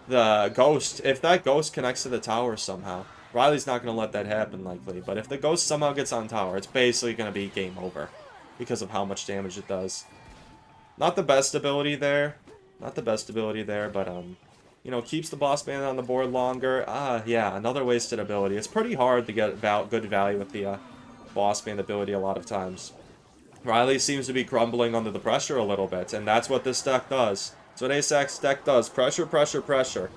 The Ghost, if that Ghost connects to the tower somehow, Riley's not going to let that happen likely, but if the Ghost somehow gets on tower, it's basically going to be game over because of how much damage it does. Not the best ability there, but you know, keeps the boss man on the board longer. Yeah, another wasted ability. It's pretty hard to get good value with the boss man ability a lot of times. Riley seems to be crumbling under the pressure a little bit, and that's what this deck does. That's what Asaf's deck does. Pressure, pressure, pressure.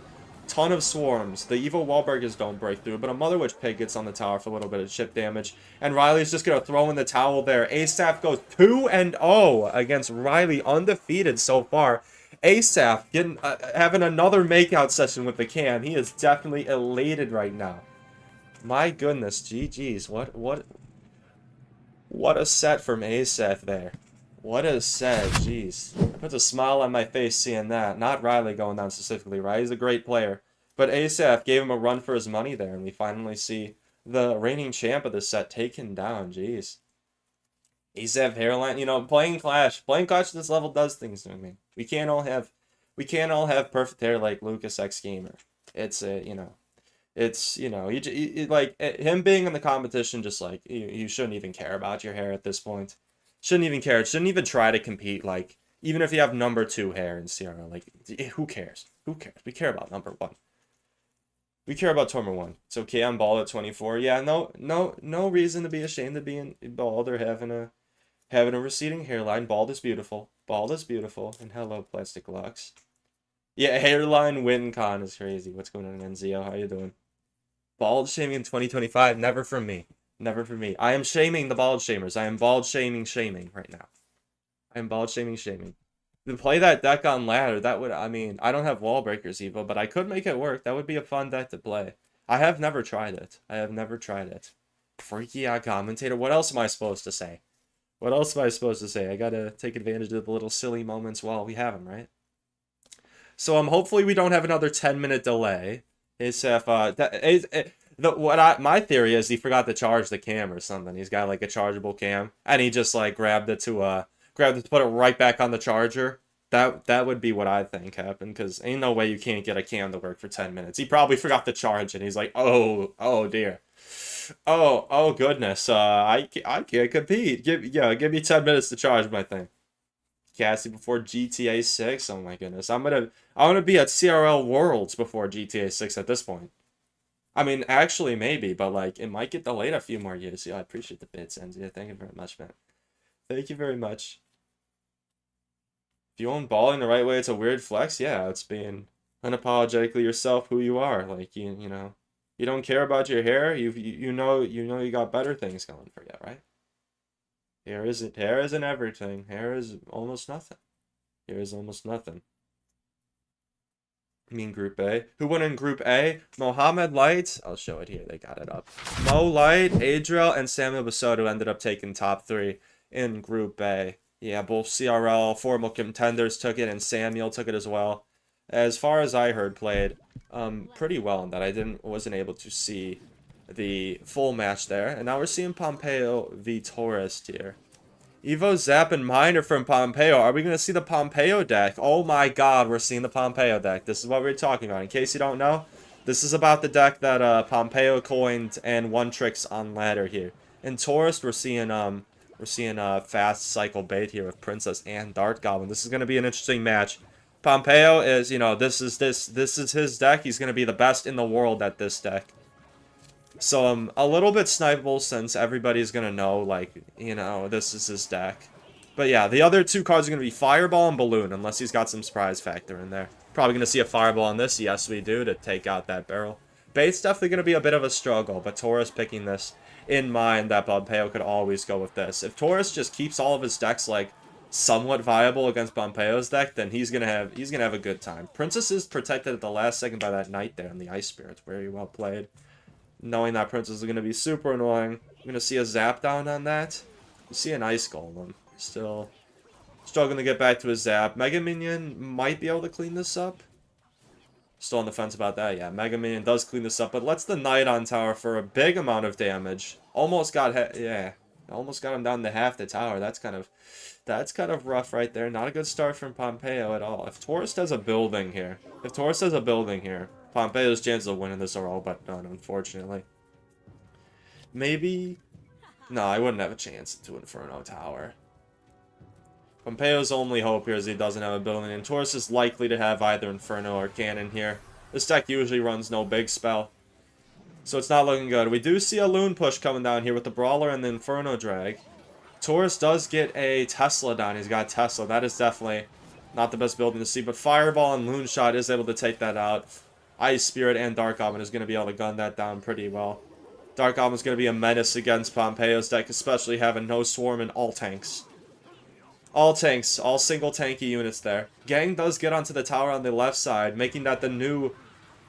Ton of swarms. The evil Wallburgers don't break through, but a Mother Witch Pig gets on the tower for a little bit of chip damage, and Riley's just going to throw in the towel there. Asaf goes 2-0 against Riley, undefeated so far. Asaf getting having another makeout session with the cam. He is definitely elated right now. My goodness, GG's. What a set from Asaf there. What a set, jeez. It puts a smile on my face seeing that. Not Riley going down specifically. Riley's a great player. But Asaf gave him a run for his money there, and we finally see the reigning champ of the set taken down, jeez. Asaf hairline, you know, playing Clash at this level does things to me. We can't all have perfect hair like Lucas X Gamer. It's like him being in the competition, just like you shouldn't even care about your hair at this point. Shouldn't even care. Shouldn't even try to compete. Like, even if you have number 2 hair in CRL, like, who cares? Who cares? We care about number 1. We care about Tormer 1. It's okay. I'm bald at 24. Yeah, no reason to be ashamed of being bald or having a receding hairline. Bald is beautiful. Bald is beautiful. And hello, Plastic Locks. Yeah, hairline win con is crazy. What's going on, Enzio? How you doing? Bald shaming in 2025? Never from me. Never for me. I am shaming the bald shamers. I am bald shaming right now. I am bald shaming. To play that deck on ladder, that would, I mean, I don't have wall breakers, Evo, but I could make it work. That would be a fun deck to play. I have never tried it. Freaky out commentator. What else am I supposed to say? I gotta take advantage of the little silly moments while we have them, right? So hopefully we don't have another 10-minute delay. My theory is he forgot to charge the cam or something. He's got like a chargeable cam, and he just like grabbed it to put it right back on the charger. That would be what I think happened, because ain't no way you can't get a cam to work for 10 minutes. He probably forgot to charge it. He's like, oh dear, oh goodness, I can't compete. Give me 10 minutes to charge my thing. Cassie before GTA 6. Oh my goodness, I'm gonna be at CRL Worlds before GTA 6 at this point. I mean, actually, maybe, but, like, it might get delayed a few more years. Yeah, I appreciate the bits, Enzia. Thank you very much, man. Thank you very much. If you own balling the right way, it's a weird flex. Yeah, it's being unapologetically yourself, who you are. Like, you know, you don't care about your hair. You know you got better things going for you, right? Hair isn't everything. Hair is almost nothing. I mean Group A. Who won in Group A? Mohamed Light. I'll show it here. They got it up. Mo Light, Adriel, and Samuel Basoto ended up taking top 3 in Group A. Yeah, both CRL formal contenders took it, and Samuel took it as well. As far as I heard, played pretty well in that. I wasn't able to see the full match there. And now we're seeing Pompeo v Torres here. Evo, Zap, and Miner from Pompeo. Are we going to see the Pompeo deck? Oh my god, we're seeing the Pompeo deck. This is what we're talking about. In case you don't know, this is about the deck that Pompeo coined and won tricks on ladder here. In Taurus, we're seeing We're seeing a fast cycle bait here with Princess and Dart Goblin. This is going to be an interesting match. Pompeo is, you know, this is his deck. He's going to be the best in the world at this deck. So I'm a little bit snipeable since everybody's going to know, like, you know, this is his deck. But yeah, the other two cards are going to be Fireball and Balloon, unless he's got some surprise factor in there. Probably going to see a Fireball on this. Yes, we do, to take out that barrel. Bait's definitely going to be a bit of a struggle, but Taurus picking this in mind that Pompeo could always go with this. If Taurus just keeps all of his decks, like, somewhat viable against Pompeo's deck, then he's gonna have a good time. Princess is protected at the last second by that Knight there and the Ice Spirits. Very well played. Knowing that Princess is gonna be super annoying. I'm gonna see a Zap down on that. You see an Ice Golem. Still struggling to get back to his Zap. Mega Minion might be able to clean this up. Still on the fence about that. Yeah, Mega Minion does clean this up, but lets the Knight on tower for a big amount of damage. Almost got almost got him down to half the tower. That's kind of rough right there. Not a good start from Pompeo at all. If Taurus has a building here, Pompeo's chances of winning this are all but none, unfortunately. Maybe... No, I wouldn't have a chance to Inferno Tower. Pompeo's only hope here is he doesn't have a building, and Taurus is likely to have either Inferno or Cannon here. This deck usually runs no big spell, so it's not looking good. We do see a Loon push coming down here with the Brawler and the Inferno Drag. Taurus does get a Tesla down. He's got Tesla. That is definitely not the best building to see, but Fireball and Loon Shot is able to take that out. Ice Spirit and Dark Goblin is going to be able to gun that down pretty well. Dark Goblin is going to be a menace against Pompeo's deck, especially having no Swarm and all tanks. All tanks, all single tanky units there. Gang does get onto the tower on the left side, making that the new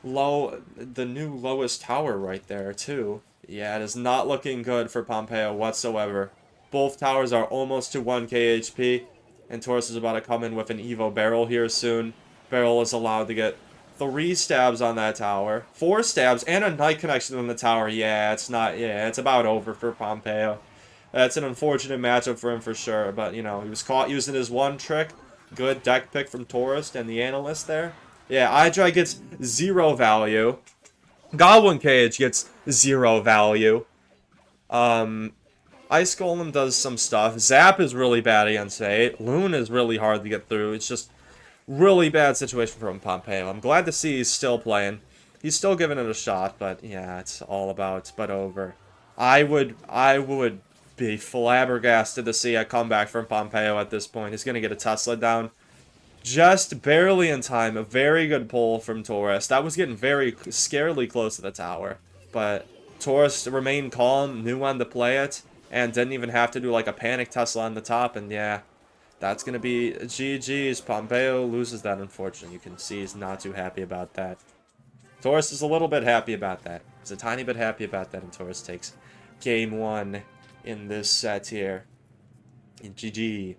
lowest tower right there too. Yeah, it is not looking good for Pompeo whatsoever. Both towers are almost to 1k HP, and Taurus is about to come in with an Evo Barrel here soon. Barrel is allowed to get 3 stabs on that tower, 4 stabs, and a Knight connection on the tower. Yeah, it's about over for Pompeo. That's an unfortunate matchup for him for sure, but, you know, he was caught using his one trick. Good deck pick from Taurus and the analyst there. Yeah, Idra gets 0 value. Goblin Cage gets 0 value. Ice Golem does some stuff. Zap is really bad against 8. Loon is really hard to get through. It's just really bad situation from Pompeo. I'm glad to see he's still playing. He's still giving it a shot, but yeah, it's all about but over. I would be flabbergasted to see a comeback from Pompeo at this point. He's going to get a Tesla down just barely in time. A very good pull from Taurus. That was getting very scarily close to the tower, but Taurus remained calm, knew when to play it, and didn't even have to do like a panic Tesla on the top, and yeah, that's going to be GG's. Pompeo loses that, unfortunately. You can see he's not too happy about that. Taurus is a little bit happy about that. He's a tiny bit happy about that, and Taurus takes game 1 in this set here. GG.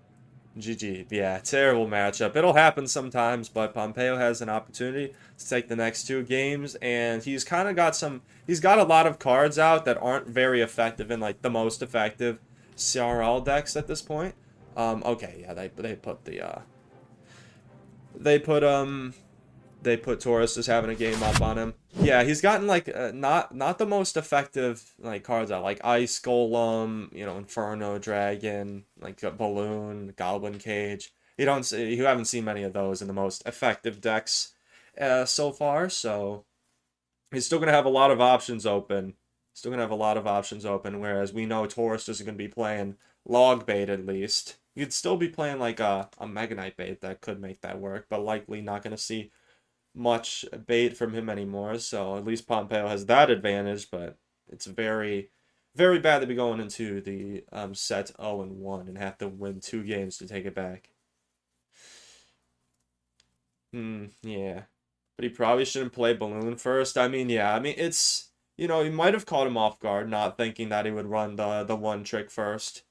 GG. Yeah, terrible matchup. It'll happen sometimes, but Pompeo has an opportunity to take the next 2 games, and he's kind of got he's got a lot of cards out that aren't very effective in, like, the most effective CRL decks at this point. Okay, yeah, they put Taurus as having a game up on him. Yeah, he's gotten, like, not the most effective, like, cards out. Like, Ice Golem, you know, Inferno Dragon, like, Balloon, Goblin Cage. You haven't seen many of those in the most effective decks so far, so he's still going to have a lot of options open. Whereas we know Taurus isn't going to be playing Log Bait, at least. You'd still be playing, like, a Mega Knight bait that could make that work, but likely not going to see much bait from him anymore, so at least Pompeo has that advantage, but it's very, very bad to be going into the set 0-1 and have to win 2 games to take it back. Yeah. But he probably shouldn't play Balloon first. I mean, yeah, it's, you know, he might have caught him off guard, not thinking that he would run the one trick first.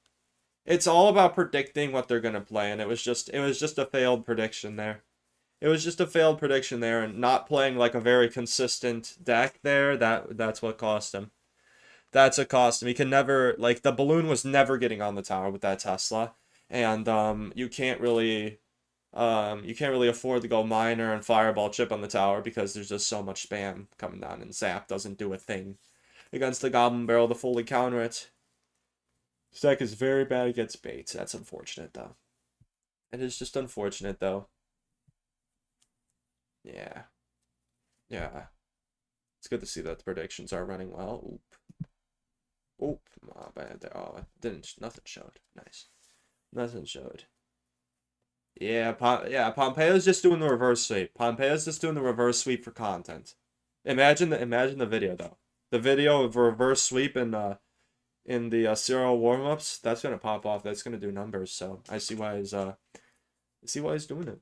It's all about predicting what they're going to play, and it was just a failed prediction there. And not playing like a very consistent deck there, that's what cost him. That's what cost him. He can never, like, the Balloon was never getting on the tower with that Tesla, and you can't really afford to go Miner and Fireball chip on the tower because there's just so much spam coming down, and Zap doesn't do a thing against the Goblin Barrel to fully counter it. This deck is very bad against baits. That's unfortunate, though. It is just unfortunate, though. Yeah. Yeah. It's good to see that the predictions are running well. Oop. Oop. Oh, bad there. Oh, nothing showed. Nice. Nothing showed. Yeah, Pompeo's just doing the reverse sweep. Pompeo's just doing the reverse sweep for content. Imagine the video though. The video of reverse sweep in the CRL warmups, that's gonna pop off. That's gonna do numbers. So I see why he's doing it.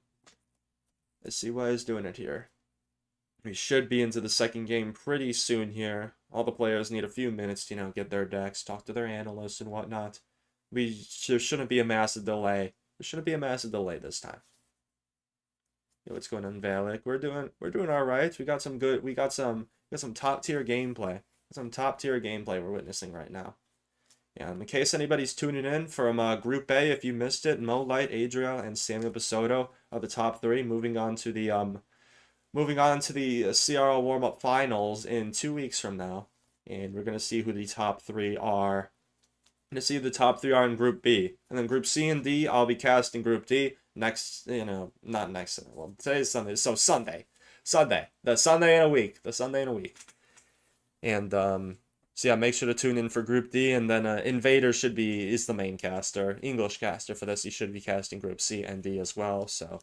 I see why he's doing it here. We should be into the second game pretty soon here. All the players need a few minutes to, get their decks, talk to their analysts and whatnot. There shouldn't be a massive delay. There shouldn't be a massive delay this time. Yo, what's going on, Valak? We're doing all right. We got some top tier gameplay. Some top tier gameplay we're witnessing right now. Yeah, in case anybody's tuning in from Group A, if you missed it, Mo Light, Adriel, and Samuel Basoto are the top three. Moving on to the CRL warm-up finals in 2 weeks from now, and we're gonna see who the top three are. To see the top three are in Group B. And then Group C and D, I'll be casting Group D next, not next, well, today's Sunday, so Sunday. The Sunday in a week. And, so yeah, make sure to tune in for Group D, and then Invader is the main caster, English caster for this. He should be casting Group C and D as well, so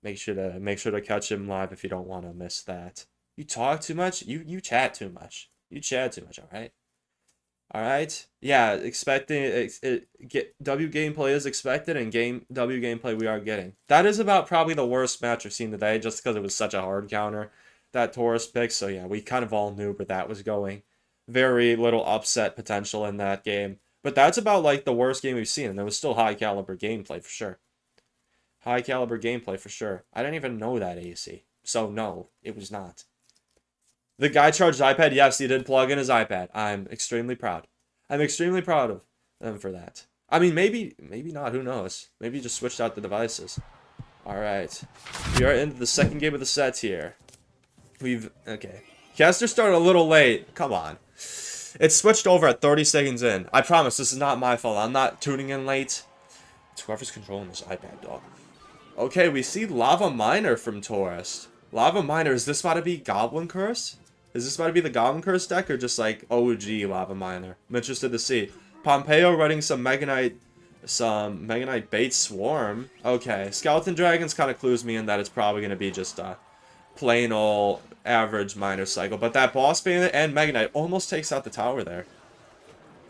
make sure to catch him live if you don't want to miss that. You talk too much? You chat too much. Alright? Alright? Yeah, W gameplay is expected, and W gameplay we are getting. That is about probably the worst match I've seen today, just because it was such a hard counter, that Taurus pick. So yeah, we kind of all knew where that was going. Very little upset potential in that game. But that's about like the worst game we've seen, and there was still high caliber gameplay for sure. I didn't even know that, AC. So no, it was not. The guy charged iPad. Yes, he did plug in his iPad. I'm extremely proud. of them for that. I mean, maybe not. Who knows? Maybe he just switched out the devices. All right. We are into the second game of the set here. Okay. Caster started a little late. Come on. It switched over at 30 seconds in. I promise this is not my fault. I'm not tuning in late. It's whoever's controlling this iPad, dog. Okay, we see Lava Miner from Taurus. Lava Miner, is this about to be Goblin Curse? Is this about to be the Goblin Curse deck, or just like OG Lava Miner? I'm interested to see. Pompeo running some Mega Knight Bait Swarm. Okay, Skeleton Dragons kind of clues me in that it's probably going to be just a plain old average Miner cycle. But that Boss Bandit and Mega Knight almost takes out the tower there.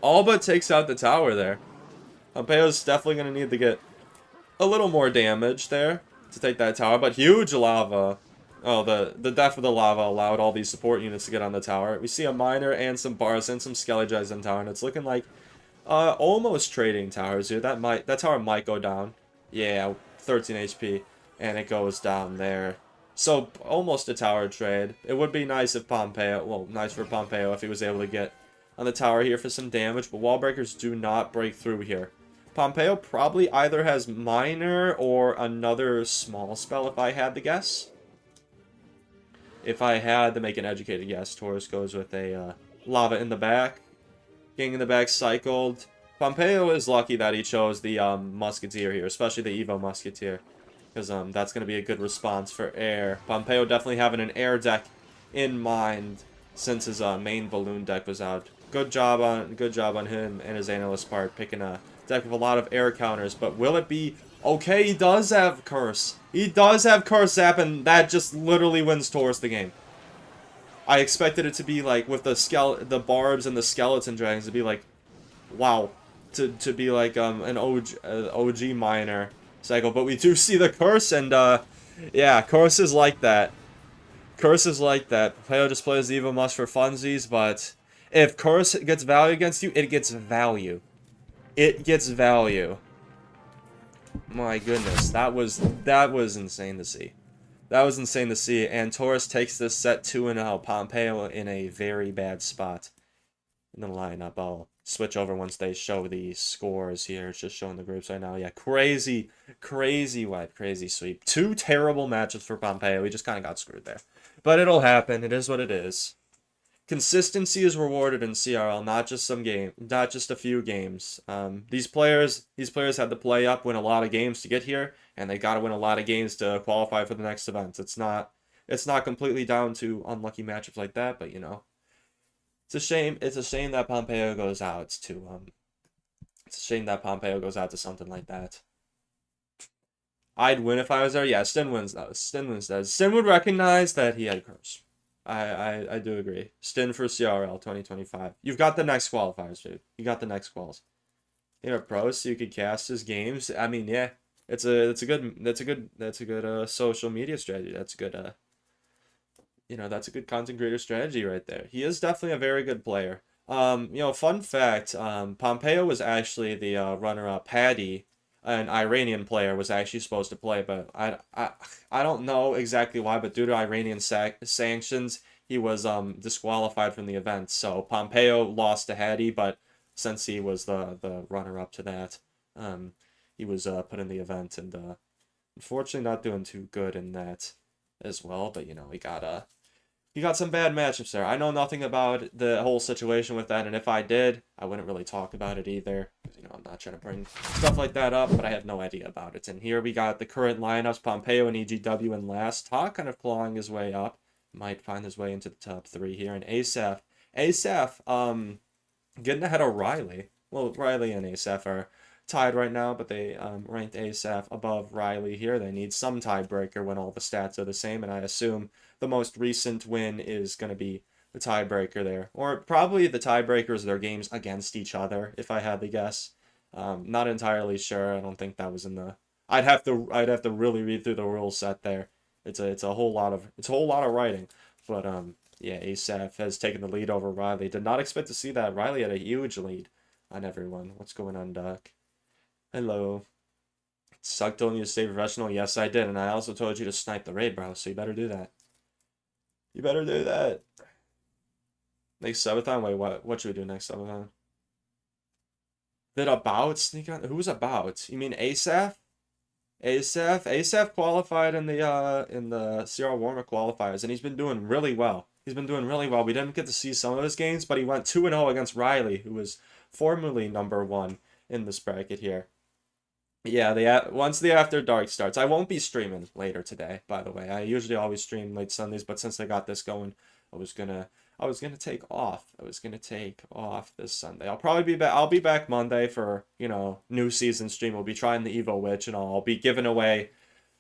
All but takes out the tower there. Pompeo's definitely going to need to get a little more damage there to take that tower, but huge lava. Oh, the death of the lava allowed all these support units to get on the tower. We see a miner and some bars and some Skellygies in tower, and it's looking like almost trading towers here. That tower might go down. Yeah, 13 HP, and it goes down there. So almost a tower trade. It would be nice if nice for Pompeo if he was able to get on the tower here for some damage, but wall breakers do not break through here. Pompeo probably either has Miner or another small spell, if I had to guess. If I had to make an educated guess, Taurus goes with a Lava in the back. King in the back cycled. Pompeo is lucky that he chose the Musketeer here, especially the Evo Musketeer, because that's going to be a good response for air. Pompeo definitely having an air deck in mind since his main balloon deck was out. Good job on him and his analyst part, picking a deck with a lot of air counters, but will it be okay? He does have Curse. He does have Curse Zap, and that just literally wins Taurus the game. I expected it to be like with the barbs and the skeleton dragons to be like, wow, to be like an OG miner cycle, but we do see the Curse, and yeah, Curse is like that. Pompeo just plays the Evo Must for funsies, but if Curse gets value against you, it gets value. My goodness, that was insane to see. And Taurus takes this set 2-0. Pompeo in a very bad spot in the lineup. I'll switch over once they show the scores here. It's just showing the groups right now. Yeah, crazy wipe, crazy sweep. 2 terrible matches for Pompeo. He just kind of got screwed there. But it'll happen. It is what it is. consistency is rewarded in CRL, not just not just a few games. These players had to play up, win a lot of games to get here, and they got to win a lot of games to qualify for the next event. It's not completely down to unlucky matchups like that, but you know, it's a shame. It's a shame that Pompeo goes out to It's a shame that Pompeo goes out to something like that. I'd win if I was there. Yeah, Stin wins though. Stin wins that. Stin would recognize that he had curse. I do agree. Stin for CRL 2025. You've got the next qualifiers, dude. You got the next quals. You know, pros, so you could cast his games. I mean, yeah, it's a good social media strategy. That's a good that's a good content creator strategy right there. He is definitely a very good player. Fun fact, Pompeo was actually the runner-up. Paddy, an Iranian player, was actually supposed to play, but I don't know exactly why, but due to Iranian sanctions, he was disqualified from the event. So Pompeo lost to Hadi, but since he was the runner-up to that, he was put in the event, and unfortunately not doing too good in that as well. But you know, he got some bad matchups there. I know nothing about the whole situation with that, and if I did, I wouldn't really talk about it either. You know, I'm not trying to bring stuff like that up, but I have no idea about it. And here we got the current lineups: Pompeo and EGW in last. Ta kind of clawing his way up, might find his way into the top 3 here. And Asaf, getting ahead of Riley. Well, Riley and Asaf are tied right now, but they ranked Asaf above Riley here. They need some tiebreaker when all the stats are the same, and I assume the most recent win is going to be the tiebreaker there. Or probably the tiebreaker is their games against each other, if I had to guess. Not entirely sure. I don't think that was in the... I'd have to really read through the rule set there. It's a whole lot of writing. But yeah, Asaf has taken the lead over Riley. Did not expect to see that. Riley had a huge lead on everyone. What's going on, Doc? Hello. Suck told you to stay professional. Yes, I did. And I also told you to snipe the raid, bro. So you better do that. You better do that. Next subathon? Wait, what should we do next subathon? Did About sneak on? Who was About? You mean Asaf? Asaf qualified in the CRL warm-up qualifiers, and he's been doing really well. We didn't get to see some of his games, but he went 2-0 against Riley, who was formerly #1 in this bracket here. Yeah, once the After Dark starts, I won't be streaming later today, by the way. I usually always stream late Sundays, but since I got this going, I was gonna take off. I was gonna take off this Sunday. I'll probably be back. I'll be back Monday for, you know, new season stream. We'll be trying the Evo Witch, and I'll be giving away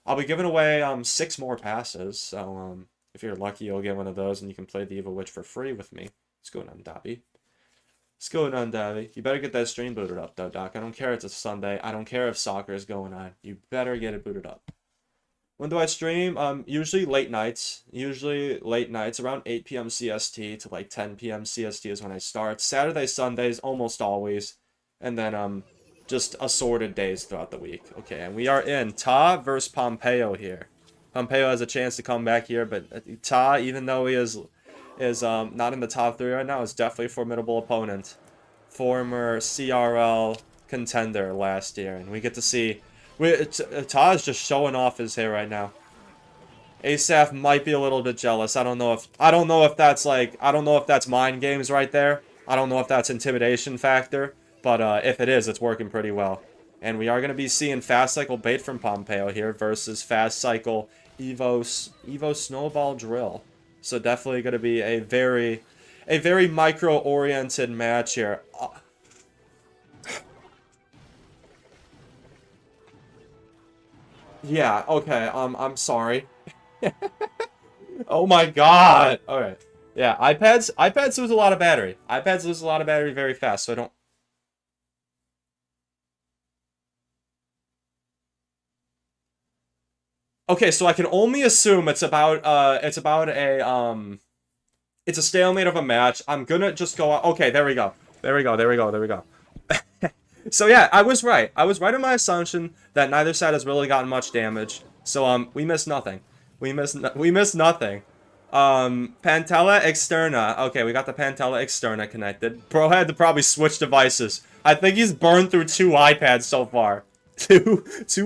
6 more passes. So if you're lucky, you'll get one of those, and you can play the Evo Witch for free with me. What's going on, Dobby? What's going on, Davey? You better get that stream booted up, though, Doc. I don't care if it's a Sunday. I don't care if soccer is going on. You better get it booted up. When do I stream? Usually late nights. Around 8 p.m. CST to like 10 p.m. CST is when I start. Saturday, Sundays, almost always. And then just assorted days throughout the week. Okay, and we are in Ta versus Pompeo here. Pompeo has a chance to come back here, but Ta, even though he is not in the top 3 right now, is definitely a formidable opponent. Former CRL contender last year, and we get to see... Ta is just showing off his hair right now. Asaf might be a little bit jealous. I don't know if that's mind games right there. I don't know if that's intimidation factor, but if it is, it's working pretty well. And we are going to be seeing Fast Cycle Bait from Pompeo here versus Fast Cycle Evo Snowball Drill. So definitely going to be a very micro-oriented match here. Yeah, okay, I'm sorry. Oh my god! Alright. Yeah, iPads lose a lot of battery. iPads lose a lot of battery very fast, so I don't... Okay, so I can only assume it's about it's a stalemate of a match. I'm gonna just go out. Okay, there we go. So yeah, I was right. I was right in my assumption that neither side has really gotten much damage. So we missed nothing. We missed nothing. Pantella Externa. Okay, we got the Pantella Externa connected. Bro had to probably switch devices. I think he's burned through 2 iPads so far. Two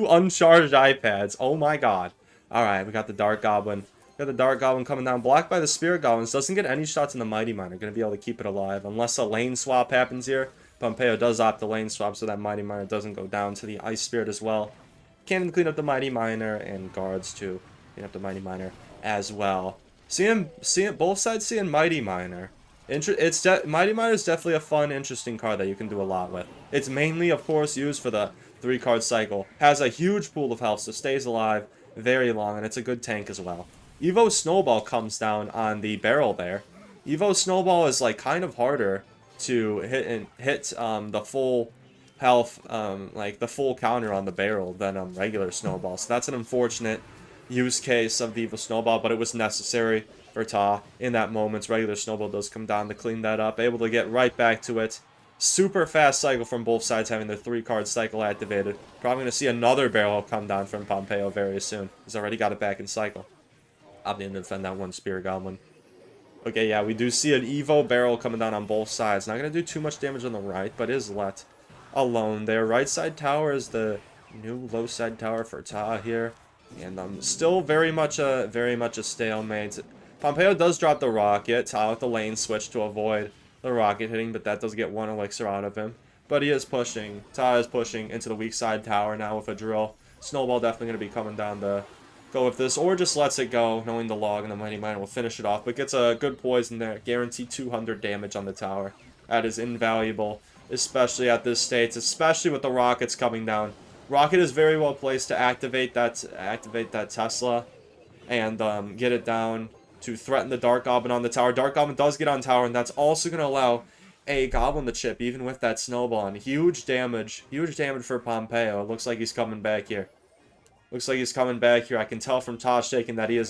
uncharged iPads. Oh my god. Alright, we got the Dark Goblin. Got the Dark Goblin coming down, blocked by the Spirit Goblins. Doesn't get any shots in the Mighty Miner. Going to be able to keep it alive unless a lane swap happens here. Pompeo does opt the lane swap so that Mighty Miner doesn't go down to the Ice Spirit as well. Cannon clean up the Mighty Miner, and guards to clean up the Mighty Miner as well. Seeing both sides seeing Mighty Miner. Mighty Miner is definitely a fun, interesting card that you can do a lot with. It's mainly, of course, used for the 3-card cycle. Has a huge pool of health, so stays alive very long, and it's a good tank as well. Evo Snowball comes down on the barrel there. Evo Snowball is like kind of harder to hit the full health, like the full counter on the barrel than regular Snowball. So that's an unfortunate use case of the Evo Snowball, but it was necessary for Ta in that moment. Regular Snowball does come down to clean that up, able to get right back to it. Super fast cycle from both sides having their 3-card cycle activated. Probably going to see another barrel come down from Pompeo very soon. He's already got it back in cycle. Opting to defend that one Spirit Goblin. Okay, yeah, we do see an Evo barrel coming down on both sides. Not going to do too much damage on the right, but is let alone there. Right side tower is the new low side tower for Ta here. And still very much a stalemate. Pompeo does drop the rocket. Ta with the lane switch to avoid the rocket hitting, but that does get 1 elixir out of him. But he is pushing. Ta is pushing into the weak side tower now with a drill. Snowball definitely going to be coming down to go with this, or just lets it go, knowing the log and the Mighty Miner will finish it off. But gets a good poison there. Guaranteed 200 damage on the tower. That is invaluable, especially at this stage, especially with the rockets coming down. Rocket is very well placed to activate that Tesla and get it down to threaten the Dark Goblin on the tower. Dark Goblin does get on tower, and that's also going to allow a Goblin to chip, even with that Snowball. And huge damage for Pompeo. It looks like he's coming back here. Looks like he's coming back here. I can tell from Tosh shaking that he is,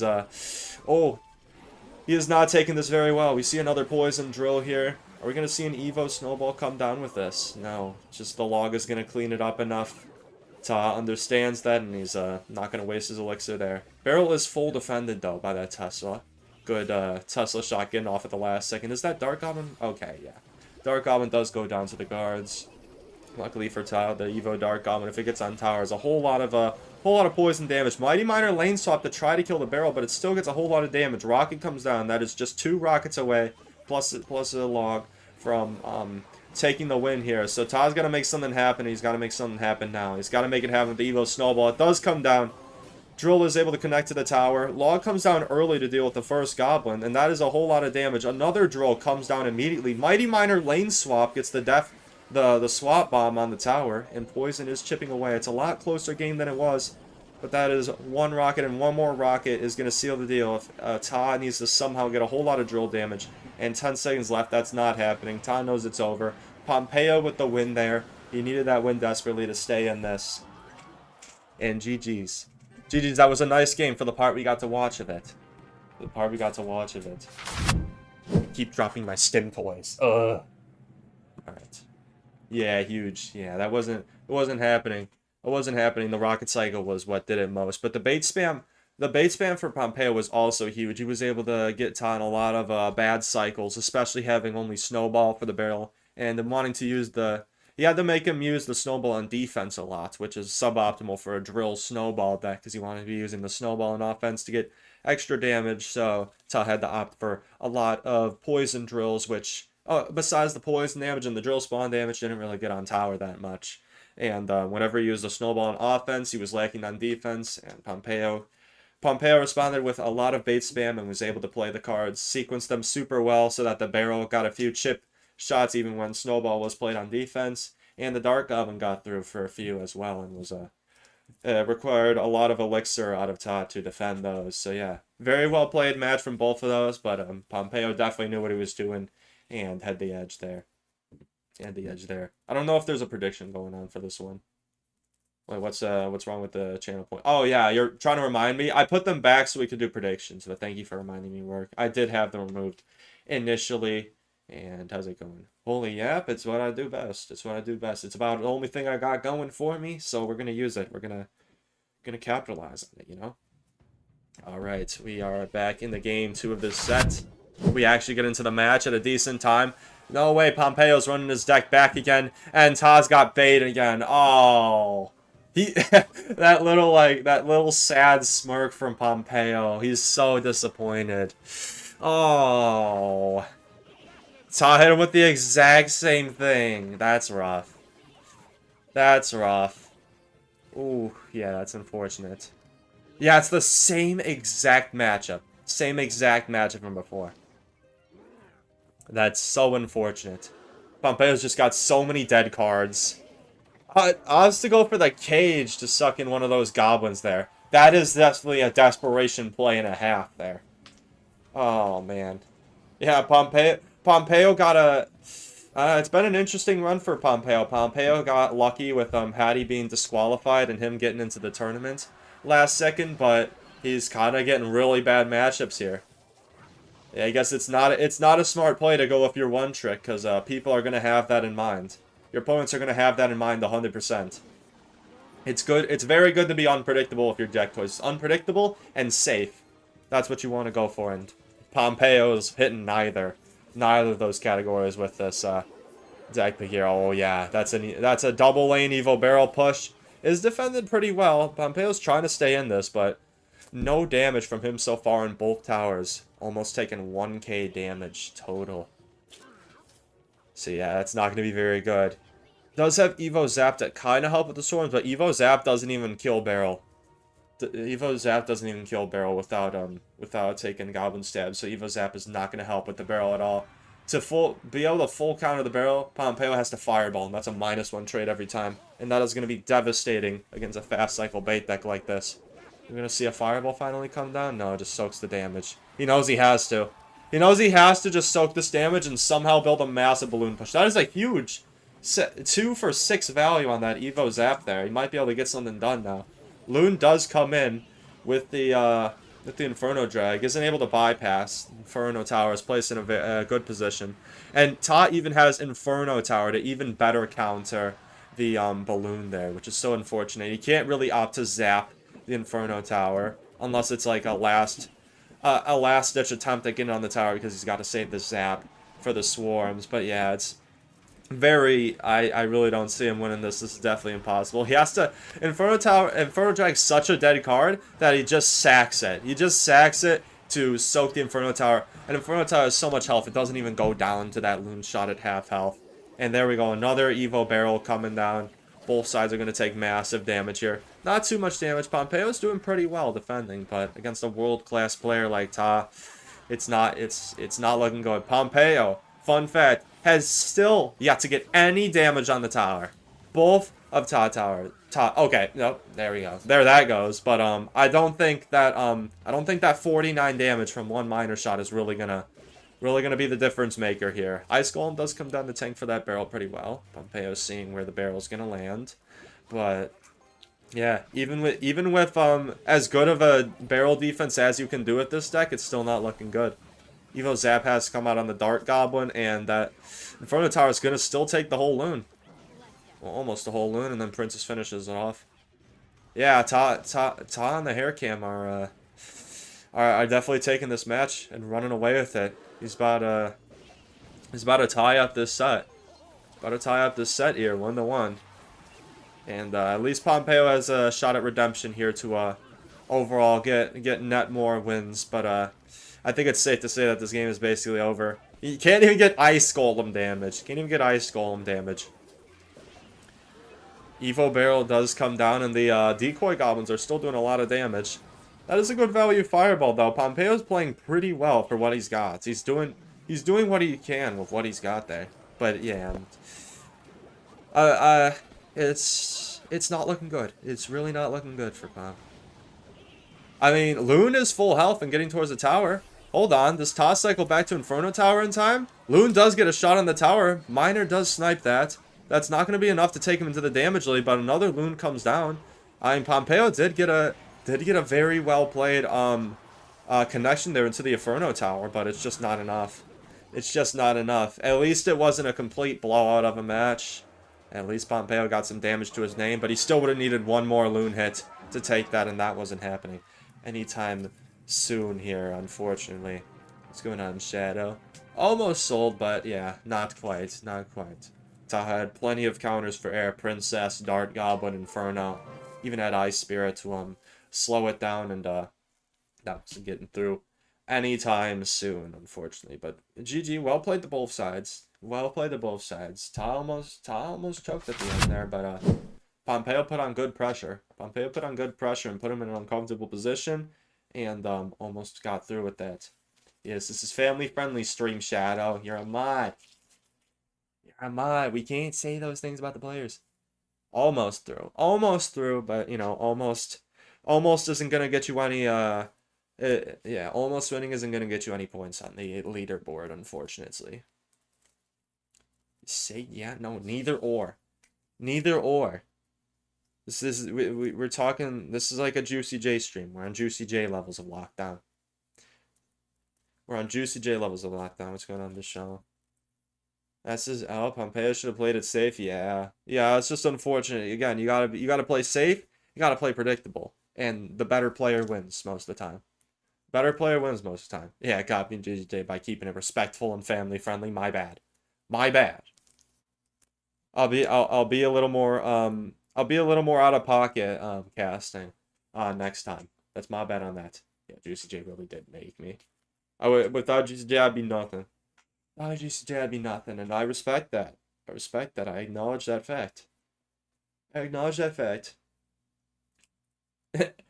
he is not taking this very well. We see another poison drill here. Are we going to see an Evo Snowball come down with this? No. Just the log is going to clean it up enough. Ta understands that, and he's not going to waste his elixir there. Barrel is full defended, though, by that Tesla. Good Tesla shot getting off at the last second. Is that Dark Goblin? Okay, yeah. Dark Goblin does go down to the guards. Luckily for Ta, the Evo Dark Goblin, if it gets on tower, has a whole lot of poison damage. Mighty Miner lane swap to try to kill the barrel, but it still gets a whole lot of damage. Rocket comes down. That is just 2 rockets away, plus a log from taking the win here. So Ta's got to make something happen. He's got to make something happen now. He's got to make it happen with the Evo Snowball. It does come down. Drill is able to connect to the tower. Log comes down early to deal with the first Goblin, and that is a whole lot of damage. Another Drill comes down immediately. Mighty Miner lane swap gets the swap bomb on the tower, and poison is chipping away. It's a lot closer game than it was, but that is 1 rocket, and 1 more rocket is going to seal the deal. If Ta needs to somehow get a whole lot of drill damage, and 10 seconds left, that's not happening. Ta knows it's over. Pompeo with the win there. He needed that win desperately to stay in this. And GG's. GG's, that was a nice game for the part we got to watch of it. Keep dropping my stim toys. Ugh. Alright. Yeah, huge. Yeah, it wasn't happening. It wasn't happening. The rocket cycle was what did it most. But the bait spam for Pompeo was also huge. He was able to get Ta in a lot of bad cycles, especially having only Snowball for the barrel. And then wanting to use he had to make him use the Snowball on defense a lot, which is suboptimal for a drill Snowball deck, because he wanted to be using the Snowball on offense to get extra damage. So Ta had to opt for a lot of poison drills, which, besides the poison damage and the drill spawn damage, didn't really get on tower that much. And whenever he used the Snowball on offense, he was lacking on defense. And Pompeo responded with a lot of bait spam and was able to play the cards, sequenced them super well so that the barrel got a few chip shots even when Snowball was played on defense. And the Dark Goblin got through for a few as well, and was required a lot of elixir out of Ta to defend those. So yeah, very well played match from both of those, but Pompeo definitely knew what he was doing and had the edge there. I don't know if there's a prediction going on for this one. Wait, what's wrong with the channel point? Oh yeah, you're trying to remind me. I put them back so we could do predictions, but thank you for reminding me, work. I did have them removed initially. And how's it going? Holy yap, it's what I do best. It's about the only thing I got going for me, so we're gonna use it. We're gonna capitalize on it, you know? Alright, we are back in the game 2 of this set. We actually get into the match at a decent time. No way, Pompeo's running his deck back again, and Ta's got bait again. Oh, He that little sad smirk from Pompeo. He's so disappointed. Oh, Ta hit him with the exact same thing. That's rough. That's rough. Ooh, yeah, that's unfortunate. Yeah, it's the same exact matchup. Same exact matchup from before. That's so unfortunate. Pompeo's just got so many dead cards. I was to go for the cage to suck in one of those goblins there. That is definitely a desperation play and a half there. Oh, man. Yeah, Pompeo got a... it's been an interesting run for Pompeo. Pompeo got lucky with Hattie being disqualified and him getting into the tournament last second, but he's kind of getting really bad matchups here. Yeah, I guess it's not a smart play to go with your one trick, because people are going to have that in mind. Your opponents are going to have that in mind 100%. It's good. It's very good to be unpredictable with your deck choice. Unpredictable and safe. That's what you want to go for, and Pompeo's hitting neither of those categories with this deck pick here. Oh yeah, that's a double lane Evo barrel push. Is defended pretty well. Pompeo's trying to stay in this, but no damage from him so far in both towers. Almost taking 1k damage total. So yeah, that's not going to be very good. Does have Evo Zap that kind of help with the swarms, but Evo Zap doesn't even kill barrel. Evo Zap doesn't even kill barrel without taking goblin stab, so Evo Zap is not going to help with the barrel at all. To be able to full counter the barrel, Pompeo has to fireball, and that's a -1 trade every time. And that is going to be devastating against a fast cycle bait deck like this. We're going to see a fireball finally come down? No, it just soaks the damage. He knows he has to. He knows he has to just soak this damage and somehow build a massive balloon push. That is a huge 2 for 6 value on that Evo Zap there. He might be able to get something done now. Loon does come in with the Inferno Drag. Isn't able to bypass. Inferno Tower is placed in a good position. And Ta even has Inferno Tower to even better counter the balloon there, which is so unfortunate. He can't really opt to zap the Inferno Tower unless it's like a last-ditch attempt at getting on the tower because he's got to save the zap for the swarms. But yeah, it's very... I really don't see him winning this. This is definitely impossible. He has to... Inferno Drag's such a dead card that he just sacks it. He just sacks it to soak the Inferno Tower. And Inferno Tower has so much health, it doesn't even go down to that Loon shot at half health. And there we go. Another Evo Barrel coming down. Both sides are going to take massive damage here. Not too much damage. Pompeo's doing pretty well defending, but against a world-class player like Ta, it's not looking good. Pompeo, fun fact, has still yet to get any damage on the tower. Both of okay, nope, there we go. There that goes. But I don't think that 49 damage from one miner shot is really gonna be the difference maker here. Ice Golem does come down to tank for that barrel pretty well. Pompeo's seeing where the barrel's gonna land. But yeah, even with as good of a barrel defense as you can do with this deck, it's still not looking good. Evo Zap has come out on the Dart Goblin, and that Inferno Tower is gonna still take the whole Loon. Well, almost the whole Loon, and then Princess finishes it off. Yeah, Ta and the Hair Cam are definitely taking this match and running away with it. He's about to tie up this set. About to tie up this set here, 1-1. And at least Pompeo has a shot at redemption here to overall get net more wins. But I think it's safe to say that this game is basically over. You can't even get Ice Golem damage. Can't even get Ice Golem damage. Evo Barrel does come down, and the Decoy Goblins are still doing a lot of damage. That is a good value fireball, though. Pompeo's playing pretty well for what he's got. He's doing what he can with what he's got there. But yeah, it's not looking good. It's really not looking good for Pom. I mean, Loon is full health and getting towards the tower. Hold on, does toss cycle back to Inferno Tower in time? Loon does get a shot on the tower. Miner does snipe that. That's not going to be enough to take him into the damage lead, but another Loon comes down. I mean, Pompeo did get a very well played connection there into the Inferno Tower, but it's just not enough. It's just not enough. At least it wasn't a complete blowout of a match. At least Pompeo got some damage to his name, but he still would have needed one more Loon hit to take that, and that wasn't happening anytime soon here, unfortunately. What's going on, Shadow? Almost sold, but yeah, not quite. Not quite. Ta had plenty of counters for Air Princess, Dart Goblin, Inferno. even had Ice Spirit to slow it down, and that wasn't getting through anytime soon, unfortunately. But GG, well played to both sides. Well played to both sides. Ta almost choked at the end there, but Pompeo put on good pressure. Pompeo put on good pressure and put him in an uncomfortable position, and almost got through with that. Yes, this is family-friendly stream, Shadow. You're a mod. You're a mod. We can't say those things about the players. Almost through. Almost through, but, you know, almost isn't going to get you any, yeah, almost winning isn't going to get you any points on the leaderboard, unfortunately. Say, yeah, no, neither or. Neither or. This is, we're talking, this is like a Juicy J stream. We're on Juicy J levels of lockdown. We're on Juicy J levels of lockdown. What's going on this show? That's just, oh, Pompeo should have played it safe. Yeah. Yeah, it's just unfortunate. Again, you gotta play safe, you gotta play predictable. And the better player wins most of the time. Better player wins most of the time. Yeah, got me GG by keeping it respectful and family friendly. My bad. My bad. I'll be a little more out of pocket casting next time. That's my bet on that. Yeah, Juicy J really did make me. Without Juicy J, I'd be nothing. Without Juicy J, I'd be nothing, and I respect that. I respect that. I acknowledge that fact. I acknowledge that fact.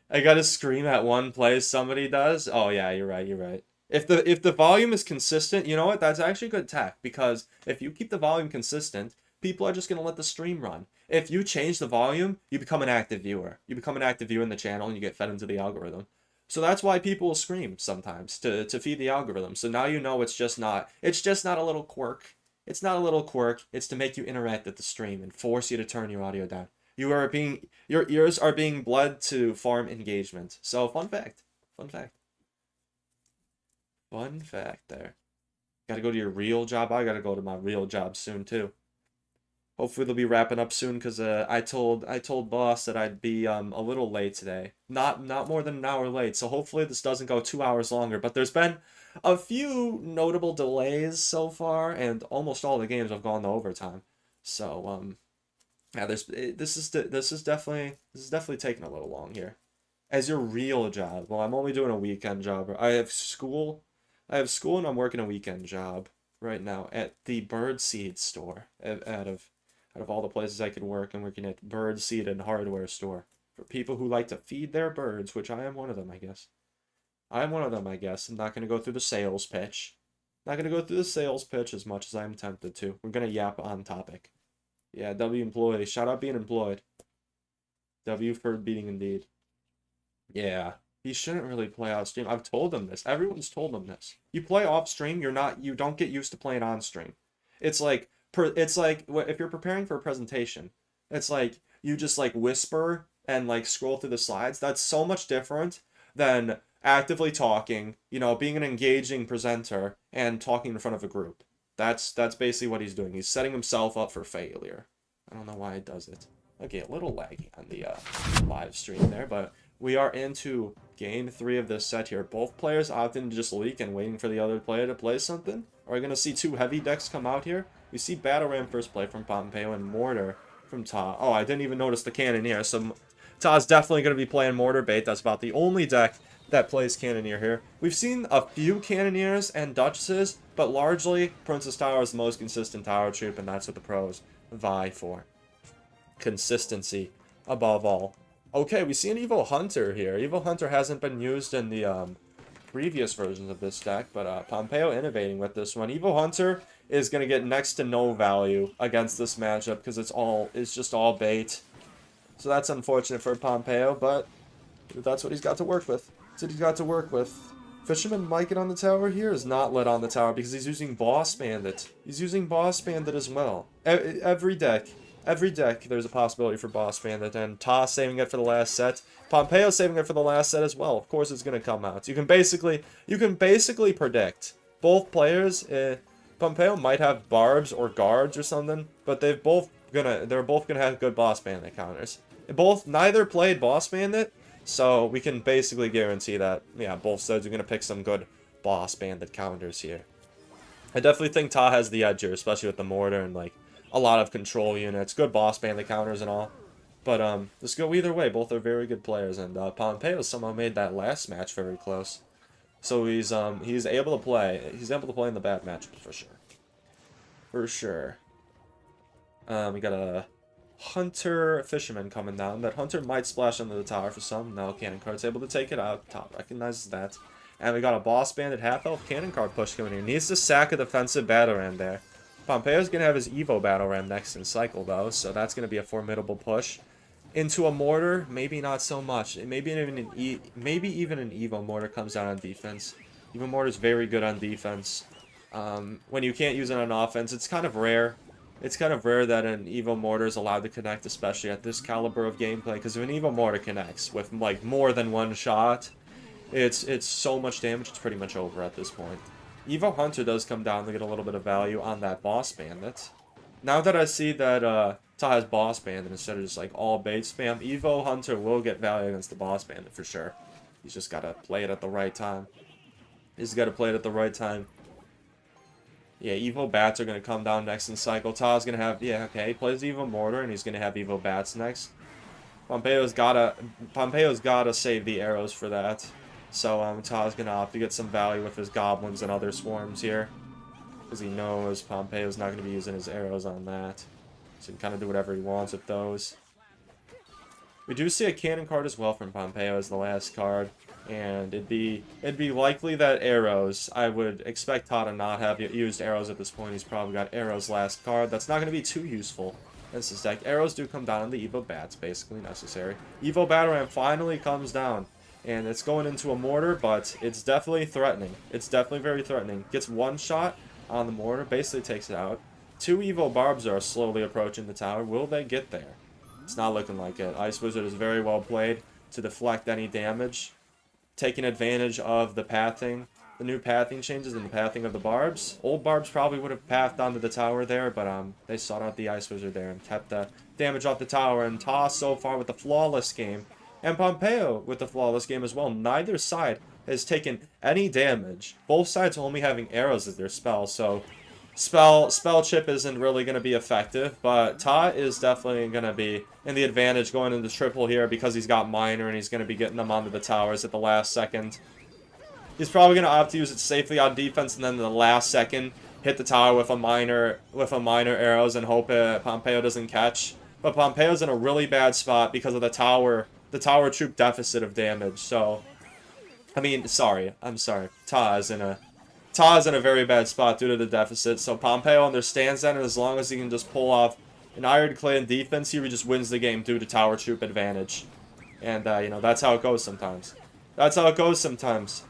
I gotta scream at one play somebody does. Oh yeah, you're right. You're right. If the volume is consistent, you know what? That's actually good tech, because if you keep the volume consistent, people are just gonna let the stream run. If you change the volume, you become an active viewer. You become an active viewer in the channel, and you get fed into the algorithm. So that's why people will scream sometimes to feed the algorithm. So now you know it's just not a little quirk. It's not a little quirk. It's to make you interact with the stream and force you to turn your audio down. Your ears are being bled to farm engagement. So fun fact. Fun fact. Fun fact there. Gotta go to your real job. I gotta go to my real job soon too. Hopefully they'll be wrapping up soon, because I told boss that I'd be a little late today. Not more than an hour late. So hopefully this doesn't go 2 hours longer. But there's been a few notable delays so far, and almost all the games have gone to overtime. So yeah, this is definitely taking a little long here. As your real job, well, I'm only doing a weekend job. I have school and I'm working a weekend job right now at the Birdseed store. Out of all the places I could work, I'm working at Birdseed and Hardware store for people who like to feed their birds, which I am one of them, I guess. I'm one of them, I guess. I'm not going to go through the sales pitch. Not going to go through the sales pitch as much as I'm tempted to. We're going to yap on topic. Yeah, W employee. Shout out being employed. W for beating Indeed. Yeah. He shouldn't really play off stream. I've told him this. Everyone's told him this. You play off stream, you don't get used to playing on stream. It's like if you're preparing for a presentation, it's like you just like whisper and like scroll through the slides. That's so much different than actively talking, you know, being an engaging presenter and talking in front of a group. That's basically what he's doing. He's setting himself up for failure. I don't know why he does it. Okay, a little laggy on the live stream there, but we are into game 3 of this set here. Both players opting to just leak and waiting for the other player to play something. Are we going to see 2 heavy decks come out here? We see Battle Ram first play from Pompeo and Mortar from Ta. Oh, I didn't even notice the Cannoneer. So Ta's definitely going to be playing Mortar Bait. That's about the only deck that plays Cannoneer here. We've seen a few Cannoneers and Duchesses, but largely Princess Tower is the most consistent tower troop, and that's what the pros vie for. Consistency above all. Okay, we see an Evo Hunter here. Evo Hunter hasn't been used in the previous versions of this deck, but Pompeo innovating with this one. Evo Hunter is going to get next to no value against this matchup because it's just all bait. So that's unfortunate for Pompeo, but that's what he's got to work with. That's what he's got to work with. Fisherman Mike on the tower here is not lit on the tower because he's using Boss Bandit. He's using Boss Bandit as well. Every deck, there's a possibility for Boss Bandit, and Ta saving it for the last set. Pompeo saving it for the last set as well. Of course, it's going to come out. You can basically predict both players. Pompeo might have barbs or guards or something, but they're both gonna have good Boss Bandit counters. Neither played Boss Bandit, so we can basically guarantee that yeah, both sides are gonna pick some good Boss Bandit counters here. I definitely think Ta has the edge here, especially with the mortar and like a lot of control units, good Boss Bandit counters and all. But this go either way. Both are very good players, and Pompeo somehow made that last match very close. So he's able to play. He's able to play in the bad matchups for sure. For sure. We got a Hunter Fisherman coming down. That Hunter might splash under the tower for some. No, Cannon Card's able to take it out. Top recognizes that. And we got a Boss Bandit half-health Cannon Card push coming in. Needs to sack a defensive Battle Ram there. Pompeo's going to have his Evo Battle Ram next in cycle, though. So that's going to be a formidable push. Into a Mortar, maybe not so much. Maybe even an Evo Mortar comes down on defense. Evo Mortar's very good on defense. When you can't use it on offense, it's kind of rare. It's kind of rare that an Evo Mortar is allowed to connect, especially at this caliber of gameplay. Because if an Evo Mortar connects with like more than one shot, it's so much damage. It's pretty much over at this point. Evo Hunter does come down to get a little bit of value on that Boss Bandit. Now that I see that Ta has Boss Bandit instead of just like all bait spam, Evo Hunter will get value against the Boss Bandit for sure. He's just got to play it at the right time. He's got to play it at the right time. Yeah, Evo Bats are going to come down next in cycle. Ta's going to have... Yeah, okay, he plays Evo Mortar, and he's going to have Evo Bats next. Pompeo's gotta save the arrows for that. So, Ta's going to opt to get some value with his Goblins and other Swarms here. Because he knows Pompeo's not going to be using his arrows on that. So he can kind of do whatever he wants with those. We do see a Cannon Card as well from Pompeo as the last card. And it'd be likely that arrows, I would expect Ta to not have used arrows at this point. He's probably got arrows last card. That's not going to be too useful in this deck. Arrows do come down on the Evo Bats, basically necessary. Evo Battle Ram finally comes down. And it's going into a Mortar, but it's definitely threatening. It's definitely very threatening. Gets one shot on the Mortar, basically takes it out. Two Evo Barbs are slowly approaching the tower. Will they get there? It's not looking like it. Ice Wizard is very well played to deflect any damage. Taking advantage of the pathing, the new pathing changes and the pathing of the Barbs. Old Barbs probably would have pathed onto the tower there, but they sought out the Ice Wizard there and kept the damage off the tower. And Ta so far with the flawless game, and Pompeo with the flawless game as well. Neither side has taken any damage. Both sides only having arrows as their spell, so spell chip isn't really going to be effective, but Ta is definitely going to be in the advantage going into triple here because he's got Miner and he's going to be getting them onto the towers at the last second. He's probably going to opt to use it safely on defense and then in the last second hit the tower with a Miner arrows and hope Pompeo doesn't catch. But Pompeo's in a really bad spot because of the tower troop deficit of damage. So, I mean, I'm sorry. Ta is in a very bad spot due to the deficit, so Pompeo understands that, and as long as he can just pull off an Ironclad defense, he just wins the game due to tower troop advantage. And, you know, that's how it goes sometimes. That's how it goes sometimes.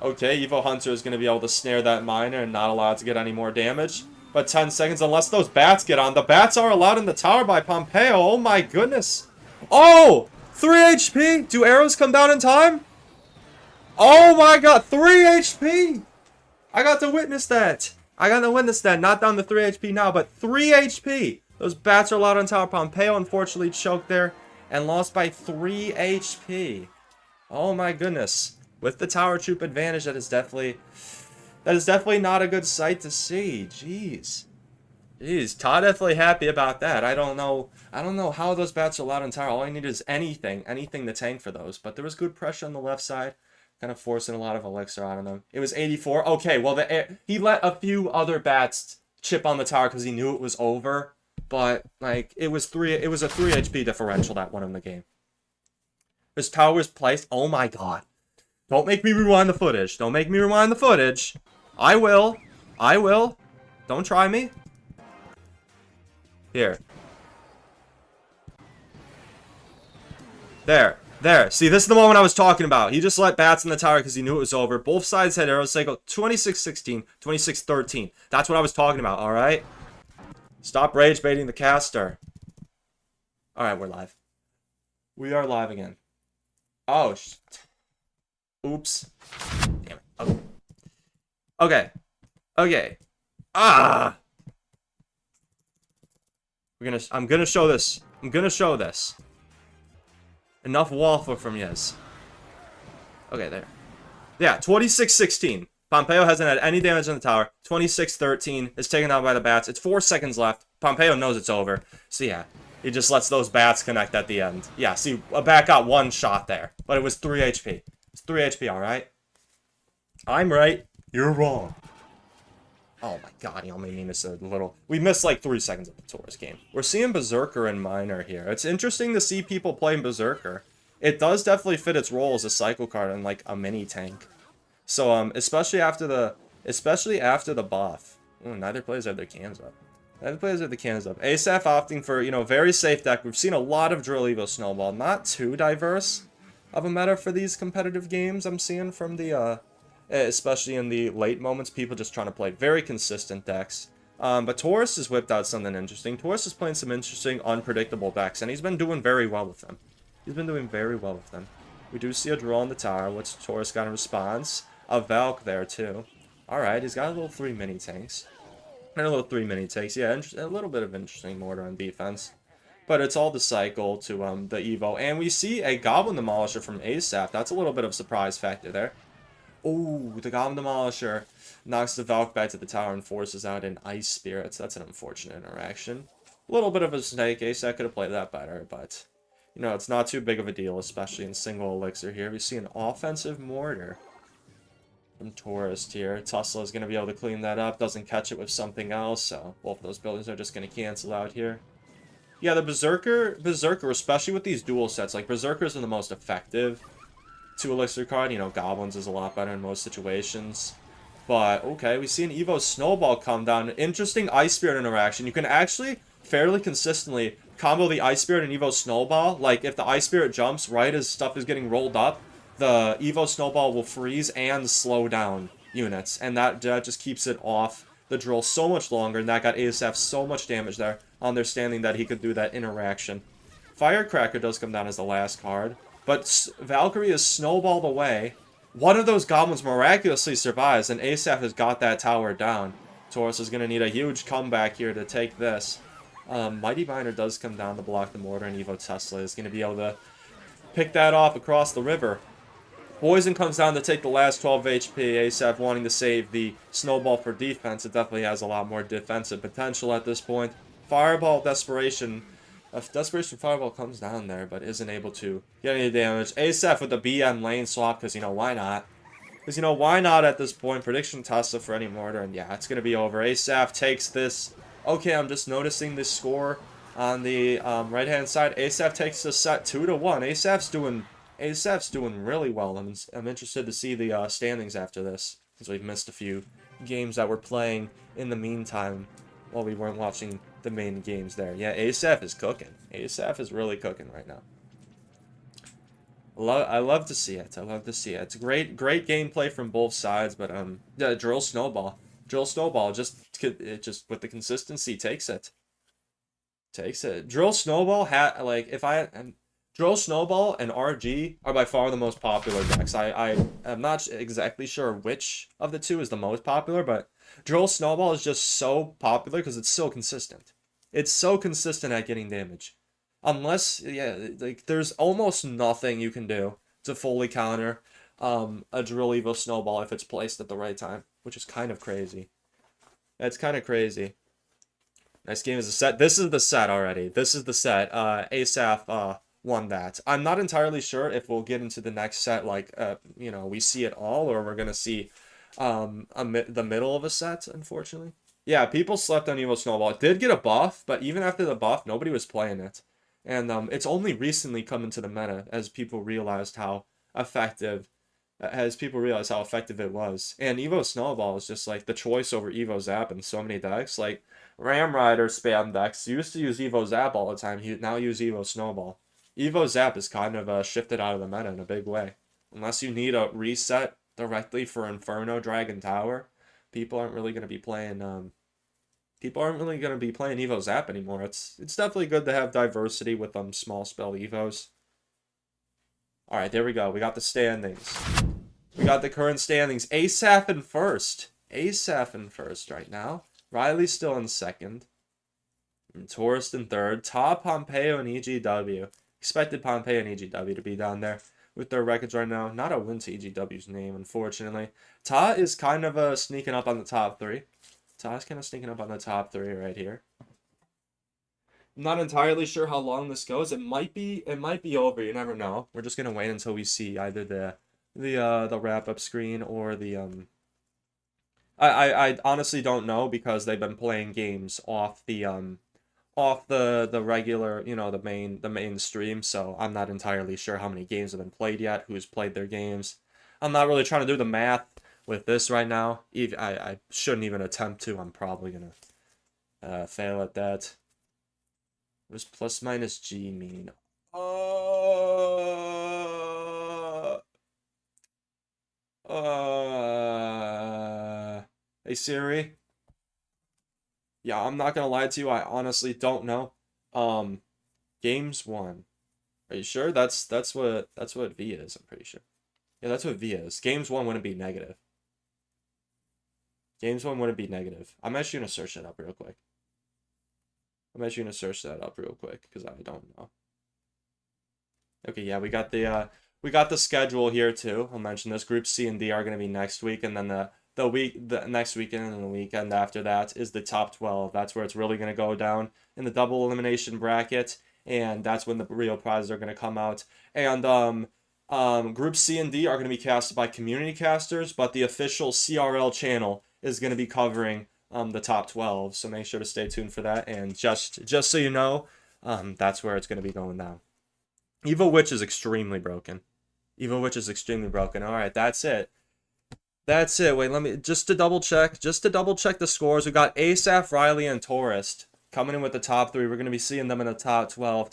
Okay, Evo Hunter is going to be able to snare that Miner and not allow it to get any more damage. But 10 seconds, unless those Bats get on. The Bats are allowed in the tower by Pompeo. Oh my goodness. Oh! 3 HP! Do arrows come down in time? Oh my god, 3 HP! I got to witness that. Not down to 3 HP now, but 3 HP! Those Bats are allowed on tower. Pompeo unfortunately choked there and lost by 3 HP. Oh my goodness. With the tower troop advantage, that is definitely not a good sight to see. Jeez. Ta definitely happy about that. I don't know how those Bats are allowed on tower. All I need is anything to tank for those. But there was good pressure on the left side. Kind of forcing a lot of elixir out of them. It was 84. Okay, well, he let a few other Bats chip on the tower because he knew it was over. But, like, it was a 3 HP differential that won him the game. His tower was placed. Oh my god. Don't make me rewind the footage. I will. Don't try me. Here. There. See, this is the moment I was talking about. He just let Bats in the tower because he knew it was over. Both sides had arrow cycle. 26-16, 26-13. That's what I was talking about, alright? Stop rage baiting the caster. Alright, we're live. We are live again. Oh, oops. Damn it. Okay. Ah! I'm gonna show this. Enough waffle from yes. Okay, there. Yeah, 26-16. Pompeo hasn't had any damage on the tower. 26-13 is taken out by the Bats. It's 4 seconds left. Pompeo knows it's over. So yeah, He just lets those bats connect at the end. Yeah, see, a bat got one shot there, but it was 3 HP. It's 3 HP, alright? I'm right. You're wrong. Oh my god, he only made us a little... We missed like 3 seconds of the Taurus game. We're seeing Berserker and Miner here. It's interesting to see people playing Berserker. It does definitely fit its role as a cycle card and like a mini tank. So, especially after the buff. Ooh, neither players have their cans up. Neither players have the cans up. ASAF opting for, you know, very safe deck. We've seen a lot of Drill Evo Snowball. Not too diverse of a meta for these competitive games I'm seeing from the, especially in the late moments. People just trying to play very consistent decks. But Taurus has whipped out something interesting. Taurus is playing some interesting, unpredictable decks, and he's been doing very well with them. He's been doing very well with them. We do see a draw on the tower, which Taurus got in response. A Valk there, too. Alright, he's got a little 3 mini tanks. And a little 3 mini tanks. Yeah, a little bit of interesting mortar on defense. But it's all the cycle to the Evo. And we see a Goblin Demolisher from ASAP. That's a little bit of a surprise factor there. Oh, the Goblin Demolisher knocks the Valk back to the tower and forces out an Ice Spirits. That's an unfortunate interaction. A little bit of a mistake. ASAP could have played that better, but... You know, it's not too big of a deal, especially in single elixir here. We see an offensive mortar from Taurus here. Tesla is going to be able to clean that up. Doesn't catch it with something else, so both of those buildings are just going to cancel out here. Yeah, the Berserker, especially with these dual sets, like Berserkers are the most effective 2 elixir card. You know, Goblins is a lot better in most situations. But, okay, we see an Evo Snowball come down. Interesting Ice Spirit interaction. You can actually fairly consistently combo the Ice Spirit and Evo Snowball. Like, if the Ice Spirit jumps right as stuff is getting rolled up, the Evo Snowball will freeze and slow down units. And that just keeps it off the drill so much longer. And that got ASF so much damage there, understanding that he could do that interaction. Firecracker does come down as the last card. But Valkyrie is snowballed away. One of those goblins miraculously survives, and ASAP has got that tower down. Taurus is going to need a huge comeback here to take this. Mighty Miner does come down to block the mortar, and Evo Tesla is going to be able to pick that off across the river. Poison comes down to take the last 12 HP. ASAP wanting to save the snowball for defense. It definitely has a lot more defensive potential at this point. Fireball Desperation. Desperation Fireball comes down there, but isn't able to get any damage. ASAP with the BM lane swap, because, you know, why not? Because, you know, why not at this point? Prediction Tesla for any mortar, and yeah, it's going to be over. ASAP takes this. Okay, I'm just noticing this score on the right-hand side. ASAP takes the set 2-1. ASAP's doing really well. I'm interested to see the standings after this, since we've missed a few games that we're playing in the meantime while we weren't watching the main games there. Yeah, ASAP is cooking. ASAP is really cooking right now. I love to see it. I love to see it. It's great gameplay from both sides, but yeah, Drill Snowball just with the consistency takes it. Drill Snowball Drill Snowball and RG are by far the most popular decks. I am not exactly sure which of the two is the most popular, but Drill Snowball is just so popular because it's so consistent. It's so consistent at getting damage. Unless, yeah, like, there's almost nothing you can do to fully counter a Drill Evo Snowball if it's placed at the right time, which is kind of crazy. That's kind of crazy. Next game is a set. This is the set already. This is the set. ASAP won that. I'm not entirely sure if we'll get into the next set, like, you know, we see it all, or we're going to see the middle of a set, unfortunately. Yeah, people slept on Evo Snowball. It did get a buff, but even after the buff, nobody was playing it. And it's only recently come into the meta as people realized how effective it was. And Evo Snowball is just like the choice over Evo Zap in so many decks. Like Ram Rider spam decks used to use Evo Zap all the time. You now use Evo Snowball. Evo Zap is kind of shifted out of the meta in a big way. Unless you need a reset directly for Inferno Dragon Tower, people aren't really going to be playing Evo Zap anymore. It's definitely good to have diversity with small spell Evos. Alright, there we go. We got the standings. We got the current standings. ASAP in first. ASAP in first right now. Riley's still in second. And Taurus in third. Ta, Pompeo, and EGW. Expected Pompeo and EGW to be down there with their records right now. Not a win to EGW's name, unfortunately. Ta is kind of sneaking up on the top three. Ta's kind of sneaking up on the top three right here. I'm not entirely sure how long this goes. It might be over. You never know. We're just gonna wait until we see either the wrap up screen or the I honestly don't know because they've been playing games off the regular, the main stream, so I'm not entirely sure how many games have been played yet, who's played their games. I'm not really trying to do the math with this right now. Even I shouldn't even attempt to. I'm probably gonna fail at that. What does plus minus G mean? Hey Siri. Yeah, I'm not gonna lie to you. I honestly don't know. Um, Games one. Are you sure? That's what V is. I'm pretty sure. Yeah, that's what V is. Games one wouldn't be negative. Games one wouldn't be negative. I'm actually gonna search that up real quick. Because I don't know. Okay, yeah, we got the schedule here too. I'll mention this. Group C and D are gonna be next week, and then the next weekend and the weekend after that is the top 12. That's where it's really gonna go down in the double elimination bracket, and that's when the real prizes are gonna come out. And Group C and D are gonna be casted by community casters, but the official CRL channel is gonna be covering the top 12. So make sure to stay tuned for that. And just so you know, that's where it's gonna be going down. Evil Witch is extremely broken. All right, that's it. Wait, let me just to double check the scores. We got Asaph, Riley, and Tourist coming in with the top 3. We're gonna be seeing them in the top 12.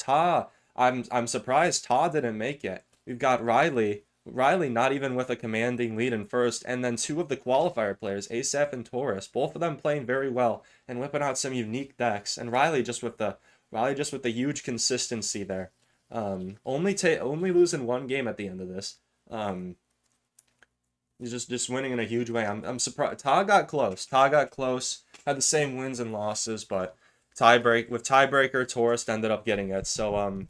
I'm surprised Ta didn't make it. We've got Riley not even with a commanding lead in first, and then 2 of the qualifier players, Asaph and Tourist, both of them playing very well and whipping out some unique decks. And Riley just with the huge consistency there. Only losing 1 game at the end of this. He's just winning in a huge way. I'm surprised. Ta got close. Had the same wins and losses, but tiebreaker, Tourist ended up getting it. So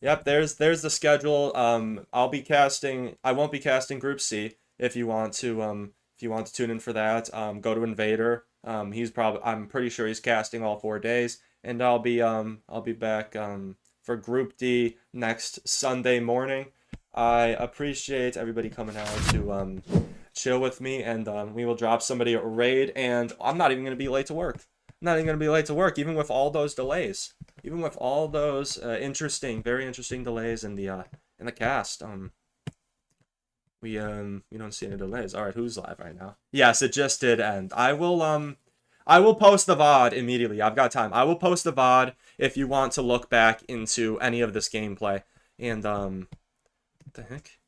yep. There's the schedule. I won't be casting Group C. If you want to tune in for that, go to Invader. I'm pretty sure he's casting all 4 days, and I'll be back for Group D next Sunday morning. I appreciate everybody coming out to chill with me, and we will drop somebody a raid, and I'm not even going to be late to work. Even with all those delays. Even with all those very interesting delays in the cast. We don't see any delays. All right, who's live right now? Yes, it just did end. I will post the VOD immediately. I've got time. I will post the VOD if you want to look back into any of this gameplay. And what the heck?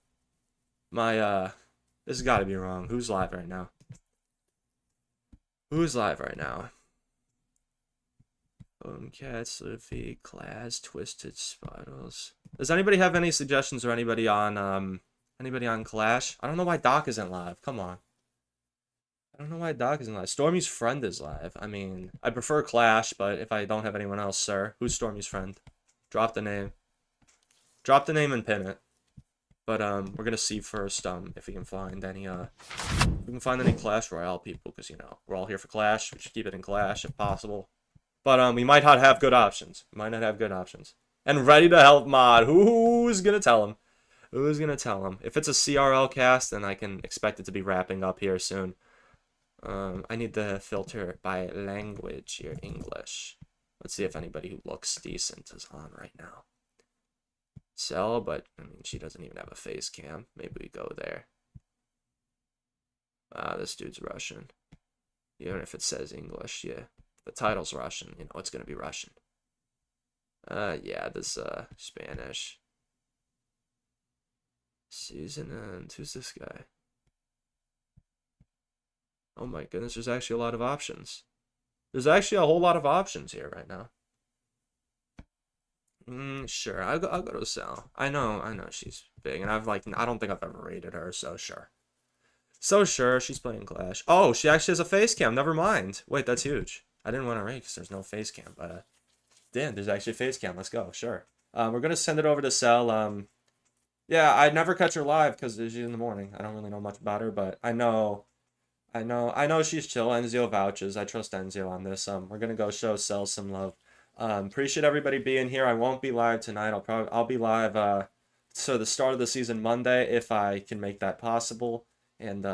This has got to be wrong. Who's live right now? Cats, Luffy, Class, Twisted Spirals. Does anybody have any suggestions or anybody on Clash? I don't know why Doc isn't live. Come on. I don't know why Doc isn't live. Stormy's friend is live. I mean, I prefer Clash, but if I don't have anyone else, sir, who's Stormy's friend? Drop the name. And pin it. But we're gonna see first if we can find any Clash Royale people, because we're all here for Clash. We should keep it in Clash if possible. But we might not have good options. And ready to help mod. Who's gonna tell him? If it's a CRL cast, then I can expect it to be wrapping up here soon. I need to filter by language here, English. Let's see if anybody who looks decent is on right now. Cell, but I mean, she doesn't even have a face cam. Maybe we go there. This dude's Russian. Even if it says English, yeah. The title's Russian, it's gonna be Russian. Yeah, this Spanish. Season and who's this guy? Oh my goodness, there's actually a lot of options. There's actually a whole lot of options here right now. Sure, I'll go to Sal. I know she's big, and I don't think I've ever rated her, so sure. She's playing Clash. Oh, she actually has a face cam. Never mind. Wait, that's huge. I didn't want to rate because there's no face cam, but damn, there's actually a face cam. Let's go. Sure. We're gonna send it over to Sal. Yeah, I'd never catch her live because she's in the morning. I don't really know much about her, but I know she's chill. Enzio vouches. I trust Enzio on this. We're gonna go show Sal some love. Appreciate everybody being here. I won't be live tonight. I'll be live so the start of the season Monday if I can make that possible. And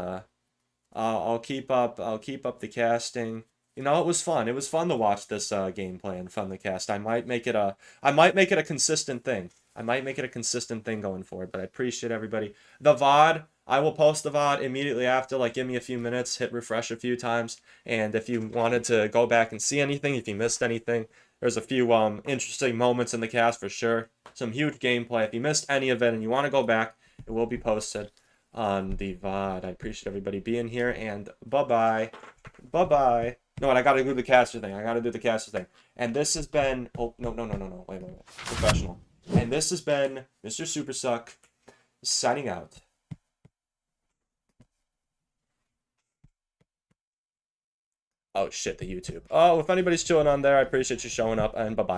I'll keep up the casting. You know, it was fun. It was fun to watch this gameplay and fun to cast. I might make it a consistent thing. I might make it a consistent thing going forward, but I appreciate everybody. The VOD, I will post the VOD immediately after, like give me a few minutes, hit refresh a few times, and if you wanted to go back and see anything, if you missed anything, there's a few interesting moments in the cast for sure. Some huge gameplay. If you missed any of it and you want to go back, it will be posted on the VOD. I appreciate everybody being here, and bye-bye. Bye-bye. No, and I gotta do the caster thing. And this has been... Oh, no. Wait. Professional. And this has been Mr. Super Suck signing out. Oh, shit, the YouTube. Oh, if anybody's chilling on there, I appreciate you showing up, and bye-bye.